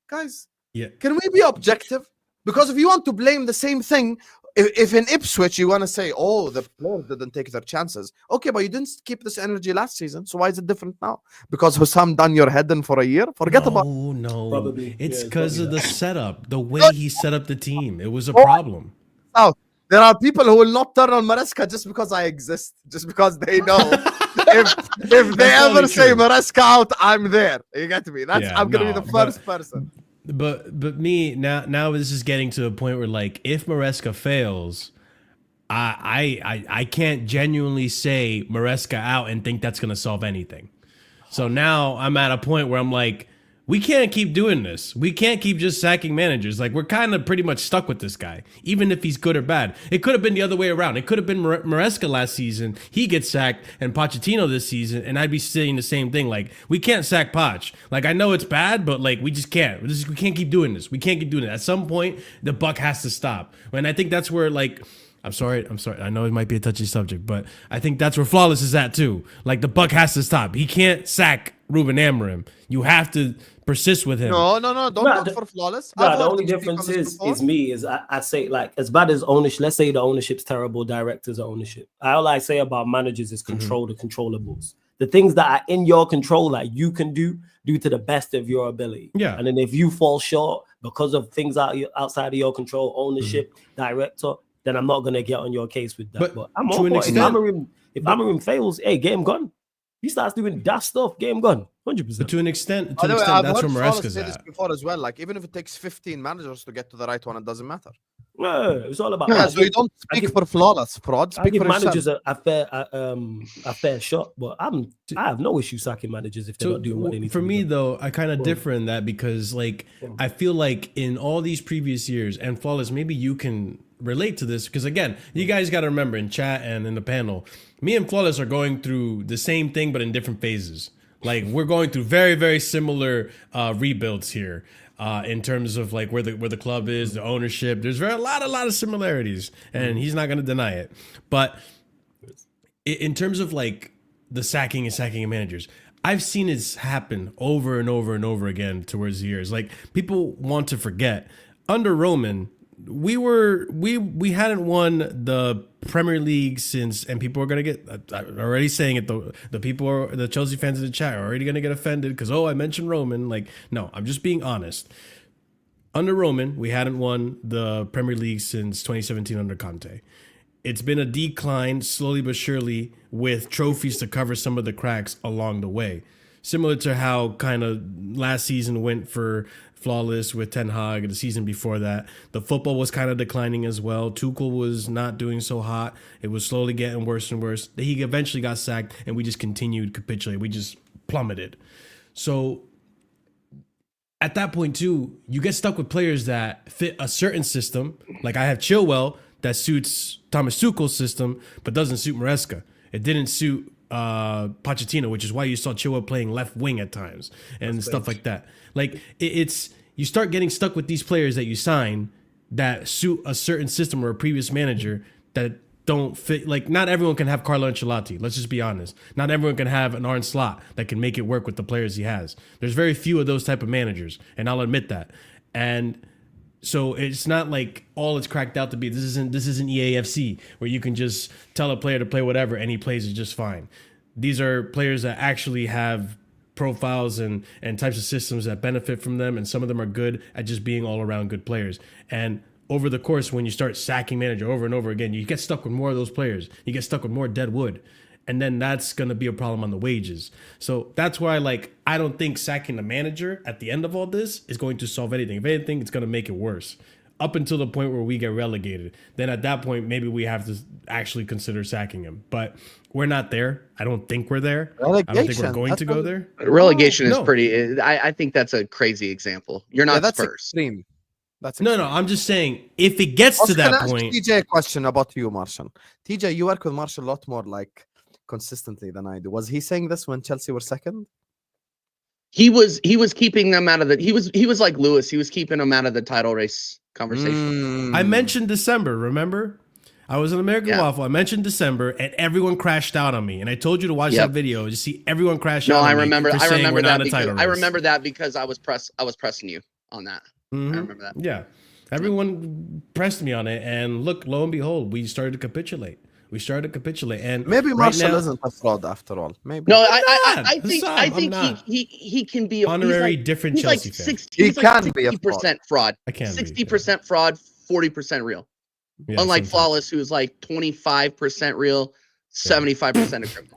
[SPEAKER 1] Guys,
[SPEAKER 4] Yeah.
[SPEAKER 1] can we be objective? Because if you want to blame the same thing, if in Ipswich you want to say, oh, the players didn't take their chances. Okay, but you didn't keep this energy last season. So why is it different now? Because Hussam done your head in for a year? Forget about it.
[SPEAKER 4] No.
[SPEAKER 5] Probably.
[SPEAKER 4] It's
[SPEAKER 5] Yeah,
[SPEAKER 4] because
[SPEAKER 5] probably
[SPEAKER 4] of the
[SPEAKER 5] that.
[SPEAKER 4] setup, the way he set up the team. It was a problem.
[SPEAKER 1] Now, there are people who will not turn on Maresca just because I exist, just because they know if they
[SPEAKER 4] That's
[SPEAKER 1] ever
[SPEAKER 4] probably
[SPEAKER 1] say
[SPEAKER 4] true.
[SPEAKER 1] Maresca out, I'm there. You get me? I'm gonna be the
[SPEAKER 4] but-
[SPEAKER 1] first person.
[SPEAKER 4] But me now this is getting to a point where like if Maresca fails, I can't genuinely say Maresca out and think that's gonna solve anything. So now I'm at a point where I'm like, we can't keep doing this. We can't keep just sacking managers. Like we're kind of pretty much stuck with this guy, even if he's good or bad. It could have been the other way around. It could have been Maresca last season. He gets sacked, and Pochettino this season, and I'd be saying the same thing. Like we can't sack Poch. Like I know it's bad, but like we just can't. We can't keep doing this. We can't keep doing it. At some point, the buck has to stop. And I think that's where like. I'm sorry. I know it might be a touchy subject, but I think that's where Flawless is at too. Like the buck has to stop. He can't sack Ruben Amorim. You have to persist with him.
[SPEAKER 1] No. Don't
[SPEAKER 5] Nah,
[SPEAKER 1] vote for Flawless.
[SPEAKER 5] No,
[SPEAKER 1] I've
[SPEAKER 5] the
[SPEAKER 1] heard
[SPEAKER 5] only
[SPEAKER 1] him speak
[SPEAKER 5] difference
[SPEAKER 1] on this before.
[SPEAKER 5] is me is I say like as bad as ownership. Let's say the ownership's terrible, directors are ownership. All I say about managers is control the controllables. The things that are in your control that you can do to the best of your ability.
[SPEAKER 4] Yeah.
[SPEAKER 5] And then if you fall short because of things outside of your control, ownership, director, then I'm not gonna get on your case with that. But I'm
[SPEAKER 4] to
[SPEAKER 5] all
[SPEAKER 4] an
[SPEAKER 5] for it.
[SPEAKER 4] extent-
[SPEAKER 5] If Amorim fails, hey, game gone. He starts doing daft stuff, game gone. 100%.
[SPEAKER 4] But to an extent,
[SPEAKER 1] By the way, I've
[SPEAKER 4] that's
[SPEAKER 1] heard
[SPEAKER 4] where
[SPEAKER 1] Flawless
[SPEAKER 4] Maresca's
[SPEAKER 1] say this
[SPEAKER 4] at.
[SPEAKER 1] before as well. Like even if it takes 15 managers to get to the right one, it doesn't matter.
[SPEAKER 5] Yeah, it's all about
[SPEAKER 1] Yeah, so you don't
[SPEAKER 5] I
[SPEAKER 1] speak
[SPEAKER 5] give-
[SPEAKER 1] for Flawless, fraud.
[SPEAKER 5] I
[SPEAKER 1] Speak
[SPEAKER 5] give
[SPEAKER 1] for yourself.
[SPEAKER 5] managers a fair shot, but I have no issue sacking managers if they're not doing what they need
[SPEAKER 4] for
[SPEAKER 5] to
[SPEAKER 4] me
[SPEAKER 5] do.
[SPEAKER 4] though, I kind of differ in that because like I feel like in all these previous years, and Flawless, maybe you can relate to this because again, you guys got to remember in chat and in the panel, me and Flawless are going through the same thing but in different phases. Like we're going through very, very similar rebuilds here in terms of like where the club is, the ownership. There's a lot of similarities, and he's not going to deny it. But in terms of like the sacking of managers, I've seen it happen over and over and over again towards the years. Like people want to forget under Roman, we hadn't won the Premier League since, and people are gonna get already saying it. The Chelsea fans in the chat are already gonna get offended because I mentioned Roman. Like, no, I'm just being honest. Under Roman, we hadn't won the Premier League since 2017 under Conte. It's been a decline slowly but surely with trophies to cover some of the cracks along the way. Similar to how kind of last season went for Flawless with Ten Hag, the season before that. The football was kind of declining as well. Tuchel was not doing so hot. It was slowly getting worse and worse. He eventually got sacked, and we just continued to capitulate. We just plummeted. So at that point, too, you get stuck with players that fit a certain system. Like I have Chilwell that suits Thomas Tuchel's system, but doesn't suit Maresca. It didn't suit Pochettino, which is why you saw Chilwell playing left wing at times and stuff like that. Like it's you start getting stuck with these players that you sign that suit a certain system or a previous manager that don't fit. Like not everyone can have Carlo Ancelotti. Let's just be honest. Not everyone can have an Arne Slot that can make it work with the players he has. There's very few of those type of managers, and I'll admit that. And so it's not like all it's cracked out to be. This isn't EAFC where you can just tell a player to play whatever and he plays it just fine. These are players that actually have profiles and types of systems that benefit from them, and some of them are good at just being all around good players. And over the course, when you start sacking manager over and over again, you get stuck with more of those players. You get stuck with more dead wood. And then that's going to be a problem on the wages. So that's why, I don't think sacking the manager at the end of all this is going to solve anything. If anything, it's going to make it worse. Up until the point where we get relegated. Then at that point, maybe we have to actually consider sacking him. But we're not there. I don't think we're there. I don't think we're going to go there.
[SPEAKER 3] Relegation is pretty... I think that's a crazy example. You're not
[SPEAKER 1] that's
[SPEAKER 3] Spurs.
[SPEAKER 1] Extreme. That's
[SPEAKER 4] No, I'm just saying, if it gets to that point...
[SPEAKER 1] TJ a question about you, Marshall. TJ, you work with Marshall a lot more, consistently than I do. Was he saying this when Chelsea were second?
[SPEAKER 3] He was keeping them out of the... He was like Lewis. He was keeping them out of the title race conversation.
[SPEAKER 4] I mentioned December, remember? I was an American Waffle. I mentioned December, and everyone crashed out on me. And I told you to watch that video. You see everyone crash out on me.
[SPEAKER 3] I remember that because I was pressing you on that.
[SPEAKER 4] Mm-hmm.
[SPEAKER 3] I remember that.
[SPEAKER 4] Yeah. Everyone pressed me on it, and look, lo and behold, we started to capitulate. And
[SPEAKER 1] maybe Marshall isn't a fraud after all. Maybe.
[SPEAKER 3] No, I think he can be
[SPEAKER 4] honorary different Chelsea fan.
[SPEAKER 1] He can be a
[SPEAKER 3] 60% fraud.
[SPEAKER 4] I can
[SPEAKER 3] 60% fraud, 40% real.
[SPEAKER 4] Yeah,
[SPEAKER 3] unlike Flawless, who's 25% real, 75% of crypto.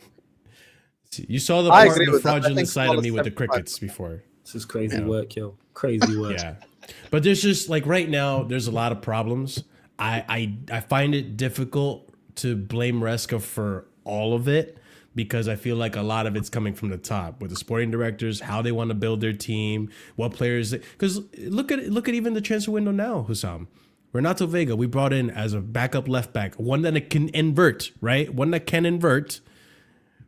[SPEAKER 4] You saw the fraudulent side of me with the crickets before.
[SPEAKER 5] This is crazy work, yo. Crazy work.
[SPEAKER 4] Yeah. But there's just right now, there's a lot of problems. I find it difficult to blame Maresca for all of it, because I feel like a lot of it's coming from the top with the sporting directors, how they want to build their team, what players. Because look at even the transfer window now, Hussam. Renato Vega, we brought in as a backup left back, one that can invert, right? One that can invert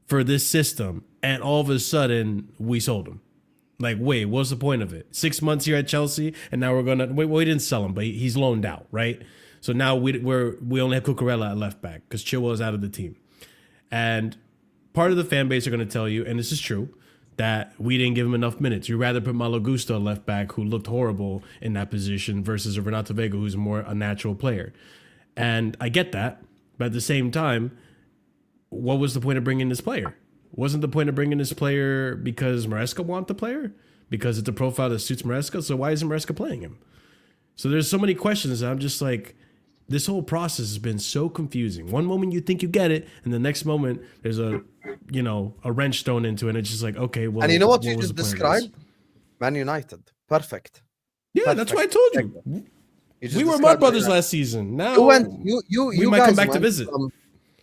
[SPEAKER 4] for this system, and all of a sudden we sold him. Wait, what's the point of it? 6 months here at Chelsea, and now we're gonna we didn't sell him, but he's loaned out, right? So now we only have Cucurella at left back because Chilwell is out of the team. And part of the fan base are going to tell you, and this is true, that we didn't give him enough minutes. You'd rather put Malo Gusto at left back, who looked horrible in that position, versus a Renato Vega, who's more a natural player. And I get that. But at the same time, what was the point of bringing this player? Wasn't the point of bringing this player because Maresca wanted the player? Because it's a profile that suits Maresca? So why isn't Maresca playing him? So there's so many questions that I'm just this whole process has been so confusing. One moment you think you get it, and the next moment there's a wrench thrown into it, and it's just okay, well.
[SPEAKER 1] And you know what you just described? Man United. Perfect.
[SPEAKER 4] Yeah,
[SPEAKER 1] Perfect.
[SPEAKER 4] That's what I told you. We were Mud Brothers last season. Now we might come back to visit.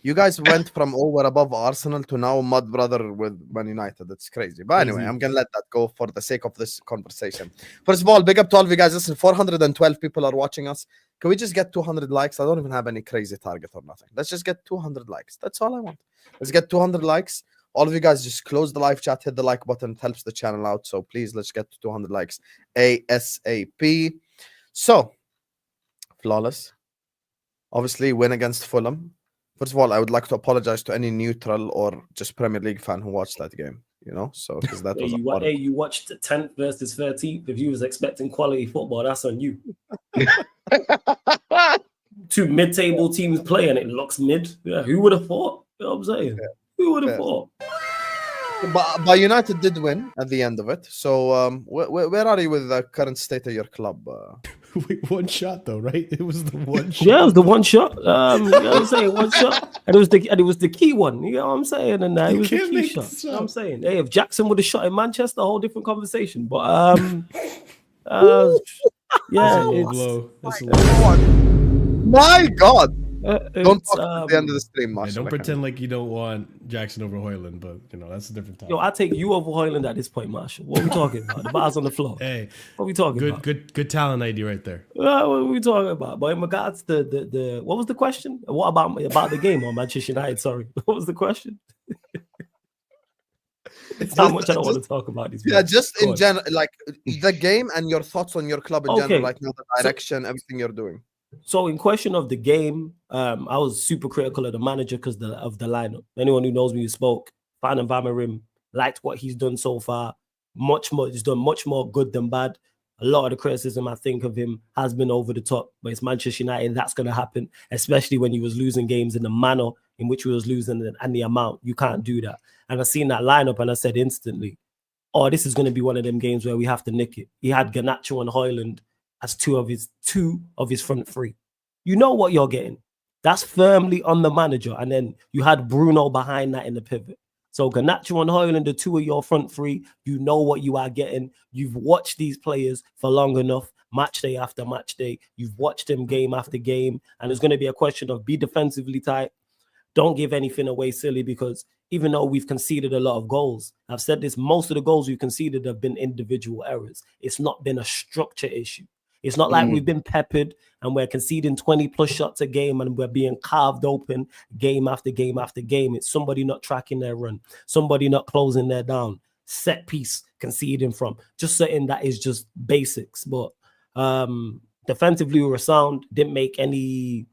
[SPEAKER 1] You guys went from over above Arsenal to now Mud Brother with Man United. It's crazy. But anyway, I'm going to let that go for the sake of this conversation. First of all, big up to all of you guys. Listen, 412 people are watching us. Can we just get 200 likes? I don't even have any crazy target or nothing. Let's just get 200 likes. That's all I want. Let's get 200 likes. All of you guys just close the live chat, hit the like button. It helps the channel out. So please, let's get to 200 likes ASAP. So, Flawless. Obviously, win against Fulham. First of all, I would like to apologize to any neutral or just Premier League fan who watched that game. So because that was
[SPEAKER 5] you watched 10th versus 13th. If you was expecting quality football, that's on you. Two mid-table teams play and it looks mid. Yeah, who would have thought? You know what I'm saying? Yeah. Who would have thought?
[SPEAKER 1] But United did win at the end of it. So where are you with the current state of your club?
[SPEAKER 4] Wait, one shot though, right? It was the one shot.
[SPEAKER 5] Yeah, it was the one shot. You know what I'm saying? One shot. And it was the key one. You know what I'm saying? And it was the key shot. You know what I'm saying? Hey, if Jackson would have shot in Manchester, a whole different conversation. But yeah,
[SPEAKER 4] it's a low.
[SPEAKER 1] My God. Don't talk at the end of the stream, Marshall.
[SPEAKER 4] Don't pretend like you don't want Jackson over Hoyland, but that's a different topic.
[SPEAKER 5] Yo, I'll take you over Hoyland at this point, Marshall. What are we talking about? The bar's on the floor.
[SPEAKER 4] Hey,
[SPEAKER 5] what are we talking about?
[SPEAKER 4] Good talent ID right there.
[SPEAKER 5] What are we talking about? But in regards to the what was the question? What about the game on Manchester United? Sorry, what was the question? It's how much I don't want to talk about these.
[SPEAKER 1] Yeah, just in general, the game and your thoughts on your club in general, the direction, everything you're doing.
[SPEAKER 5] So in question of the game, I was super critical of the manager because of the lineup. Anyone who knows me who spoke, fan of Amorim, liked what he's done so far. He's done much more good than bad. A lot of the criticism I think of him has been over the top, but it's Manchester United. That's going to happen, especially when he was losing games in the manner in which he was losing and the amount. You can't do that. And I seen that lineup and I said instantly, oh, this is going to be one of them games where we have to nick it. He had Garnacho and Hoyland as two of his front three. You know what you're getting. That's firmly on the manager. And then you had Bruno behind that in the pivot. So Garnacho and Højlund, the two of your front three, you know what you are getting. You've watched these players for long enough, match day after match day. You've watched them game after game. And it's going to be a question of be defensively tight. Don't give anything away silly, because even though we've conceded a lot of goals, I've said this, most of the goals we've conceded have been individual errors. It's not been a structure issue. It's not like we've been peppered and we're conceding 20 plus shots a game and we're being carved open game after game after game. It's somebody not tracking their run, somebody not closing their down, set piece conceding from, just something that is just basics. But defensively we were sound, didn't make any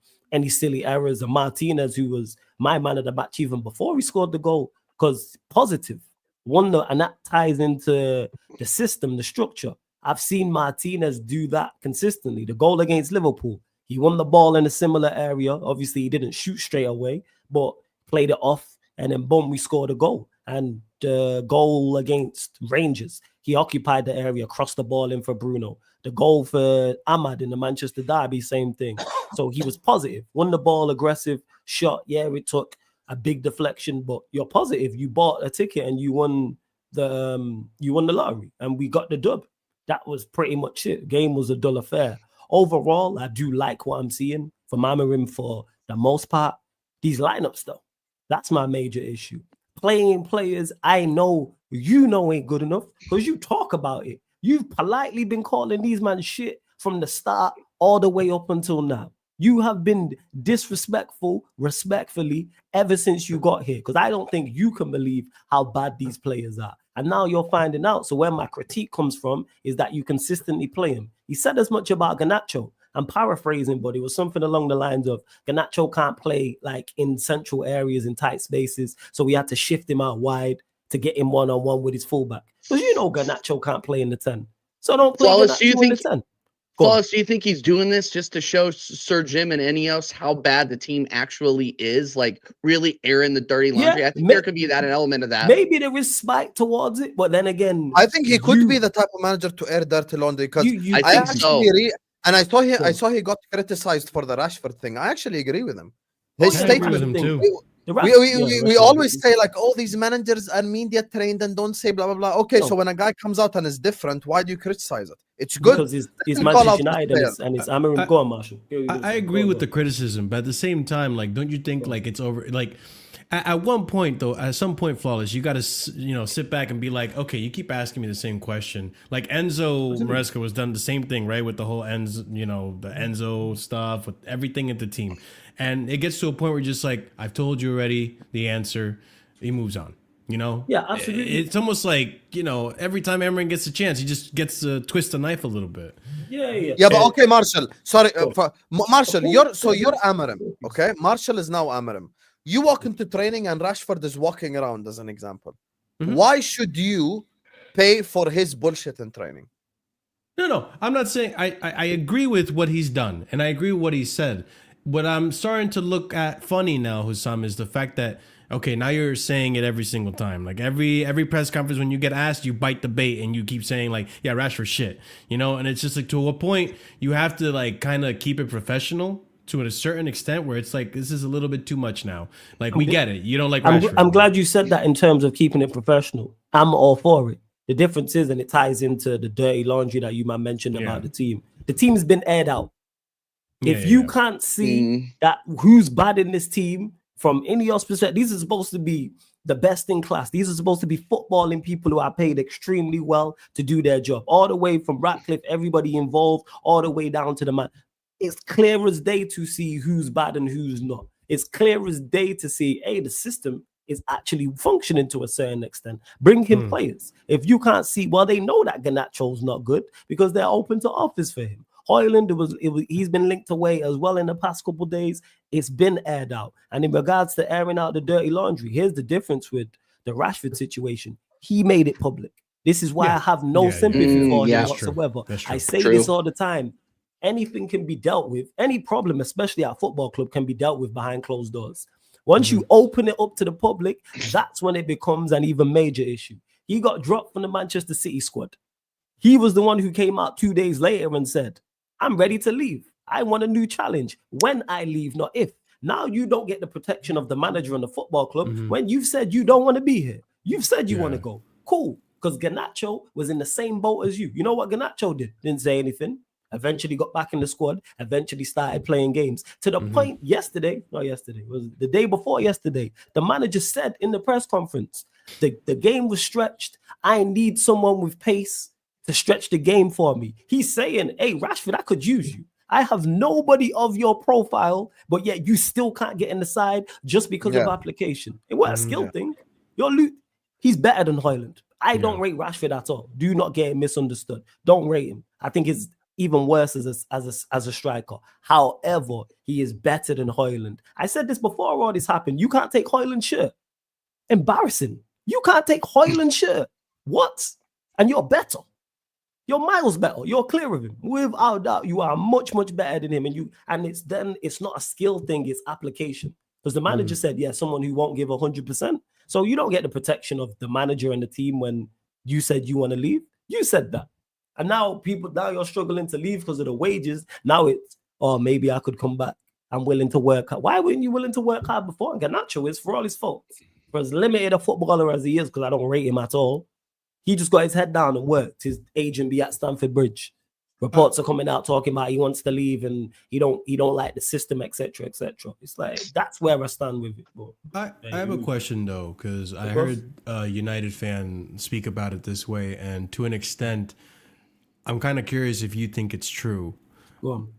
[SPEAKER 5] silly errors. And Martinez, who was my man of the match even before he scored the goal, because positive, wonder, and that ties into the system, the structure. I've seen Martinez do that consistently. The goal against Liverpool, he won the ball in a similar area. Obviously, he didn't shoot straight away, but played it off, and then boom, we scored a goal. And the goal against Rangers, he occupied the area, crossed the ball in for Bruno. The goal for Ahmad in the Manchester derby, same thing. So he was positive, won the ball, aggressive, shot. Yeah, it took a big deflection, but you're positive. You bought a ticket and you won the lottery, and we got the dub. That was pretty much it. Game was a dull affair. Overall, I do like what I'm seeing from Amorim for the most part. These lineups, though, that's my major issue. Playing players I know you know ain't good enough because you talk about it. You've politely been calling these men shit from the start all the way up until now. You have been disrespectful, respectfully, ever since you got here, because I don't think you can believe how bad these players are. And now you're finding out. So where my critique comes from is that you consistently play him. He said as much about Garnacho. I'm paraphrasing, but it was something along the lines of Garnacho can't play like in central areas, in tight spaces. So we had to shift him out wide to get him one-on-one with his fullback. Because you know Garnacho can't play in the 10. So don't play Garnacho in the 10.
[SPEAKER 3] Flawless, do you think he's doing this just to show Sir Jim and Ineos how bad the team actually is? Like really airing the dirty laundry? Yeah, I think there could be an element of that.
[SPEAKER 5] Maybe there is spite towards it, but then again,
[SPEAKER 1] I think he could be the type of manager to air dirty laundry, because I actually and I saw he got criticized for the Rashford thing. I actually agree with him. His statement
[SPEAKER 4] with him too.
[SPEAKER 1] We always say like all these managers are media trained and don't say blah blah blah. Okay, so when a guy comes out and is different, why do you criticize it? It's good
[SPEAKER 5] because he's Manchester United and it's Amorim. Go on, Marshall.
[SPEAKER 4] I agree with the criticism, but at the same time, like, don't you think like it's over? Like, at one point though, at some point, Flawless, you got to sit back and be like, okay, you keep asking me the same question. Like Enzo Maresca was done the same thing, right? With the whole the Enzo stuff, with everything in the team. And it gets to a point where you're just like, I've told you already the answer. He moves on,
[SPEAKER 5] Yeah, absolutely.
[SPEAKER 4] It's almost like, every time Amorim gets a chance, he just gets to twist the knife a little bit.
[SPEAKER 1] Yeah, but okay, Marshall. Sorry, Marshall, you're Amorim, okay? Marshall is now Amorim. You walk into training and Rashford is walking around, as an example. Mm-hmm. Why should you pay for his bullshit in training?
[SPEAKER 4] No, I'm not saying I agree with what he's done, and I agree with what he said. What I'm starting to look at funny now, Hussam, is the fact that, okay, now you're saying it every single time. Like every press conference when you get asked, you bite the bait and you keep saying like, yeah, Rashford shit, and it's just like to a point you have to like kind of keep it professional to a certain extent where it's like, this is a little bit too much now. Like we get it. You don't like Rashford.
[SPEAKER 5] I'm glad you said that in terms of keeping it professional. I'm all for it. The difference is, and it ties into the dirty laundry that you mentioned about the team. The team's been aired out. If you can't see that who's bad in this team from Ineos perspective, these are supposed to be the best in class. These are supposed to be footballing people who are paid extremely well to do their job. All the way from Ratcliffe, everybody involved, all the way down to the man. It's clear as day to see who's bad and who's not. It's clear as day to see, hey, the system is actually functioning to a certain extent. Bring him players. If you can't see, well, they know that Garnacho's not good because they're open to offers for him. Højlund, he's been linked away as well in the past couple of days. It's been aired out. And in regards to airing out the dirty laundry, here's the difference with the Rashford situation. He made it public. This is why I have no sympathy for him whatsoever. I say this all the time. Anything can be dealt with. Any problem, especially at a football club, can be dealt with behind closed doors. Once you open it up to the public, that's when it becomes an even major issue. He got dropped from the Manchester City squad. He was the one who came out 2 days later and said, I'm ready to leave. I want a new challenge when I leave, not if. Now you don't get the protection of the manager and the football club when you've said you don't want to be here. You've said you want to go. Cool. Because Garnacho was in the same boat as you. You know what Garnacho did? Didn't say anything. Eventually got back in the squad. Eventually started playing games. To the point it was the day before yesterday. The manager said in the press conference, the game was stretched. I need someone with pace to stretch the game for me. He's saying, hey, Rashford, I could use you. I have nobody of your profile, but yet you still can't get in the side just because of application. It wasn't a skill thing. He's better than Højlund. I don't rate Rashford at all. Do not get it misunderstood. Don't rate him. I think it's even worse as a striker. However, he is better than Højlund. I said this before all this happened. You can't take Højlund's shirt. Embarrassing. You can't take Højlund's shirt. What? And you're better. You're miles better. You're clear of him. Without doubt, you are much, much better than him. And it's not a skill thing, it's application. Because the manager said, someone who won't give 100%. So you don't get the protection of the manager and the team when you said you want to leave. You said that. And now you're struggling to leave because of the wages. Now it's, maybe I could come back. I'm willing to work hard. Why weren't you willing to work hard before? And Garnacho is for all his faults. For as limited a footballer as he is, because I don't rate him at all, he just got his head down and worked. His agent be at Stamford Bridge. Reports are coming out talking about he wants to leave and he don't like the system, etc., etc. It's like that's where I stand with it. But
[SPEAKER 4] I have a question though, because I heard a United fan speak about it this way, and to an extent, I'm kind of curious if you think it's true.
[SPEAKER 5] Go on.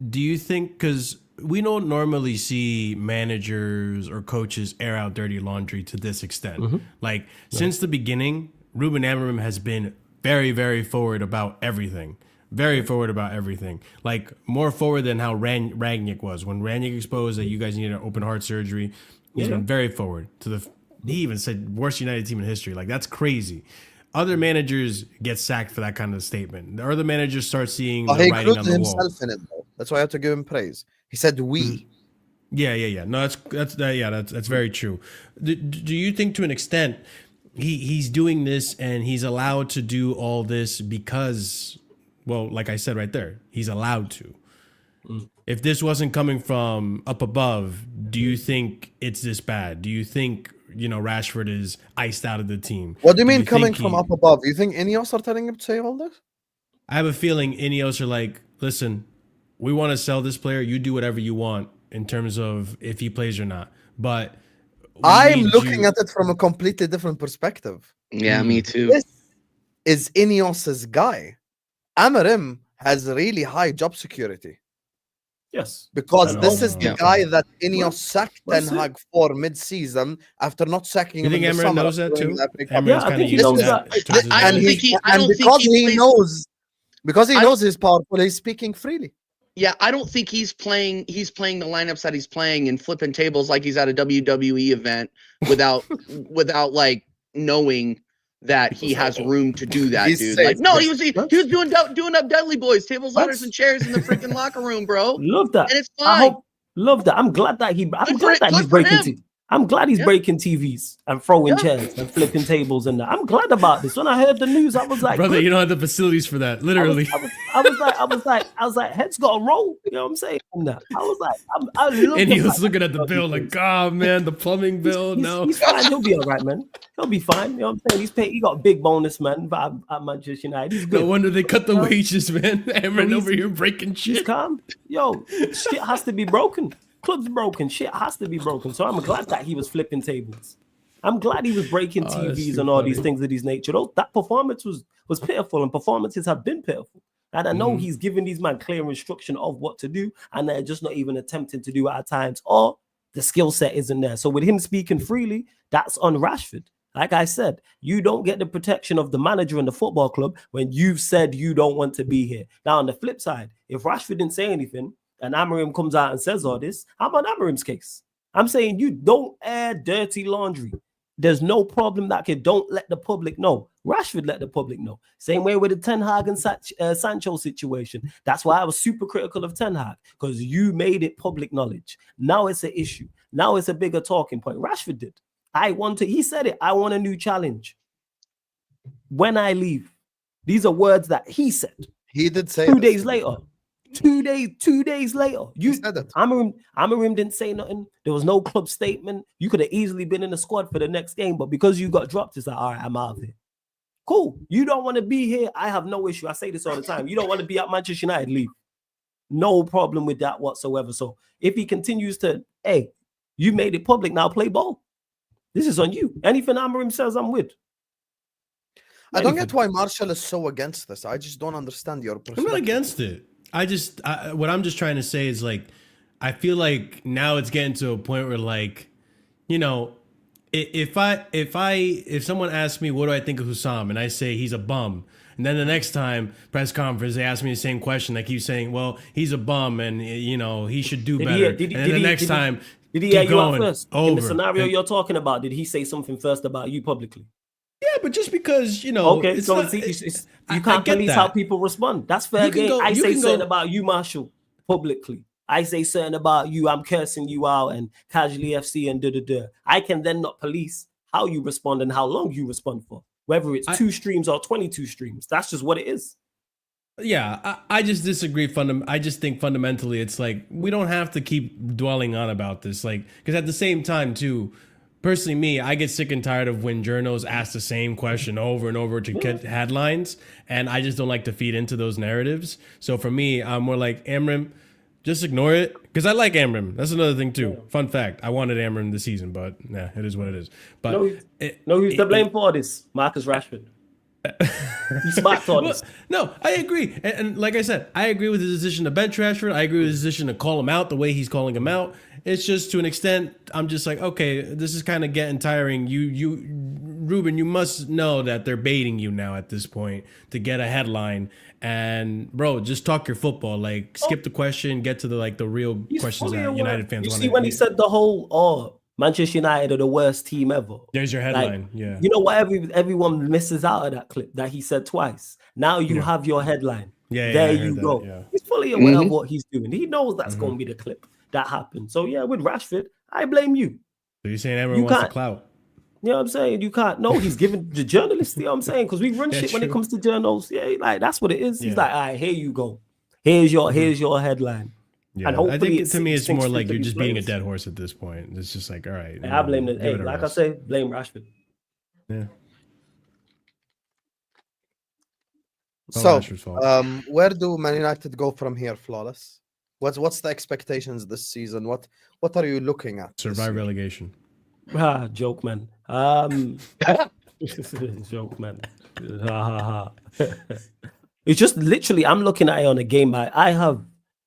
[SPEAKER 4] Do you think, because we don't normally see managers or coaches air out dirty laundry to this extent. Like since the beginning, Ruben Amorim has been very, very forward about everything. Very forward about everything. Like more forward than how Rangnick was. When Rangnick exposed that you guys needed an open heart surgery, he's been very forward. He even said worst United team in history. Like that's crazy. Other managers get sacked for that kind of statement. The other managers start seeing the writing on the wall. He included himself in it though. That's why I have to give him praise. He said we. Yeah. No, that's very true. Do you think to an extent he's doing this and he's allowed to do all this because, well, like I said right there, he's allowed to. If this wasn't coming from up above, do you think it's this bad? Do you think, Rashford is iced out of the team?
[SPEAKER 1] What do you mean coming from up above? You think Ineos are telling him to say all this?
[SPEAKER 4] I have a feeling Ineos are like, listen, we want to sell this player. You do whatever you want in terms of if he plays or not. But
[SPEAKER 1] I'm looking at it from a completely different perspective.
[SPEAKER 3] Yeah, me too.
[SPEAKER 1] This is Ineos's guy. Amorim has really high job security.
[SPEAKER 5] Yes.
[SPEAKER 1] Because this is the guy that Ineos sacked Ten Hag for mid-season after not sacking him.
[SPEAKER 4] You think Amorim knows that too?
[SPEAKER 5] I think he knows that.
[SPEAKER 1] Because he knows he's powerful, he's speaking freely.
[SPEAKER 3] Yeah, I don't think he's playing the lineups that he's playing and flipping tables like he's at a WWE event without like knowing that he has room to do that, dude. Like, no, he was doing up Deadly Boys, tables, ladders, and chairs in the freaking locker room, bro.
[SPEAKER 5] Love that.
[SPEAKER 3] And it's fine.
[SPEAKER 5] Love that. I'm glad that he's breaking I'm glad he's breaking TVs and throwing chairs and flipping tables and that. I'm glad about this. When I heard the news, I was like,
[SPEAKER 4] brother, you don't have the facilities for that. Literally.
[SPEAKER 5] I was like, head's got to roll. You know what I'm saying? I was like,
[SPEAKER 4] and he was looking at the bill like, oh man, the plumbing bill.
[SPEAKER 5] He's fine. He'll be all right, man. He'll be fine. You know what I'm saying? He got a big bonus, man. At Manchester United, he's good.
[SPEAKER 4] No wonder they cut the wages, man. Amorim over here breaking shit.
[SPEAKER 5] He's calm. Yo, shit has to be broken. Club's broken. Shit has to be broken. So I'm glad that he was flipping tables. I'm glad he was breaking TVs and all these things of this nature. That performance was pitiful, and performances have been pitiful. And I know he's giving these men clear instruction of what to do, and they're just not even attempting to do it at times, or the skill set isn't there. So with him speaking freely, that's on Rashford. Like I said, you don't get the protection of the manager and the football club when you've said you don't want to be here. Now, on the flip side, if Rashford didn't say anything, and Amorim comes out and says all this, I'm on Amorim's case. I'm saying you don't air dirty laundry. There's no problem don't let the public know. Rashford let the public know. Same way with the Ten Hag and Sancho situation. That's why I was super critical of Ten Hag, because you made it public knowledge. Now it's an issue. Now it's a bigger talking point. Rashford did. He said it. I want a new challenge. When I leave. These are words that he said.
[SPEAKER 1] He did say
[SPEAKER 5] 2 days later. 2 days later,
[SPEAKER 1] He said it.
[SPEAKER 5] Amorim didn't say nothing. There was no club statement. You could have easily been in the squad for the next game, but because you got dropped, it's like, all right, I'm out of here. Cool. You don't want to be here. I have no issue. I say this all the time. You don't want to be at Manchester United, leave. No problem with that whatsoever. So if he continues to, hey, you made it public, now play ball. This is on you. Anything Amorim says, I'm with.
[SPEAKER 1] I don't get why Marshall is so against this. I just don't understand your perspective.
[SPEAKER 4] I'm not against it. What I'm just trying to say is like, I feel like now it's getting to a point where like, you know, if someone asks me what do I think of Hussam and I say he's a bum, and then the next time press conference they ask me the same question, I keep saying, well, he's a bum and you know he should do better. And then the next time,
[SPEAKER 5] did he add you out first?
[SPEAKER 4] Over.
[SPEAKER 5] In the scenario you're talking about, did he say something first about you publicly?
[SPEAKER 4] Yeah, but just because you know,
[SPEAKER 5] okay, so you can't police how people respond. That's fair game. I say something about you, Marshall, publicly. I say something about you, I'm cursing you out and casually FC and da-da-da. I can then not police how you respond and how long you respond for, whether it's 2 streams or 22 streams. That's just what it is.
[SPEAKER 4] Yeah, I just disagree. I just think fundamentally it's like we don't have to keep dwelling on about this. Like, because at the same time, too, personally, me, I get sick and tired of when journos ask the same question over and over to get headlines, and I just don't like to feed into those narratives. So for me, I'm more like, Amorim, just ignore it, because I like Amorim. That's another thing too. Fun fact: I wanted Amorim this season, but nah, it is what it is. But
[SPEAKER 5] who's to blame for this? Marcus Rashford. He's smart on this.
[SPEAKER 4] No, I agree, and like I said, I agree with his decision to bench Rashford. I agree with his decision to call him out the way he's calling him out. It's just to an extent, I'm just like, okay, this is kind of getting tiring. Ruben, you must know that they're baiting you now at this point to get a headline. And bro, just talk your football. Like, skip the question, get to the real questions that United fans want.
[SPEAKER 5] You see when he said the whole, Manchester United are the worst team ever.
[SPEAKER 4] There's your headline.
[SPEAKER 5] Like,
[SPEAKER 4] yeah.
[SPEAKER 5] You know what? Everyone misses out of that clip that he said twice. Now you have your headline.
[SPEAKER 4] Yeah.
[SPEAKER 5] There you go.
[SPEAKER 4] That, yeah.
[SPEAKER 5] He's fully aware of what he's doing. He knows that's going to be the clip that happened. So yeah, with Rashford, I blame you.
[SPEAKER 4] So you're saying everyone wants the clout?
[SPEAKER 5] You know what I'm saying? You can't. No, he's giving the journalists. You know what I'm saying? Because we run shit when it comes to journals. Yeah, like that's what it is. He's like, all right, here you go. Here's your headline.
[SPEAKER 4] Yeah,
[SPEAKER 5] and
[SPEAKER 4] I think to me it's more like you're just beating a dead horse at this point. It's just like, all right.
[SPEAKER 5] I blame it. Hey, like I say, blame Rashford.
[SPEAKER 4] Yeah.
[SPEAKER 1] So, where do Man United go from here, Flawless? What's the expectations this season? What are you looking at?
[SPEAKER 4] Survive relegation.
[SPEAKER 5] Joke, man. Joke, man. It's just literally, I'm looking at it on a game by.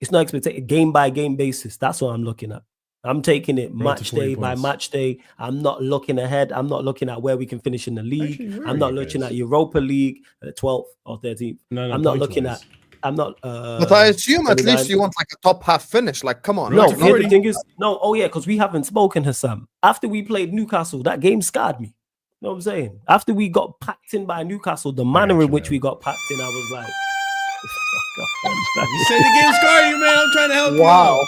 [SPEAKER 5] It's not expected game by game basis. That's what I'm looking at. I'm taking it match day by match day. I'm not looking ahead. I'm not looking at where we can finish in the league. Actually, I'm not looking at Europa League, 12th or 13th.
[SPEAKER 4] No,
[SPEAKER 5] I'm not looking at. I'm not.
[SPEAKER 1] But I assume at least you want like a top half finish. Like, come on.
[SPEAKER 5] No, the thing is, no. Oh yeah, because we haven't spoken, Hassam. After we played Newcastle, that game scarred me. You know what I'm saying? After we got packed in by Newcastle, the manner in which we got packed in, I was like,
[SPEAKER 4] you say the game scarred you, man. I'm trying to help you.
[SPEAKER 1] Wow.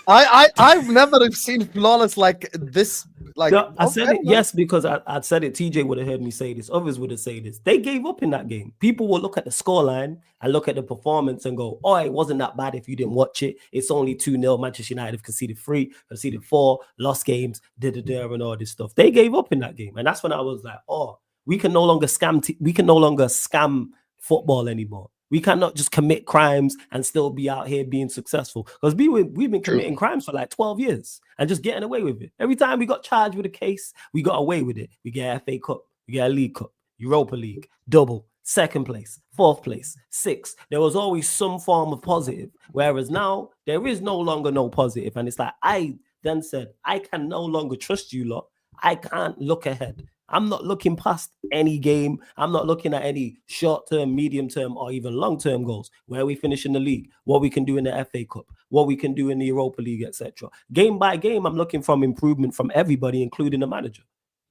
[SPEAKER 1] I've never seen Flawless like this. Like,
[SPEAKER 5] no, I said it, yes, because I said it. TJ would have heard me say this. Others would have said this. They gave up in that game. People will look at the scoreline and look at the performance and go, oh, it wasn't that bad if you didn't watch it. It's only 2-0. Manchester United have conceded 3, conceded 4, lost games, and all this stuff. They gave up in that game. And that's when I was like, oh, we can no longer scam football anymore. We cannot just commit crimes and still be out here being successful. Because we've been committing crimes for like 12 years and just getting away with it. Every time we got charged with a case, we got away with it. We get a FA Cup, we get a League Cup, Europa League, double, 2nd place, 4th place, 6th. There was always some form of positive. Whereas now, there is no longer no positive. And it's like, I then said, I can no longer trust you lot. I can't look ahead. I'm not looking past any game. I'm not looking at any short-term, medium-term, or even long-term goals. Where we finish in the league, what we can do in the FA Cup, what we can do in the Europa League, etc. Game by game, I'm looking for improvement from everybody, including the manager.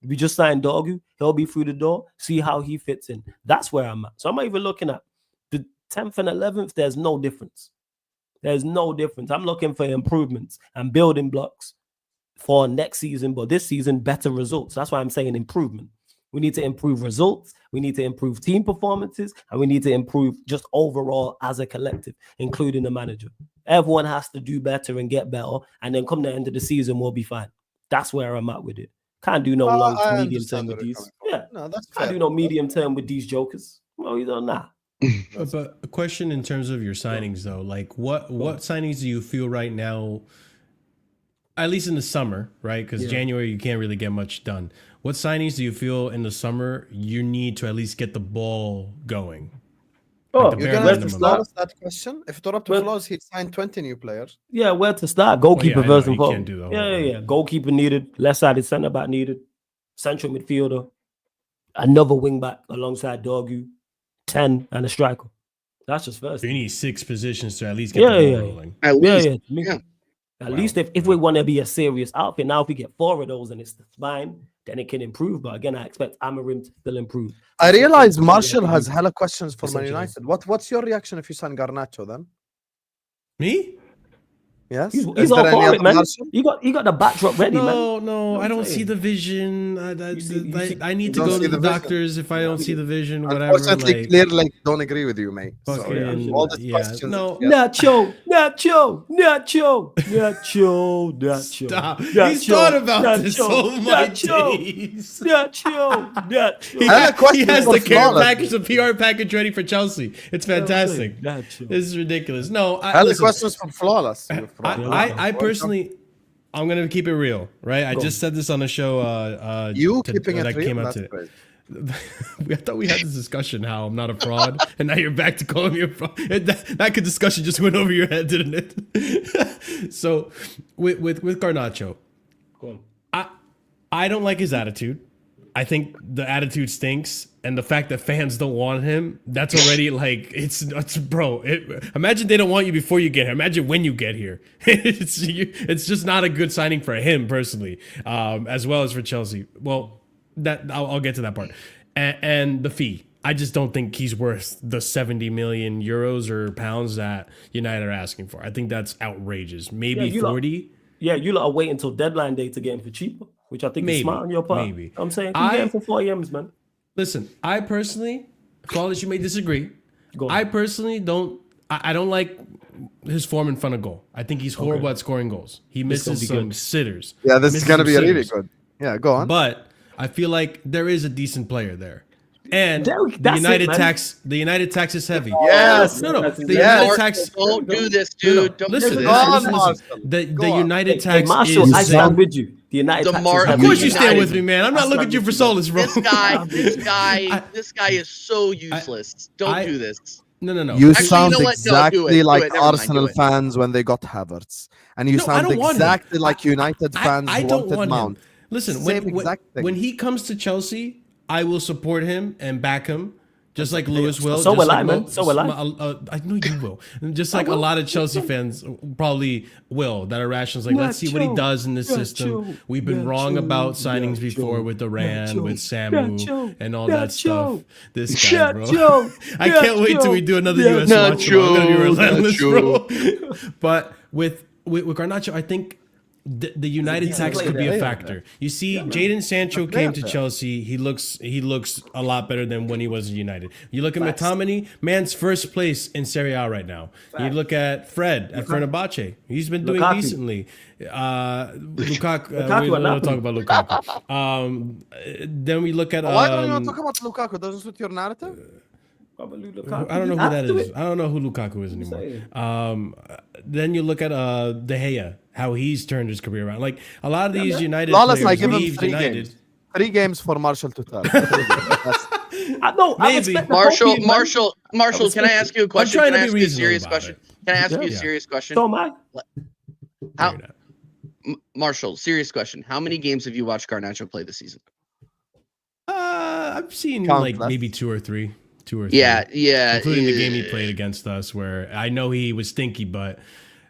[SPEAKER 5] We just signed Dorgu. He'll be through the door. See how he fits in. That's where I'm at. So I'm not even looking at the 10th and 11th. There's no difference. There's no difference. I'm looking for improvements and building blocks for next season, but this season, better results. That's why I'm saying improvement. We need to improve results. We need to improve team performances, and we need to improve just overall as a collective, including the manager. Everyone has to do better and get better, and then come the end of the season, we'll be fine. That's where I'm at with it. Can't do no long to medium term with these. Yeah,
[SPEAKER 1] no, that's
[SPEAKER 5] fair. Can't do no medium term with these jokers. Well, you don't know.
[SPEAKER 4] But a question in terms of your signings, though, like what signings do you feel right now, at least in the summer, right? Because January you can't really get much done. What signings do you feel in the summer you need to at least get the ball going?
[SPEAKER 1] You're going to have to start that question. If it were up to Flores, he'd sign 20 new players.
[SPEAKER 5] Yeah, where to start? Goalkeeper versus
[SPEAKER 4] can't do that.
[SPEAKER 5] Yeah. Goalkeeper needed. Left-sided centre-back needed. Central midfielder. Another wing-back alongside Dorgu. 10 and a striker. That's just first.
[SPEAKER 4] You need 6 positions to at least get the ball rolling.
[SPEAKER 5] At least, At least if we want to be a serious outfit, now if we get 4 of those and it's fine, then it can improve. But again, I expect Amorim to still improve.
[SPEAKER 1] I realize Marshall has hella questions for Man United. What's your reaction if you sign Garnacho then?
[SPEAKER 4] Me?
[SPEAKER 1] Yes.
[SPEAKER 5] He's all for it, man. You got the backdrop ready, man.
[SPEAKER 4] No, I don't see the vision. I need to go to the doctors if I don't see the vision. Whatever.
[SPEAKER 1] Unfortunately, clearly don't agree with you, mate. So, all these questions.
[SPEAKER 5] No. Nacho.
[SPEAKER 4] Stop. He's thought about this all my days. He has the care package, the PR package ready for Chelsea. It's fantastic. This is ridiculous. No,
[SPEAKER 1] I the questions from Flawless.
[SPEAKER 4] I personally, I'm gonna keep it real, right? I just said this on a show.
[SPEAKER 1] Keeping it real?
[SPEAKER 4] Came out today. I thought we had this discussion how I'm not a fraud, and now you're back to calling me a fraud. That discussion just went over your head, didn't it? So with Garnacho, I don't like his attitude. I think the attitude stinks, and the fact that fans don't want him, that's already like it's bro. Imagine they don't want you before you get here. Imagine when you get here. It's just not a good signing for him personally, as well as for Chelsea. Well, that I'll get to that part, and the fee. I just don't think he's worth the 70 million euros or pounds that United are asking for. I think that's outrageous. Maybe 40.
[SPEAKER 5] You lot are waiting until deadline day to get him for cheaper, which I think is smart on your part.
[SPEAKER 4] Maybe.
[SPEAKER 5] I'm saying you get him for 40 M's, man.
[SPEAKER 4] Listen, I personally, Flawless, you may disagree. I personally don't like his form in front of goal. I think he's horrible at scoring goals. He misses some sitters.
[SPEAKER 1] Yeah, this is going to be really good. Yeah, go on.
[SPEAKER 4] But I feel like there is a decent player there. And the United tax is heavy.
[SPEAKER 1] Yes.
[SPEAKER 4] No. The United tax.
[SPEAKER 3] Don't do this, dude. Don't
[SPEAKER 4] listen.
[SPEAKER 3] do
[SPEAKER 4] Listen. The United tax
[SPEAKER 5] Marshall,
[SPEAKER 4] is.
[SPEAKER 5] I stand with you. The United tax.
[SPEAKER 4] Of course, you stand with me, man. I'm not looking at you for solace, bro.
[SPEAKER 3] This guy is so useless. Don't do this.
[SPEAKER 4] No.
[SPEAKER 1] You sound exactly like Arsenal fans when they got Havertz, and you sound exactly like United fans who wanted Mount.
[SPEAKER 4] Listen, when he comes to Chelsea, I will support him and back him, just like Lewis will.
[SPEAKER 5] So will I, man. So will I.
[SPEAKER 4] I know you will. Just like a lot of Chelsea fans probably will, that are rational. Like, let's see what he does in this system. We've been wrong about signings before with Duran, with Samu, and all that stuff. This guy, bro. I can't wait till we do another US watch. I'm going to be relentless, bro. But with Garnacho, I think the United tax could be a factor. You see, Jadon Sancho came to Chelsea. He looks a lot better than when he was in United. You look at McTominay, man's first place in Serie A right now. You look at Fred at Fenerbahce. He's been doing decently. Lukaku. We don't talk about Lukaku. Then we look at.
[SPEAKER 1] Why don't you talk about Lukaku? Doesn't suit your narrative?
[SPEAKER 4] I don't know who that is. I don't know who Lukaku is anymore. Then you look at De Gea, how he's turned his career around. Like a lot of these United players
[SPEAKER 1] I give him
[SPEAKER 4] leave United.
[SPEAKER 1] 3 games for Marshall to tell.
[SPEAKER 4] Maybe.
[SPEAKER 3] Marshall, can I ask you a question?
[SPEAKER 4] I'm trying
[SPEAKER 3] to
[SPEAKER 4] be reasonable about it.
[SPEAKER 3] Can I ask you a serious question?
[SPEAKER 5] So am I.
[SPEAKER 3] Marshall, serious question. How many games have you watched Garnacho play this season?
[SPEAKER 4] I've seen like maybe 2 or 3.
[SPEAKER 3] Yeah.
[SPEAKER 4] Including the game he played against us, where I know he was stinky, but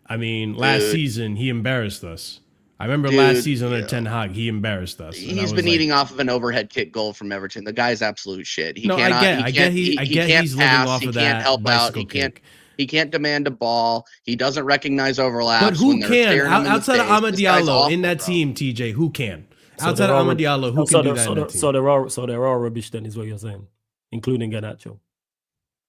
[SPEAKER 4] I mean, last season he embarrassed us. I remember last season under Ten Hag, he embarrassed us.
[SPEAKER 3] He's been eating off of an overhead kick goal from Everton. The guy's absolute shit.
[SPEAKER 4] I get he's living off of that.
[SPEAKER 3] He can't help out. He can't demand a ball. He doesn't recognize overlaps.
[SPEAKER 4] But who can? Outside of Amad Diallo in that team, TJ, who can? Outside of Amad Diallo, who can do that in that team?
[SPEAKER 5] So they're all rubbish then, is what you're saying, including Garnacho.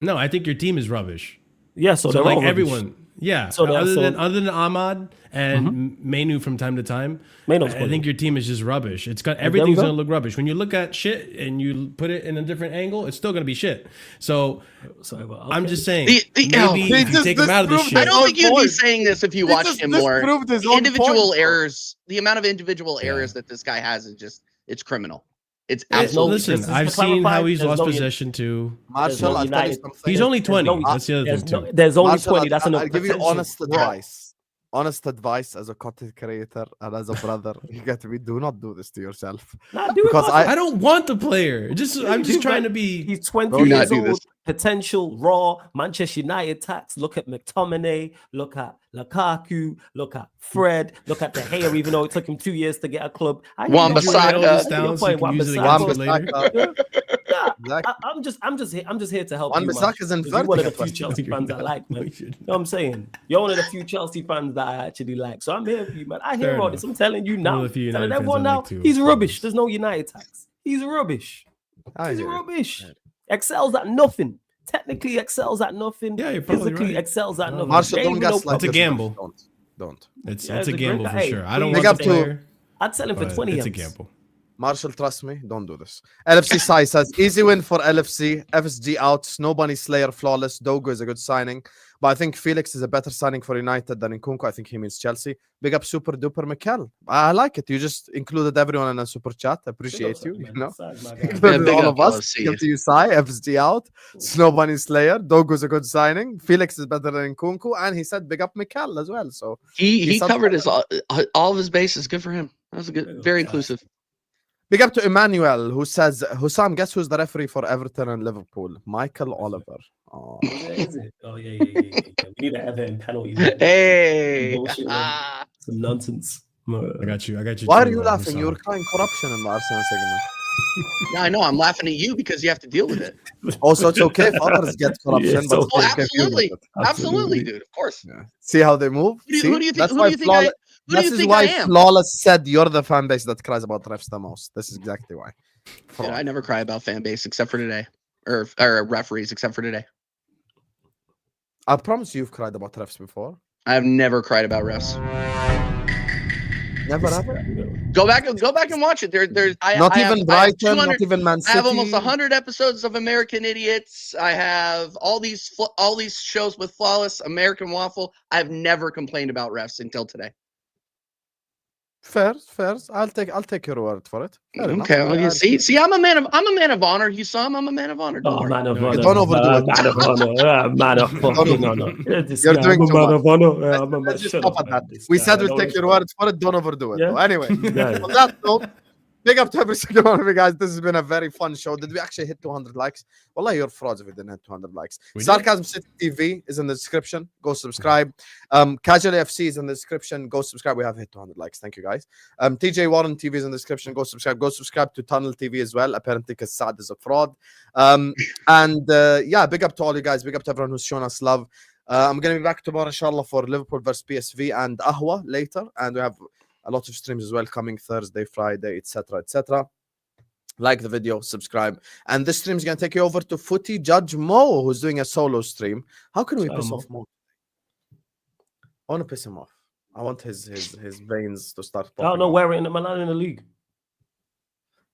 [SPEAKER 4] No, I think your team is rubbish.
[SPEAKER 5] Yeah, so
[SPEAKER 4] So
[SPEAKER 5] they're all
[SPEAKER 4] like
[SPEAKER 5] rubbish.
[SPEAKER 4] everyone, yeah.
[SPEAKER 5] So
[SPEAKER 4] other than Ahmad and Mainu from time to time,
[SPEAKER 5] Mainu's
[SPEAKER 4] I think your team is just rubbish. It's got
[SPEAKER 5] there we
[SPEAKER 4] everything's
[SPEAKER 5] go.
[SPEAKER 4] gonna look rubbish. When you look at shit and you put it in a different angle, it's still gonna be shit. So
[SPEAKER 5] Sorry, but
[SPEAKER 4] I'm
[SPEAKER 5] okay.
[SPEAKER 4] just saying,
[SPEAKER 3] The-
[SPEAKER 4] maybe
[SPEAKER 1] He
[SPEAKER 4] if you
[SPEAKER 1] just
[SPEAKER 4] take him out of this
[SPEAKER 1] disproved
[SPEAKER 4] shit.
[SPEAKER 3] I don't think you'd be
[SPEAKER 1] point.
[SPEAKER 3] saying this if you
[SPEAKER 1] He
[SPEAKER 3] watched
[SPEAKER 1] just
[SPEAKER 3] him more.
[SPEAKER 1] disproved his
[SPEAKER 3] The
[SPEAKER 1] own
[SPEAKER 3] individual
[SPEAKER 1] point.
[SPEAKER 3] errors, the amount of individual
[SPEAKER 4] Yeah.
[SPEAKER 3] errors that this guy has is just, it's criminal. It's
[SPEAKER 5] There's
[SPEAKER 3] absolutely.
[SPEAKER 5] just
[SPEAKER 4] Listen,
[SPEAKER 5] to
[SPEAKER 4] I've seen
[SPEAKER 5] clarify,
[SPEAKER 4] how he's
[SPEAKER 5] there's
[SPEAKER 4] lost
[SPEAKER 5] no-
[SPEAKER 4] possession too.
[SPEAKER 1] Marshall,
[SPEAKER 5] no
[SPEAKER 1] I'll tell you
[SPEAKER 5] United-
[SPEAKER 1] something.
[SPEAKER 4] He's only 20.
[SPEAKER 5] no-
[SPEAKER 4] That's the other
[SPEAKER 5] There's,
[SPEAKER 4] thing
[SPEAKER 5] no,
[SPEAKER 4] too.
[SPEAKER 5] there's only
[SPEAKER 1] Marshall,
[SPEAKER 5] 20. That's
[SPEAKER 1] I'll
[SPEAKER 5] enough.
[SPEAKER 1] give you
[SPEAKER 5] potential.
[SPEAKER 1] honest advice. Honest advice as a content creator and as a brother. You get me. Do not do this to yourself.
[SPEAKER 5] Nah, do
[SPEAKER 1] Because
[SPEAKER 5] it,
[SPEAKER 4] I don't want the player. I'm just
[SPEAKER 5] do,
[SPEAKER 4] trying
[SPEAKER 5] man.
[SPEAKER 4] to be.
[SPEAKER 5] He's 20
[SPEAKER 3] Do not
[SPEAKER 5] years
[SPEAKER 3] do
[SPEAKER 5] old,
[SPEAKER 3] this.
[SPEAKER 5] potential, raw, Manchester United tax. Look at McTominay, look at Lukaku, look at Fred, look at De Gea, even though it took him 2 years to get a club. I hear
[SPEAKER 3] Wan-Bissaka.
[SPEAKER 5] your point.
[SPEAKER 4] Write all this
[SPEAKER 5] I hear
[SPEAKER 4] down
[SPEAKER 5] your
[SPEAKER 4] so you
[SPEAKER 5] point,
[SPEAKER 4] can use it
[SPEAKER 5] Wan-Bissaka.
[SPEAKER 4] against me later.
[SPEAKER 5] Yeah,
[SPEAKER 1] Exactly.
[SPEAKER 5] I'm just here to help you, man.
[SPEAKER 1] Wan-Bissaka's in
[SPEAKER 5] You're one of the
[SPEAKER 1] vertical.
[SPEAKER 5] few Chelsea
[SPEAKER 4] No,
[SPEAKER 5] fans
[SPEAKER 4] you're
[SPEAKER 5] I
[SPEAKER 4] not.
[SPEAKER 5] like,
[SPEAKER 4] No,
[SPEAKER 5] man.
[SPEAKER 4] you're
[SPEAKER 5] You know what I'm saying? You're one of the few Chelsea fans that I actually like. So I'm here for you, man. I hear
[SPEAKER 4] Fair
[SPEAKER 5] all
[SPEAKER 4] enough.
[SPEAKER 5] this. I'm telling you
[SPEAKER 4] One
[SPEAKER 5] now.
[SPEAKER 4] of the few
[SPEAKER 5] Telling
[SPEAKER 4] United fans
[SPEAKER 5] everyone
[SPEAKER 4] I
[SPEAKER 5] now,
[SPEAKER 4] like too,
[SPEAKER 5] he's
[SPEAKER 4] of
[SPEAKER 5] rubbish.
[SPEAKER 4] course.
[SPEAKER 5] There's no United tax. He's rubbish.
[SPEAKER 1] I
[SPEAKER 5] He's
[SPEAKER 1] hear you.
[SPEAKER 5] rubbish. Excels at nothing. Technically excels at nothing.
[SPEAKER 4] Yeah, you're probably
[SPEAKER 5] Physically
[SPEAKER 4] right.
[SPEAKER 5] excels at nothing.
[SPEAKER 1] Marshall,
[SPEAKER 5] They
[SPEAKER 1] don't
[SPEAKER 5] even know
[SPEAKER 1] gaslight
[SPEAKER 4] It's a
[SPEAKER 1] yourself.
[SPEAKER 4] gamble.
[SPEAKER 1] Don't.
[SPEAKER 4] It's
[SPEAKER 5] Yeah,
[SPEAKER 4] a
[SPEAKER 5] it's a
[SPEAKER 4] gamble
[SPEAKER 5] great
[SPEAKER 4] for
[SPEAKER 5] guy.
[SPEAKER 4] sure. I don't
[SPEAKER 5] Big
[SPEAKER 4] want
[SPEAKER 1] up
[SPEAKER 4] the
[SPEAKER 1] to-
[SPEAKER 4] player.
[SPEAKER 5] I'd sell him for
[SPEAKER 4] but
[SPEAKER 5] 20
[SPEAKER 4] it's a
[SPEAKER 5] M's.
[SPEAKER 4] gamble.
[SPEAKER 1] Marshall, trust me, don't do this. LFC Sai says, easy win for LFC. FSG out. Snow Bunny Slayer flawless. Dogo is a good signing. But I think Felix is a better signing for United than Nkunku. I think he means Chelsea. Big up Super Duper Mikel. I like it. You just included everyone in a super chat. Appreciate you. You know?
[SPEAKER 3] big
[SPEAKER 1] All
[SPEAKER 3] up
[SPEAKER 1] of us.
[SPEAKER 3] LFC.
[SPEAKER 1] Give to you, Sai. FSG out. Snow Bunny Slayer. Dogo's a good signing. Felix is better than Nkunku. And he said big up Mikel as well. So
[SPEAKER 3] He
[SPEAKER 1] said
[SPEAKER 3] covered
[SPEAKER 1] that.
[SPEAKER 3] all of his bases. Good for him. That was a good, very inclusive.
[SPEAKER 1] big up to Emmanuel, who says, Hussam, guess who's the referee for Everton and Liverpool? Michael Oliver. Oh.
[SPEAKER 5] Is it? Oh, yeah. We need an Everton penalty.
[SPEAKER 3] Hey.
[SPEAKER 5] Bullshit, man. Some nonsense.
[SPEAKER 4] I got you.
[SPEAKER 1] Why are
[SPEAKER 4] too,
[SPEAKER 1] you laughing?
[SPEAKER 4] Hussam.
[SPEAKER 1] You were crying corruption in the Arsenal segment.
[SPEAKER 3] Yeah, I know. I'm laughing at you because you have to deal with it.
[SPEAKER 1] Also, it's okay if others get corruption,
[SPEAKER 5] Yeah,
[SPEAKER 1] but
[SPEAKER 5] so-
[SPEAKER 3] Oh,
[SPEAKER 1] it's okay if you
[SPEAKER 3] absolutely.
[SPEAKER 1] get it.
[SPEAKER 3] Absolutely, dude. Of course.
[SPEAKER 1] Yeah. See how they move?
[SPEAKER 3] Who do you think?
[SPEAKER 1] That's
[SPEAKER 3] Who
[SPEAKER 1] why
[SPEAKER 3] do you think I? Who do
[SPEAKER 1] This
[SPEAKER 3] you
[SPEAKER 1] is
[SPEAKER 3] think
[SPEAKER 1] why
[SPEAKER 3] I am?
[SPEAKER 1] Flawless said you're the fan base that cries about refs the most. This is exactly why.
[SPEAKER 3] Dude, I never cry about fan base except for today, or referees except for today.
[SPEAKER 1] I promise you've cried about refs before.
[SPEAKER 3] I've never cried about refs.
[SPEAKER 1] Never ever.
[SPEAKER 3] Go back and watch it. There's
[SPEAKER 1] Not
[SPEAKER 3] I have-
[SPEAKER 1] even
[SPEAKER 3] I have
[SPEAKER 1] Brighton,
[SPEAKER 3] 200
[SPEAKER 1] not even Man
[SPEAKER 3] I
[SPEAKER 1] City.
[SPEAKER 3] have almost 100 episodes of American Idiots. I have all these shows with Flawless, American Waffle. I've never complained about refs until today.
[SPEAKER 1] Fair. I'll take your word for it. Fair enough.
[SPEAKER 3] Okay, well, you see, I'm a man of honor. You saw him. I'm a man of honor. Don't
[SPEAKER 5] Oh,
[SPEAKER 3] worry.
[SPEAKER 5] man of
[SPEAKER 4] No,
[SPEAKER 5] honor.
[SPEAKER 1] don't overdo it.
[SPEAKER 5] Man of honor. Man of fucking honor.
[SPEAKER 1] You're doing too
[SPEAKER 5] man
[SPEAKER 1] much.
[SPEAKER 5] of honor. I'm a man.
[SPEAKER 1] Let's just
[SPEAKER 5] Shut
[SPEAKER 1] stop
[SPEAKER 5] up,
[SPEAKER 1] at
[SPEAKER 5] man.
[SPEAKER 1] that.
[SPEAKER 5] This
[SPEAKER 1] We
[SPEAKER 5] guy,
[SPEAKER 1] said
[SPEAKER 5] I
[SPEAKER 1] we'll
[SPEAKER 5] don't
[SPEAKER 1] take your word for it. Don't overdo it.
[SPEAKER 5] Yeah.
[SPEAKER 1] Though. Anyway,
[SPEAKER 5] Yeah.
[SPEAKER 1] on that note, big up to every single one of you guys. This has been a very fun show. Did we actually hit 200 likes? Well, you're frauds if we didn't hit 200 likes.
[SPEAKER 4] We did.
[SPEAKER 1] Sarcasm City TV is in the description. Go subscribe. Casual FC is in the description. Go subscribe. We have hit 200 likes. Thank you, guys. TJ Warren TV is in the description. Go subscribe. Go subscribe to Tunnel TV as well. Apparently, because Saad is a fraud. Yeah, big up to all you guys. Big up to everyone who's shown us love. I'm going to be back tomorrow, inshallah, for Liverpool versus PSV and Ahwa later. And we have a lot of streams as well coming Thursday, Friday, etc., etc. Like the video, subscribe. And this stream is going to take you over to Footy Judge Mo, who's doing a solo stream. How can we piss off Mo? I want to piss him off. I want his veins to start popping.
[SPEAKER 5] I don't know
[SPEAKER 1] out.
[SPEAKER 5] where we're in the Milan in the league.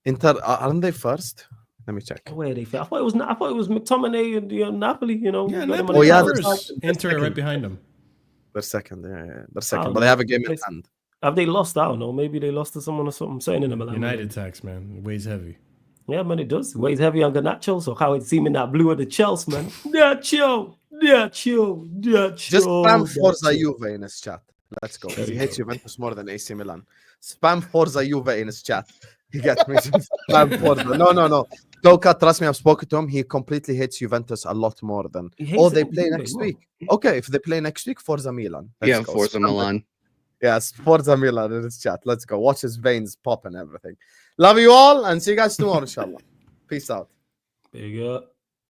[SPEAKER 1] Inter, aren't they first? Let me check.
[SPEAKER 5] Where are they? I thought it was McTominay and Napoli. You know.
[SPEAKER 4] Yeah,
[SPEAKER 5] got them on
[SPEAKER 4] Napoli
[SPEAKER 5] the
[SPEAKER 1] yeah,
[SPEAKER 5] cover.
[SPEAKER 4] first. Inter right behind them.
[SPEAKER 1] They're second. Yeah. They're second.
[SPEAKER 5] Oh,
[SPEAKER 1] But they have a game in
[SPEAKER 5] it's-
[SPEAKER 1] hand.
[SPEAKER 5] Have they lost? I don't know. Maybe they lost to someone or something. Saying in the Milan.
[SPEAKER 4] United tax, man. It weighs heavy.
[SPEAKER 5] Yeah, man, it does. It weighs heavy on Garnacho. So how it's seeming that blue of the Chelsea, man. Garnacho.
[SPEAKER 1] Just spam Forza Juve in his chat. Let's go. He hates Juventus more than AC Milan. Spam Forza Juve in his chat. He gets me. Spam Forza. No. Doka, trust me, I've spoken to him. He completely hates Juventus a lot more than. Oh, they play next week. Okay, if they play next week, Forza Milan. Let's go.
[SPEAKER 3] Forza
[SPEAKER 1] Spam
[SPEAKER 3] Milan.
[SPEAKER 1] Yes, Forza Milan in his chat. Let's go. Watch his veins pop and everything. Love you all and see you guys tomorrow, inshallah. Peace out.
[SPEAKER 5] Big up.